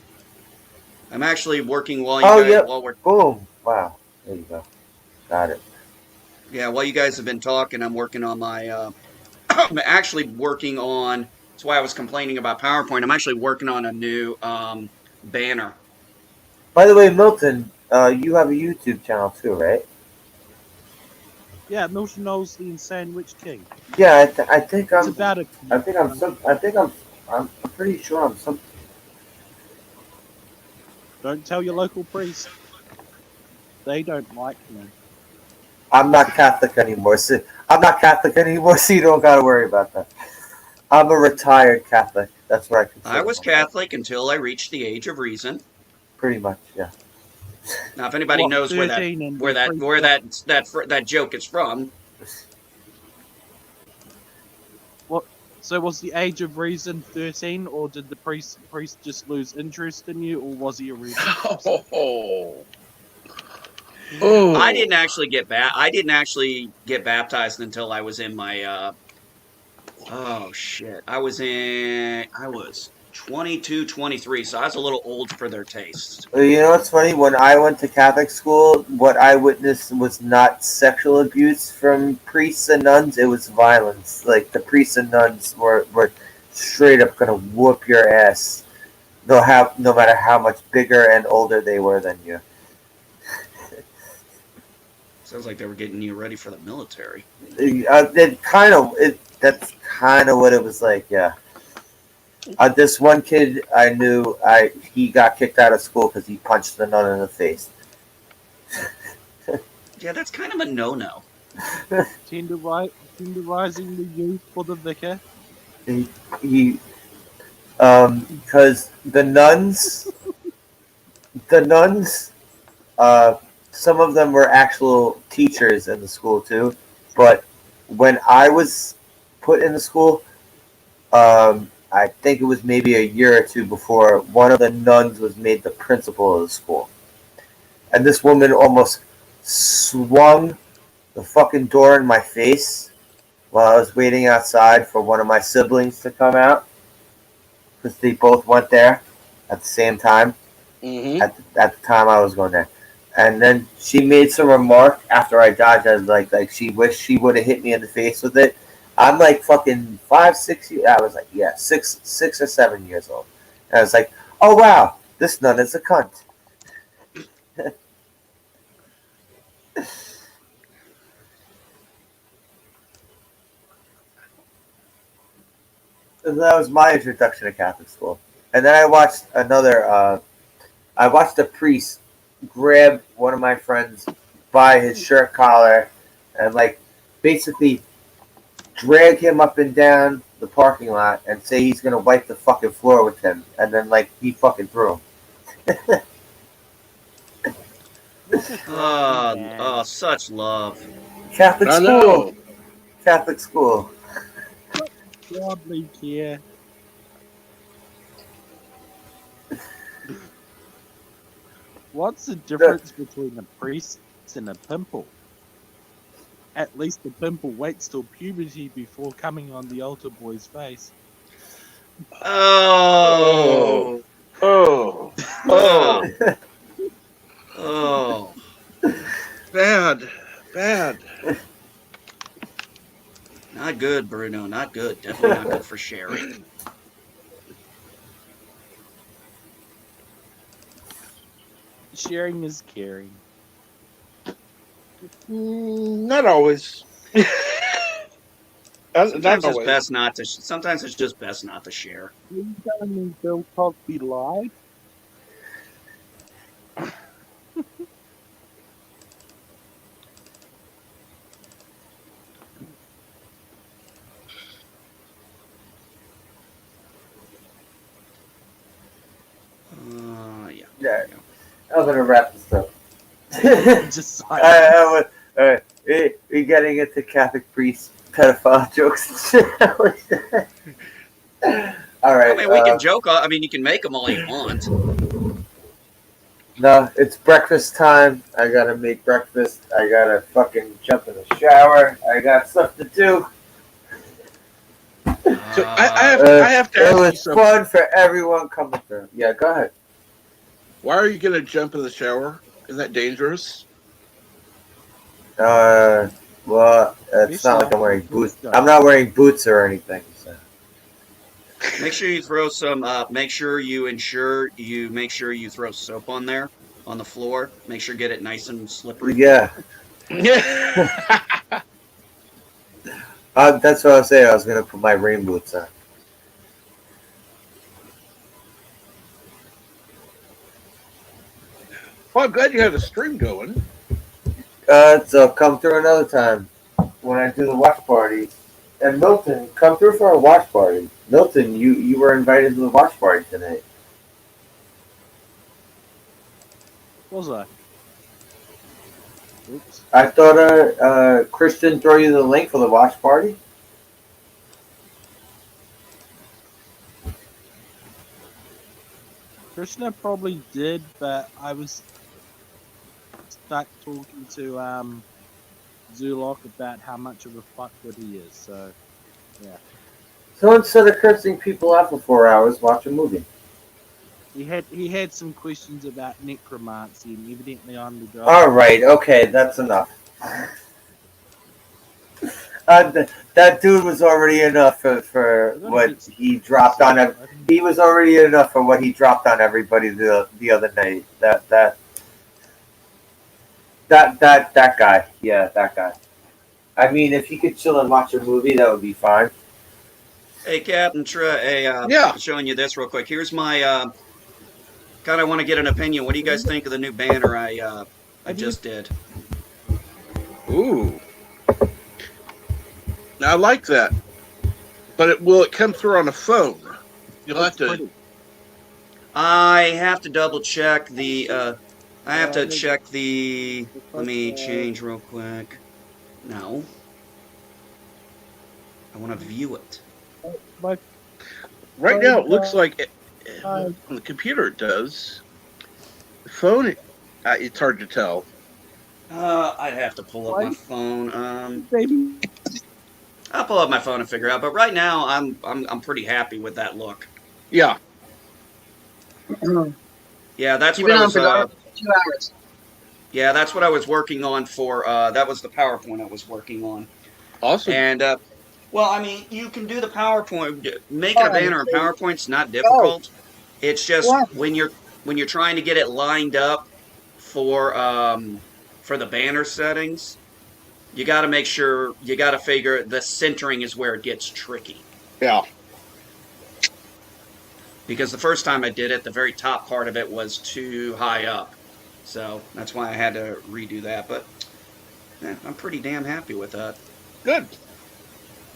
I'm actually working while Oh, you guys, yep. while we're, Boom. Wow. There you go. Got it. yeah, while you guys have been talking, I'm working on my, I'm actually working on, that's why I was complaining about PowerPoint. I'm actually working on a new banner. By the way, Milton, you have a YouTube channel too, right? Yeah, Milton Knowles, the Insane Witch King. Yeah, I think It's I'm. about a. I think I'm some. I think I'm pretty sure I'm some. Don't tell your local priest. They don't like me. I'm not Catholic anymore. So I'm not Catholic anymore, so you don't gotta worry about that. I'm a retired Catholic. That's what I consider I was myself. Catholic until I reached the age of reason. Pretty much, yeah. Now, if anybody What, knows 13 and where your that priest where that joke is from, What? So was the age of reason 13, or did the priest just lose interest in you, or was he a reason? Oh. Oh. I didn't actually get baptized until I was in my oh shit. I was 22, 23, so I was a little old for their taste. You know what's funny? When I went to Catholic school, what I witnessed was not sexual abuse from priests and nuns. It was violence. Like the priests and nuns were straight up gonna whoop your ass. They'll have no matter how much bigger and older they were than you. Sounds like they were getting you ready for the military. That's kind of what it was like. Yeah. This one kid I knew, he got kicked out of school because he punched the nun in the face. Yeah, that's kind of a no-no. Tenderizing the youth for the vicar. He because the nuns, uh, some of them were actual teachers in the school too. But when I was put in the school, I think it was maybe a year or two before one of the nuns was made the principal of the school. And this woman almost swung the fucking door in my face while I was waiting outside for one of my siblings to come out because they both went there at the same time. Mm-hmm. At the time I was going there. And then she made some remark after I dodged. I was like she wished she would have hit me in the face with it. I'm like fucking 5, 6 years. I was like, yeah, 6 or 7 years old. And I was like, oh wow, this nun is a cunt. And that was my introduction to Catholic school. And then I watched another. I watched a priest grab one of my friends by his shirt collar and like basically drag him up and down the parking lot and say he's gonna wipe the fucking floor with him, and then like he fucking threw him. Oh, such love. Catholic I school. know. Catholic school. Godly care. What's the difference between a priest and a pimple? At least the pimple waits till puberty before coming on the altar boy's face. Oh. Oh. Oh. Oh. Bad. Bad. Not good, Bruno. Not good. Definitely not good for Sherry. Sharing is caring. Not always. Not Sometimes it's always. best not to. Sometimes it's just best not to share. Are you telling me Bill Cosby lied? Yeah. Yeah, I'm gonna wrap this up. Just We getting into Catholic priest pedophile jokes. All right. I mean, we can joke. I mean, you can make them all you want. No, it's breakfast time. I gotta make breakfast. I gotta fucking jump in the shower. I got stuff to do. So I have to It ask you was something. fun for everyone coming through. Yeah, go ahead. Why are you going to jump in the shower? Is that dangerous? Well, it's not like I'm wearing boots. I'm not wearing boots or anything. So. Make sure you throw some. Make sure you throw soap on there on the floor. Make sure get it nice and slippery. Yeah. Yeah. That's what I was saying. I was gonna put my rain boots on. Well, I'm glad you had a stream going. So come through another time when I do the watch party. And Milton, come through for a watch party. Milton, you were invited to the watch party tonight. Was I? Oops. I thought Christian throw you the link for the watch party. Krishna probably did, but I was stuck talking to Zulok about how much of a fuckwit he is. So, yeah. So instead of cursing people out for 4 hours, watch a movie. He had some questions about necromancy, and evidently I'm the guy. All right, okay, that's enough. That dude was already enough for what he dropped on him. He was already enough for what he dropped on everybody the other night. That guy. Yeah, that guy. I mean, if he could chill and watch a movie, that would be fine. Hey, Captain Trey. Hey, Yeah. showing you this real quick. Here's my kind of want to get an opinion. What do you guys think of the new banner I just did? Ooh. I like that. But will it come through on a phone? You'll have to. I have to double check the. I have to check the. Let me change real quick. No. I want to view it. Right now, it looks like on the computer it does. The phone, it's hard to tell. I'd have to pull up my phone. I'll pull up my phone and figure out. But right now, I'm pretty happy with that look. Yeah. Yeah, that's You've what been I on was. for 2 hours. Yeah, that's what I was working on for. That was the PowerPoint I was working on. Awesome. And well, I mean, you can do the PowerPoint. Making a banner in PowerPoint's not difficult. It's just when you're trying to get it lined up for the banner settings, you got to make sure you got to figure the centering is where it gets tricky. Yeah. Because the first time I did it, the very top part of it was too high up. So that's why I had to redo that. But I'm pretty damn happy with that. Good.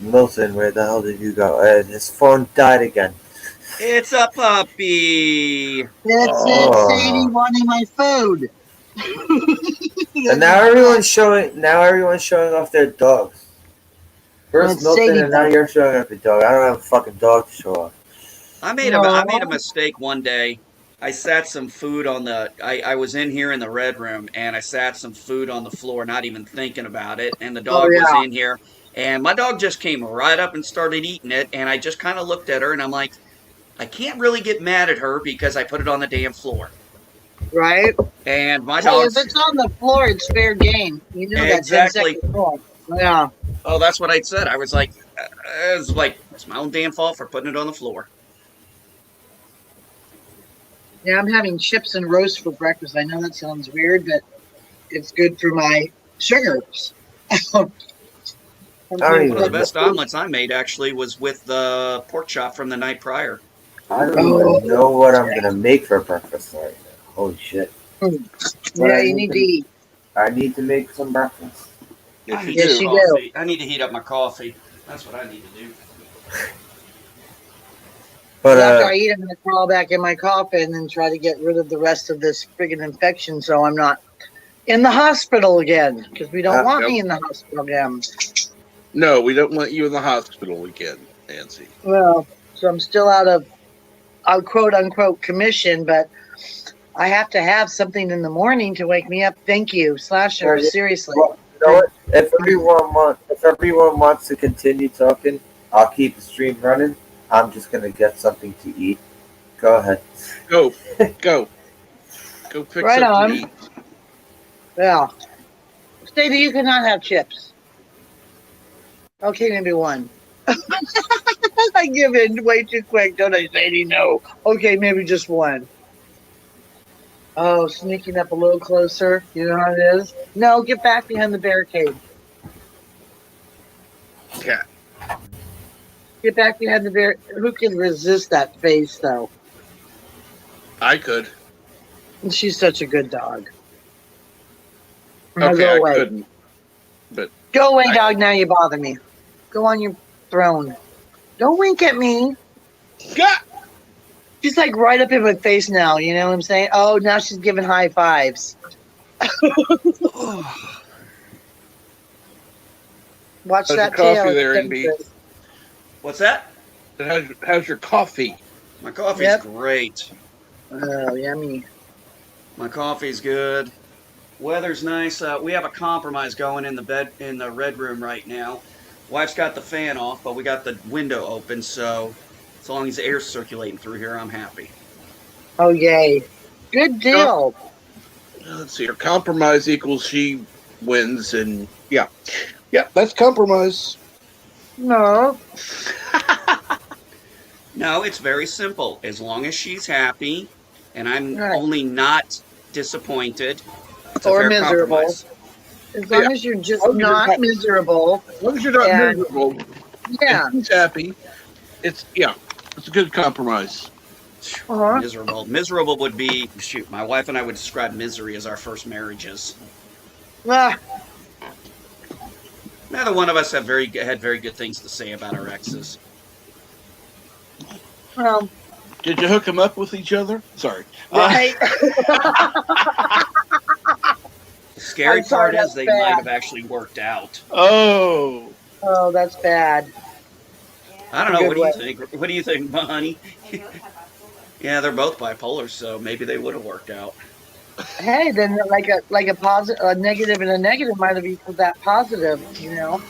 Milton, where the hell did you go? His phone died again. It's a puppy. That's Sadie wanting my food. And now everyone's showing off their dogs. First It's Milton, Sadie and now you're showing off your dog. I don't have a fucking dog to show off. I made a mistake one day. I sat some food on the. I was in here in the red room, and I sat some food on the floor, not even thinking about it. And the dog was in here, and my dog just came right up and started eating it. And I just kind of looked at her, and I'm like, I can't really get mad at her because I put it on the damn floor. Right. And my Hey, dog. if it's on the floor, it's fair game. You know that Exactly. 10-second rule. Yeah. Oh, that's what I said. I was like, it's my own damn fault for putting it on the floor. Yeah, I'm having chips and roast for breakfast. I know that sounds weird, but it's good for my sugars. One of the best omelets I made actually was with the pork chop from the night prior. I don't even know what I'm gonna make for breakfast right now. Holy shit! Yeah, you need to eat. I need to make some breakfast. Yes, you do. I need to heat up my coffee. That's what I need to do. But after I eat, I'm gonna crawl back in my coffin and try to get rid of the rest of this friggin' infection, so I'm not in the hospital again. Because we don't want me in the hospital again. No, we don't want you in the hospital again, Nancy. Well, so I'm still out of quote unquote commission, but I have to have something in the morning to wake me up. Thank you, Slasher. Seriously. Well, you know what? If everyone wants to continue talking, I'll keep the stream running. I'm just gonna get something to eat. Go ahead. Go pick right something on. to eat. Yeah. Stevie, you cannot have chips. Okay, maybe one. I give in way too quick, don't I, Sadie? No. Okay, maybe just one. Oh, sneaking up a little closer. You know how it is? No, get back behind the barricade. Yeah. Get back behind the barricade. Who can resist that face, though? I could. She's such a good dog. Okay, go away. I couldn't. But go away, dog. Now you bother me. Go on your throne. Don't wink at me. Yeah. She's like right up in my face now. You know what I'm saying? Oh, now she's giving high fives. Watch how's that your coffee tail. there, NB? How's that? How's your coffee? My coffee's great. Oh, yummy. My coffee's good. Weather's nice. We have a compromise going in the red room right now. Wife's got the fan off, but we got the window open, so as long as the air's circulating through here, I'm happy. Oh, yay. Good deal. Let's see. Her compromise equals she wins, and yeah, that's compromise. No. No, it's very simple. As long as she's happy and I'm Right. only not disappointed, it's a Or fair miserable. compromise. As long Yeah. as you're just As long as you're not not- miserable. As long as you're not And- miserable, Yeah. and she's happy. It's a good compromise. Uh-huh. Miserable would be, shoot, my wife and I would describe misery as our first marriages. Ah, Neither one of us had very good things to say about our exes. well, Did you hook them up with each other? Sorry. right. The scary I'm sorry, part is that's they bad. might have actually worked out. Oh. Oh, that's bad. I don't know. Good What do you way. think? What do you think, honey? Yeah, they're both bipolar, so maybe they would have worked out. Hey, then like a positive, a negative, and a negative might have equaled that positive. You know.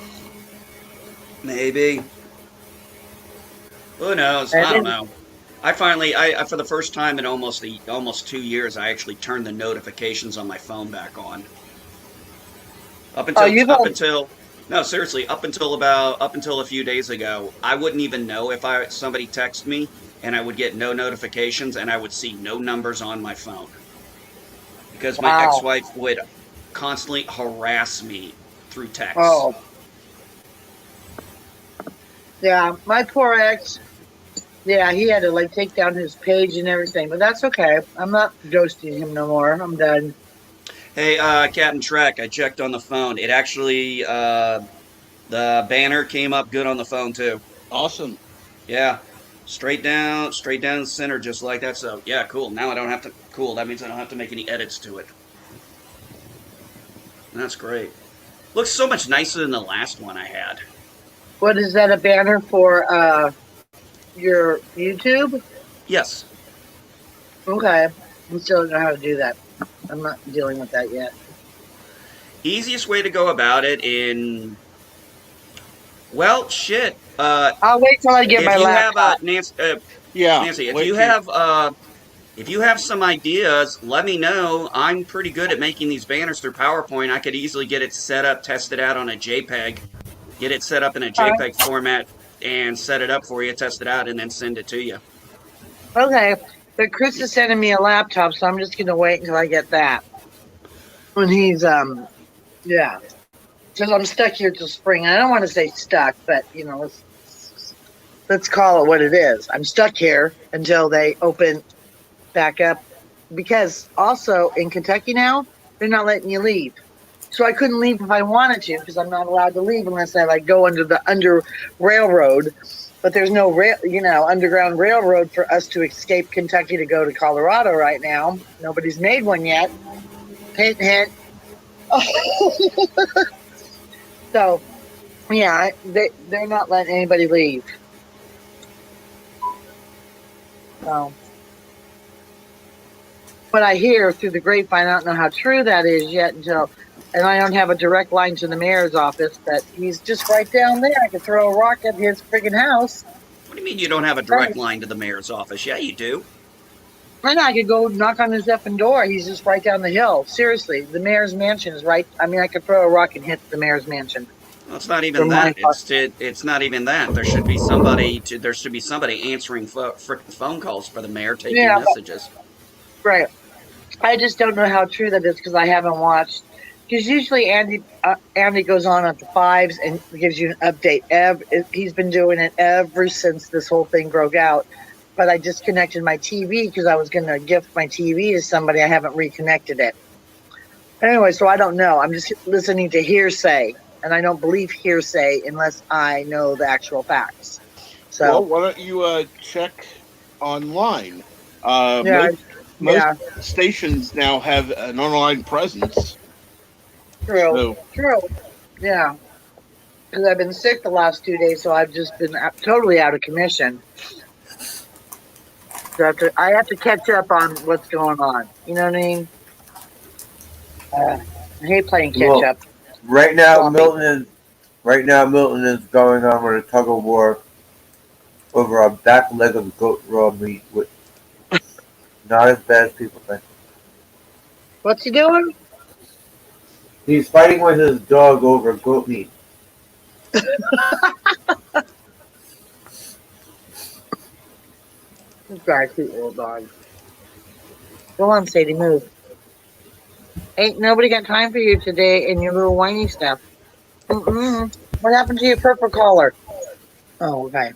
Maybe. Who knows? I don't know. I finally, for the first time in almost 2 years, I actually turned the notifications on my phone back on. Up until no, seriously, up until a few days ago, I wouldn't even know if somebody texted me, and I would get no notifications, and I would see no numbers on my phone because my Wow. ex-wife would constantly harass me through text. Oh. Yeah, my poor ex. Yeah, he had to like take down his page and everything, but that's okay. I'm not ghosting him no more. I'm done. Hey, Captain Trek, I checked on the phone. It actually, the banner came up good on the phone too. Awesome. Yeah, straight down the center, just like that. So yeah, cool. Now I don't have to. Cool. That means I don't have to make any edits to it. That's great. Looks so much nicer than the last one I had. What is that? A banner for your YouTube? Yes. Okay, I still don't know how to do that. I'm not dealing with that yet. Easiest way to go about it in. Well, shit. I'll wait till I get If my you have laptop. Nancy, Yeah. Nancy, wait till- if you have some ideas, let me know. I'm pretty good at making these banners through PowerPoint. I could easily get it set up, test it out on a JPEG, get it set up in a JPEG format, and set it up for you, test it out, and then send it to you. Okay, but Chris is sending me a laptop, so I'm just gonna wait until I get that. When he's yeah, because I'm stuck here till spring. I don't want to say stuck, but you know, let's call it what it is. I'm stuck here until they open back up, because also in Kentucky now they're not letting you leave. So I couldn't leave if I wanted to, because I'm not allowed to leave unless I like go under railroad. But there's no underground railroad for us to escape Kentucky to go to Colorado right now. Nobody's made one yet. Hint, hint. So, yeah, they're not letting anybody leave. So, what I hear through the grapevine, I don't know how true that is yet and I don't have a direct line to the mayor's office, but he's just right down there. I could throw a rock at his friggin' house. What do you mean you don't have a direct line to the mayor's office? Yeah, you do. And I could go knock on his effing door. He's just right down the hill. Seriously, the mayor's mansion is right. I mean, I could throw a rock and hit the mayor's mansion. Well, it's not even that. It's not even that. There should be somebody answering phone calls for the mayor, taking messages. Right. I just don't know how true that is because I haven't watched. Because usually Andy goes on at the 5s and gives you an update. He's been doing it ever since this whole thing broke out. But I disconnected my TV because I was going to gift my TV to somebody. I haven't reconnected it. Anyway, so I don't know. I'm just listening to hearsay. And I don't believe hearsay unless I know the actual facts. So, well, why don't you check online? Most stations now have an online presence. True. Yeah. Because I've been sick the last 2 days, so I've just been totally out of commission. So I have to catch up on what's going on. You know what I mean? I hate playing catch up. Right now, Milton Right now, Milton is going on with a tug of war over a back leg of goat raw meat, which not as bad as people think. What's he doing? He's fighting with his dog over goat meat. This guy's a cute little dog. Go on, Sadie, move. Ain't nobody got time for you today and your little whiny stuff. Mm-mm. What happened to your purple collar? Oh, okay.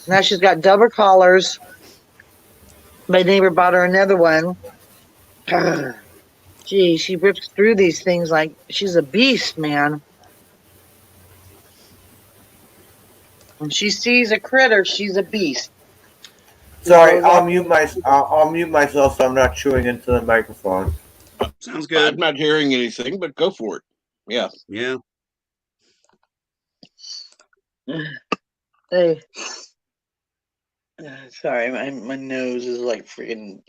Now she's got double collars. My neighbor bought her another one. Gee, she rips through these things like she's a beast, man. When she sees a critter, she's a beast. Sorry, I'll mute myself so I'm not chewing into the microphone. Sounds I'm good. not hearing anything, but go for it. Yeah. Yeah. Hey. Sorry, my nose is like freaking.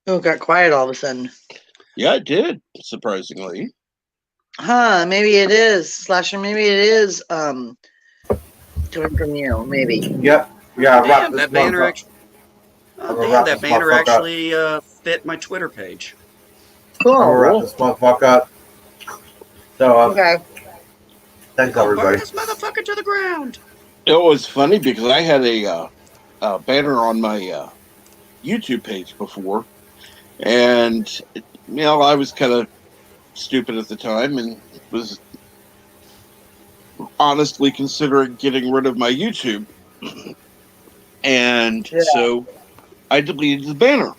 Oh, it got quiet all of a sudden. Yeah, it did, surprisingly. Huh, maybe it is. Slasher, maybe it is coming from you, maybe. Yep. Yeah, I'll wrap Damn, this that banner motherfucker. actually. I'm Oh, gonna damn, wrap that this banner motherfucker up. actually fit my Twitter page. I'm gonna wrap Cool. this motherfucker up. So, Okay. thanks Go burn everybody. this motherfucker to the ground. It was funny because I had a banner on my YouTube page before, and I was kind of stupid at the time and was honestly considering getting rid of my YouTube, and Yeah. so I deleted the banner.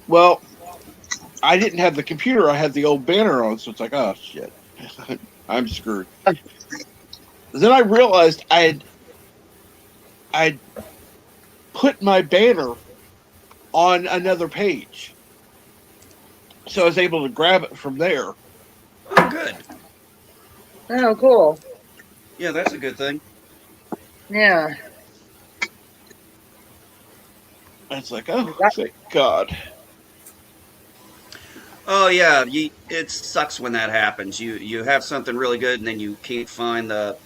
Well, I didn't have the computer; I had the old banner on, so it's like, oh shit, I'm screwed. Then I realized I'd put my banner on another page, so I was able to grab it from there. Oh, good. Oh, cool. Yeah, that's a good thing. Yeah. And it's like, oh, thank God. Oh yeah, it sucks when that happens. You have something really good and then you can't find it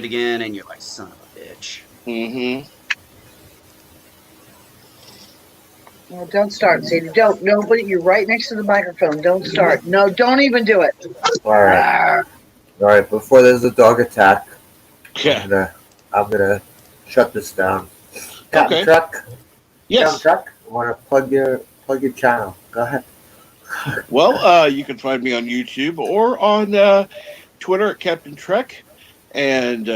again, and you're like, son of a bitch. Mm-hmm. No, don't start, Sadie. Don't. Nobody. You're right next to the microphone. Don't start. No, don't even do it. Alright. Alright, before there's a dog attack, Yeah. I'm gonna shut this down. Captain Okay. Truck? Captain Yes. Truck? I wanna plug your channel. Go ahead. Well, you can find me on YouTube or on Twitter at Captain Trek, and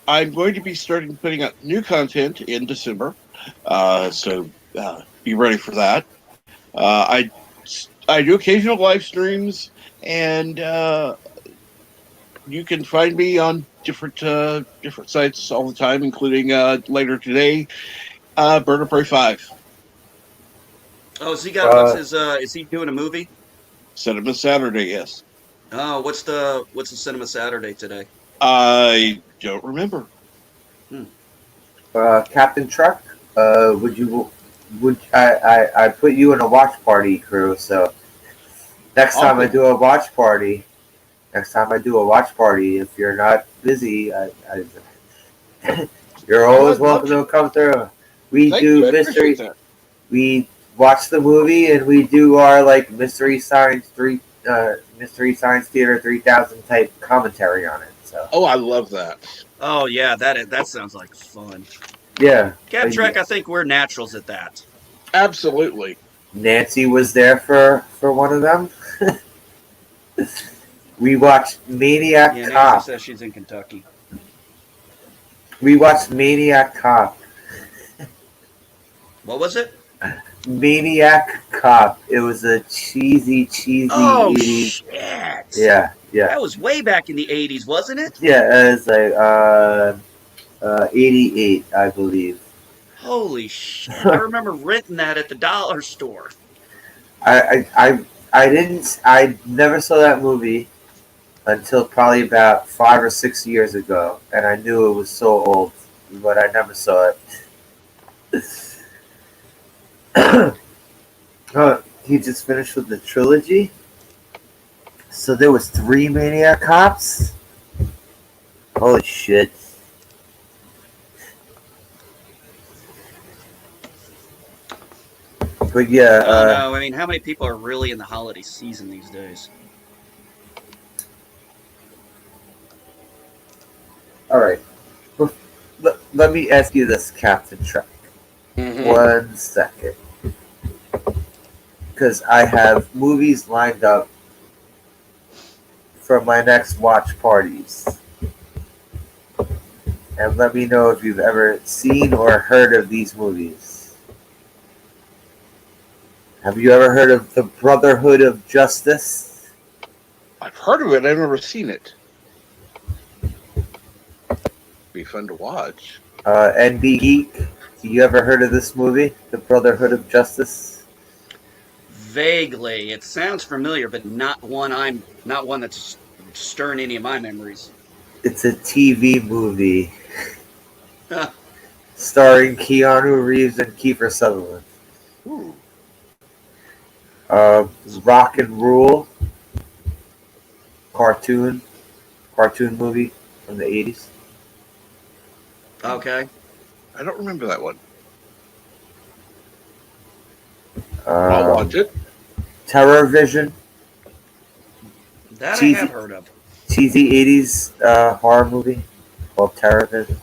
I'm going to be starting putting out new content in December. So be ready for that. I do occasional live streams, and you can find me on different sites all the time, including later today, Bird of Prey 5. Oh, so he got what's his is he doing a movie? Cinema Saturday, yes. Oh, what's the Cinema Saturday today? I don't remember. Captain Truck, would I put you in a watch party crew, so next time I Okay. do a watch party, if you're not busy, you're always I'd love welcome to come through. We Thank do you. I mystery. appreciate that. We watch the movie and we do our like mystery science theater 3000 type commentary on it. So Oh, I love that. Oh yeah, that sounds like fun. yeah, Cap Trek, I think we're naturals at that. Absolutely. Nancy was there for one of them. We watched Maniac Yeah, Nancy Cop. says she's in Kentucky. We watched Maniac Cop. What was it? Maniac Cop. It was a cheesy Oh 80s. shit! Yeah. That was way back in the '80s, wasn't it? Yeah, it's like 88, I believe. Holy shit! I remember renting that at the dollar store. I never saw that movie until probably about 5 or 6 years ago, and I knew it was so old, but I never saw it. He just finished with the trilogy. So there was 3 Maniac Cops. Holy shit! But yeah, I don't know. I mean, how many people are really in the holiday season these days? all right. Let me ask you this, Captain Trek. Mhm. 1 second, because I have movies lined up for my next watch parties. And let me know if you've ever seen or heard of these movies. Have you ever heard of the Brotherhood of Justice? I've heard of it. I've never seen it. Be fun to watch. NB Geek, do you ever heard of this movie, The Brotherhood of Justice? Vaguely, it sounds familiar, but not one that's stirring any of my memories. It's a TV movie starring Keanu Reeves and Kiefer Sutherland. Ooh. Rock and Rule, cartoon movie from the 80s. Okay, I don't remember that one. I'll watch it. Terror Vision, that I cheesy, have heard of. cheesy 80s horror movie called Terror Vision.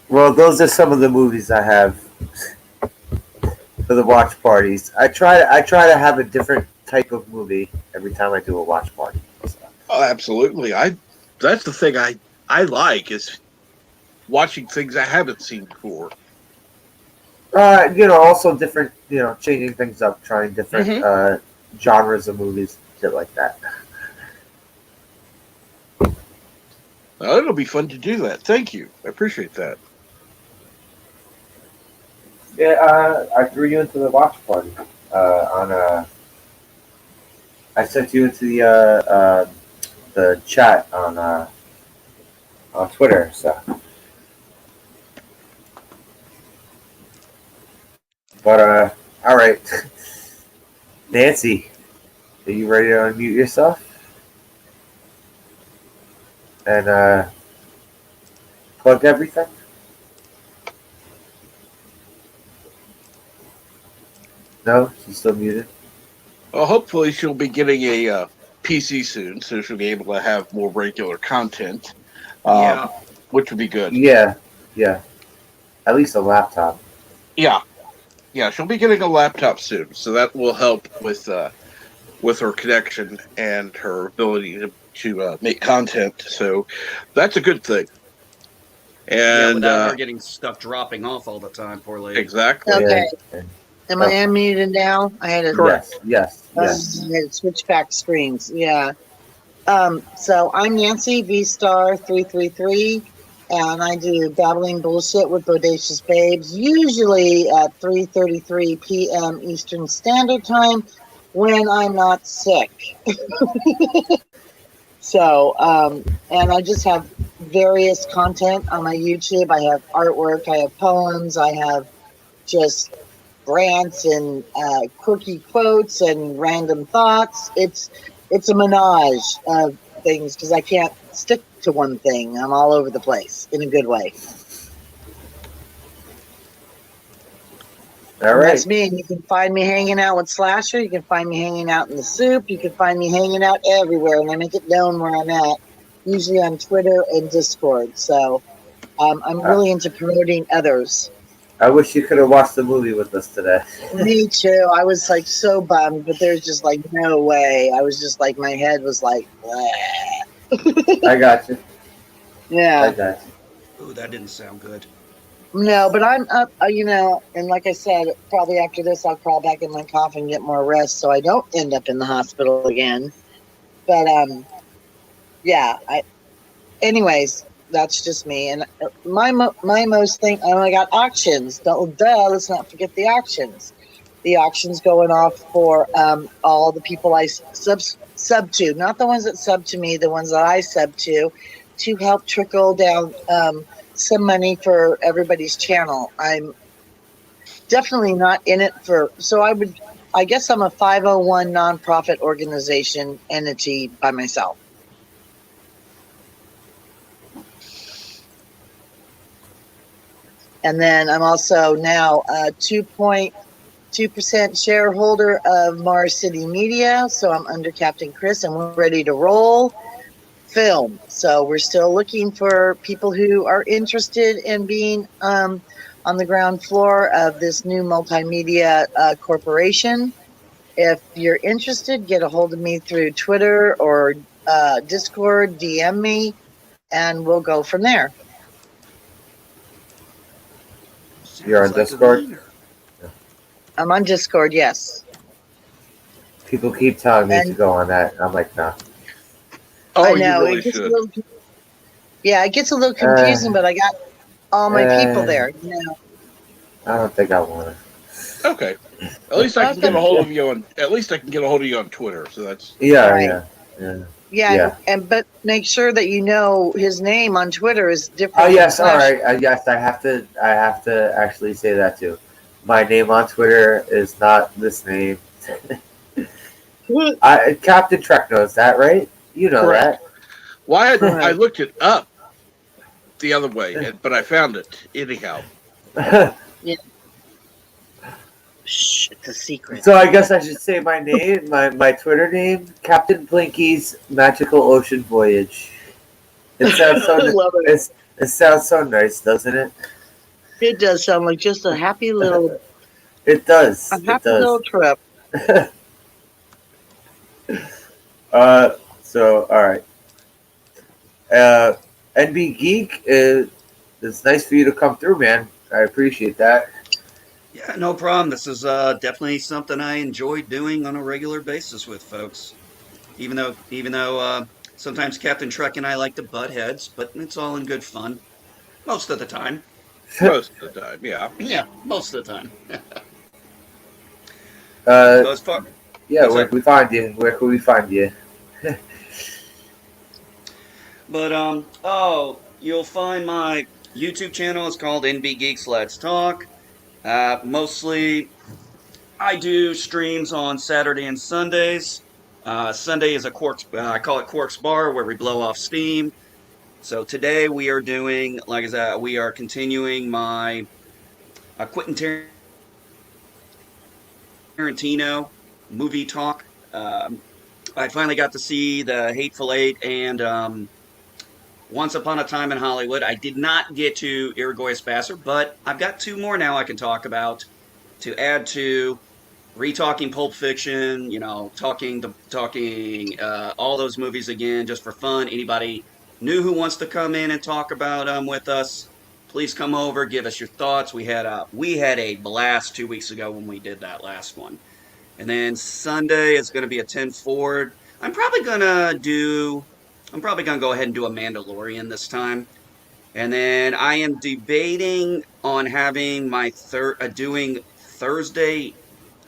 Well, those are some of the movies I have for the watch parties. I try to have a different type of movie every time I do a watch party. So. Oh, absolutely. That's the thing I like is watching things I haven't seen before. Also different, changing things up, trying different genres of movies, shit like that. Well, it'll be fun to do that. Thank you. I appreciate that. Yeah, I threw you into the watch party. I sent you into the chat on Twitter. So, but all right, Nancy, are you ready to unmute yourself and plug everything? No, she's still muted. Well, hopefully she'll be getting a PC soon, so she'll be able to have more regular content, Yeah, which would be good. Yeah. At least a laptop. Yeah, she'll be getting a laptop soon, so that will help with her connection and her ability to make content. So that's a good thing. yeah. And Without her getting stuck dropping off all the time, poor lady. exactly. Okay. Yeah. Am I unmuted now? I had to, Yes. I had to switch back screens. Yeah. So I'm Nancy V Star 333, and I do babbling bullshit with bodacious babes, usually at 3:33 p.m. Eastern Standard Time when I'm not sick. So, and I just have various content on my YouTube. I have artwork, I have poems, I have just rants and quirky quotes and random thoughts. It's a menage of things because I can't stick to one thing. I'm all over the place in a good way. All And right. that's me. And you can find me hanging out with Slasher. You can find me hanging out in the soup. You can find me hanging out everywhere, and I make it known where I'm at. Usually on Twitter and Discord. So I'm really into promoting others. I wish you could have watched the movie with us today. Me too. I was like so bummed, but there's just like no way. I was just like my head was like, I got you. yeah. I got you. Ooh, that didn't sound good. No, but I'm up. And like I said, probably after this, I'll crawl back in my coffin and get more rest, so I don't end up in the hospital again. But yeah. Anyways, that's just me. And my most thing. Oh, I got auctions. Let's not forget the auctions. The auctions going off for all the people I sub to, not the ones that sub to me, the ones that I sub to to help trickle down some money for everybody's channel. I'm definitely not in it for, so I guess I'm a 501 nonprofit organization entity by myself. And then I'm also now a 2.2% shareholder of Mars City Media. So I'm under Captain Chris and we're ready to roll film. So we're still looking for people who are interested in being on the ground floor of this new multimedia corporation. If you're interested, get a hold of me through Twitter or Discord, DM me, and we'll go from there. You're on Discord? I'm on Discord, yes. People keep telling me to go on that. I'm like, nah. Oh, I know, you really it gets should. it gets a little confusing, but I got all my people there. You know. I don't think I want to. Okay. At least I can get a hold of you on. At least I can get a hold of you on Twitter. So that's right. Yeah. And but make sure that you know his name on Twitter is different. Oh yes, all right. Yes, I have to actually say that too. My name on Twitter is not this name. Captain Trek knows that, right? You know correct. that. Why I looked it up the other way, but I found it anyhow. Yeah. Shh, it's a secret. So I guess I should say my name, my Twitter name, Captain Blinky's Magical Ocean Voyage. It sounds so. It sounds so nice, doesn't it? It does sound like just a happy little. It does. A happy little trip. So all right. NB Geek it's nice for you to come through, man. I appreciate that. Yeah, no problem. This is definitely something I enjoy doing on a regular basis with folks. Even though sometimes Captain Trek and I like to butt heads, but it's all in good fun. Most of the time. Most of the time, yeah. Yeah, most of the time. So as far, yeah, where can we find you? Where can we find you? But you'll find my YouTube channel. It's called NB Geeks Let's Talk. Mostly, I do streams on Saturday and Sundays. Sunday is I call it Quark's Bar, where we blow off steam. So today we are doing, like I said, we are continuing my Quentin Tarantino movie talk. I finally got to see The Hateful Eight and Once Upon a Time in Hollywood. I did not get to Irigoyen Spasser, but I've got two more now I can talk about to add to retalking Pulp Fiction, talking all those movies again just for fun. Anybody new who wants to come in and talk about them with us, please come over, give us your thoughts. We had a blast 2 weeks ago when we did that last one. And then Sunday is going to be a 10 forward. I'm probably going to go ahead and do a Mandalorian this time. And then I am debating on having my doing Thursday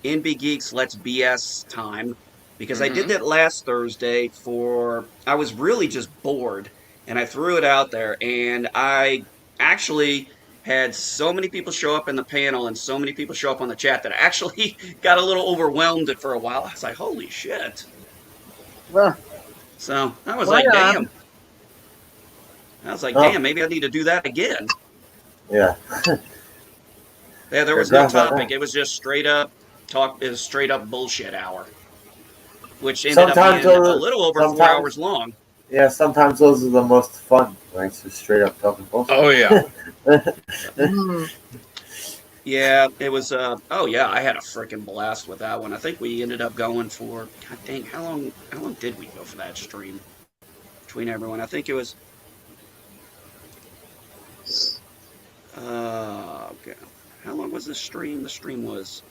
NB Geeks Let's BS time, because I did that last Thursday I was really just bored and I threw it out there, and I actually had so many people show up in the panel and so many people show up on the chat that I actually got a little overwhelmed for a while. I was like, holy shit. Well, so I was like, damn. Damn, maybe I need to do that again. Yeah. Yeah, there was no topic. It was just straight up bullshit hour, which ended up being a little over 4 hours long. Yeah, sometimes those are the most fun, right? Just straight up talking bullshit. Oh yeah. Yeah, it was. I had a freaking blast with that one. I think we ended up going for, God dang, how long did we go for that stream between everyone? I think it was. Okay. How long was the stream? The stream was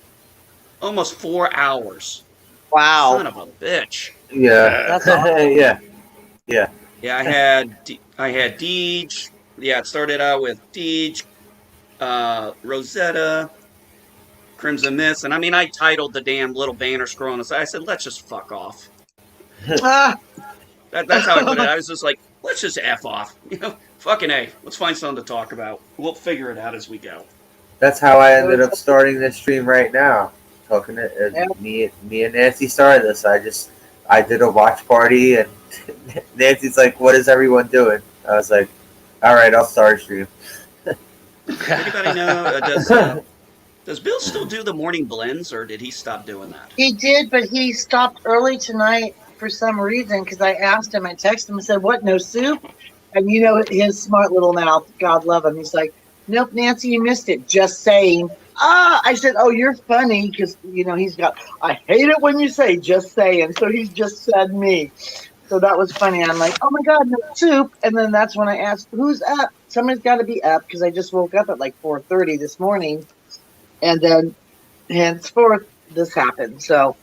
almost 4 hours. Wow. Son of a bitch. Yeah. That's awesome. Yeah. Yeah, I had Deej. Yeah, it started out with Deej, Rosetta, Crimson Mist, and I titled the damn little banner scroll on the side. I said, let's just fuck off. That's how I put it. I was just like, let's just F off. Fucking A. Let's find something to talk about. We'll figure it out as we go. That's how I ended up starting this stream right now. Talking to me and Nancy started this. I did a watch party, and Nancy's like, "What is everyone doing?" I was like, "All right, I'll start a stream." Anybody know? Does Bill still do the morning blends, or did he stop doing that? He did, but he stopped early tonight for some reason because I asked him, I texted him and said, "What, no soup?" And his smart little mouth, God love him. He's like, "Nope, Nancy, you missed it. Just saying." I said, "Oh, you're funny," because he's got. I hate it when you say "just saying," so he's just said me. So that was funny. I'm like, "Oh my God, no soup!" And then that's when I asked, "Who's up?" Somebody's got to be up because I just woke up at like 4:30 this morning, and then henceforth this happened. So,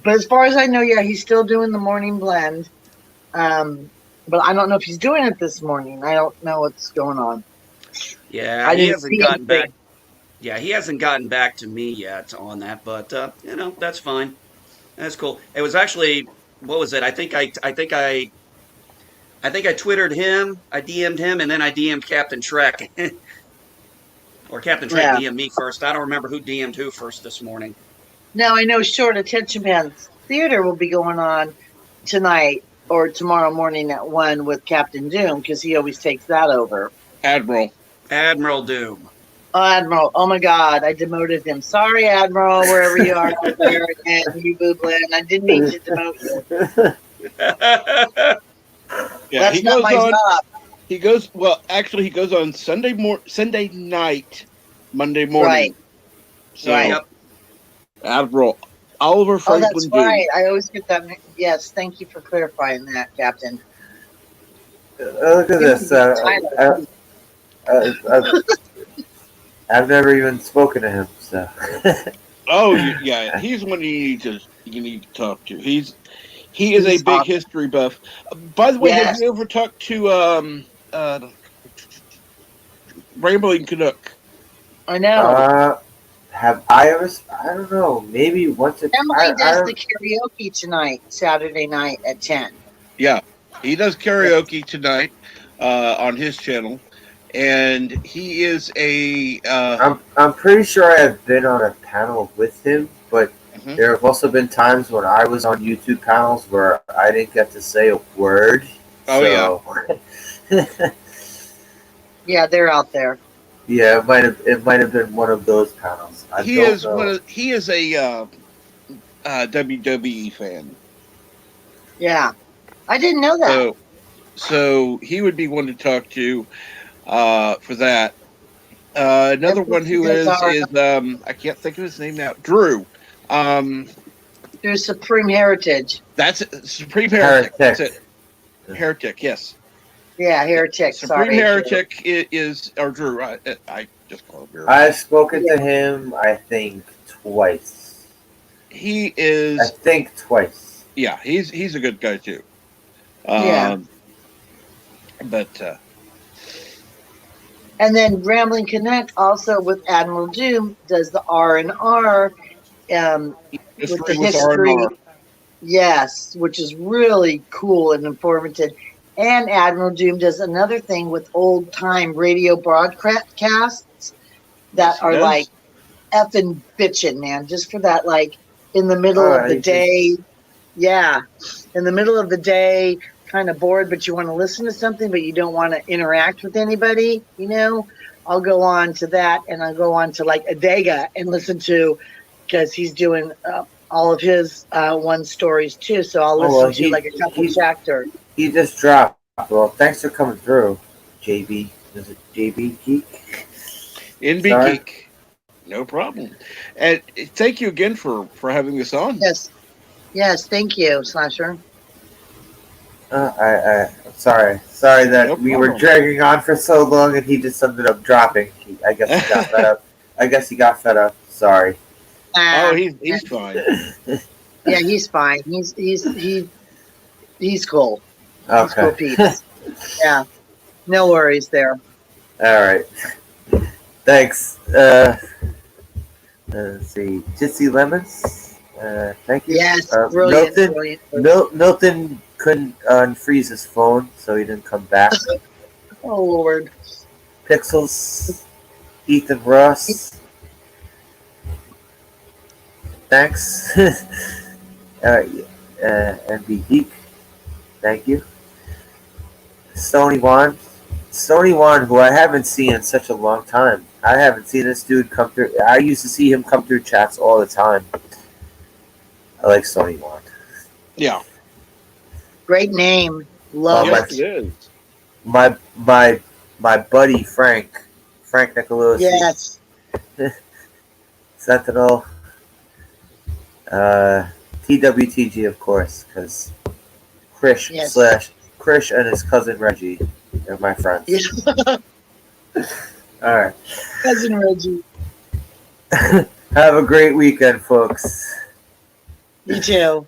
but as far as I know, yeah, he's still doing the morning blend. But I don't know if he's doing it this morning. I don't know what's going on. Yeah, he hasn't gotten back. Yeah, he hasn't gotten back to me yet on that, but that's fine. That's cool. It was actually, what was it? I think I Twittered him, I DM'd him, and then I DM'd Captain Trek. Or Captain Trek DM'd me first. I don't remember who DM'd who first this morning. Now I know Short Attention Spans Theater will be going on tonight or tomorrow morning at 1 with Captain Doom because he always takes that over. Admiral Doom. Oh, Admiral. Oh, my God. I demoted him. Sorry, Admiral, wherever you are out there. And you boobling. I didn't mean to demote you. Yeah, he goes on. Job. He goes, well, actually, he goes on Sunday night, Monday morning. Right. So, right. Admiral Oliver Franklin Doom. Right. I always get that. Yes, thank you for clarifying that, Captain. Look at this. I've never even spoken to him, so. Oh yeah, he's one you need to talk to. He is a big history buff. By the way, have you ever talked to Rambling Canuck? I know. Have I ever? I don't know. Maybe once. Emily does the karaoke tonight, Saturday night at 10. Yeah, he does karaoke tonight on his channel. And he is a. I'm pretty sure I have been on a panel with him, but there have also been times when I was on YouTube panels where I didn't get to say a word. Oh yeah. Yeah, they're out there. Yeah, it might have been one of those panels. He is a WWE fan. Yeah, I didn't know that. So he would be one to talk to. For that. Another one who is I can't think of his name now. Drew. Drew Supreme Heritage. That's it. Supreme Heretic. That's it. Heretic, yes. Yeah, Heretic. Supreme Heretic is or Drew. I just call him Drew. I've spoken to him, I think, twice. He is. I think twice. Yeah, he's a good guy too. But. And then Rambling Connect also with Admiral Doom does the R&R with the history. R&R. Yes, which is really cool and informative. And Admiral Doom does another thing with old time radio broadcasts that are like effing bitching, man. Just for that, like in the middle of the day. Yeah, in the middle of the day. Kind of bored, but you want to listen to something, but you don't want to interact with anybody, I'll go on to that, and I'll go on to like Adega and listen to, because he's doing all of his one stories too, so I'll listen to like a couple chapters. He just dropped. Well, thanks for coming through, JB. Is it JB Geek? NB Geek. No problem. And thank you again for having this on. Yes, thank you, Slasher. I'm sorry that we were dragging on for so long, and he just ended up dropping. I guess he got fed up. Sorry. Oh, he's fine. Yeah, he's fine. He's cool. Okay. He's cool peeps. Yeah, no worries there. All right. Thanks. Let's see, Jitsi Lemons. Thank you. Yes, brilliant. Milton couldn't unfreeze his phone, so he didn't come back. Oh Lord. Pixels, Ethan Ross, thanks. MB Geek, thank you. Sony Wan, who I haven't seen in such a long time. I haven't seen this dude come through. I used to see him come through chats all the time. I like Sony Wan. Yeah. Great name. Love Oh, Yes, it. it is. my buddy Frank Nicolosi, Yes. Sentinel, TWTG of course, because Krish Yes. Krish and his cousin Reggie are my friends. All right. Cousin Reggie. Have a great weekend, folks. You too.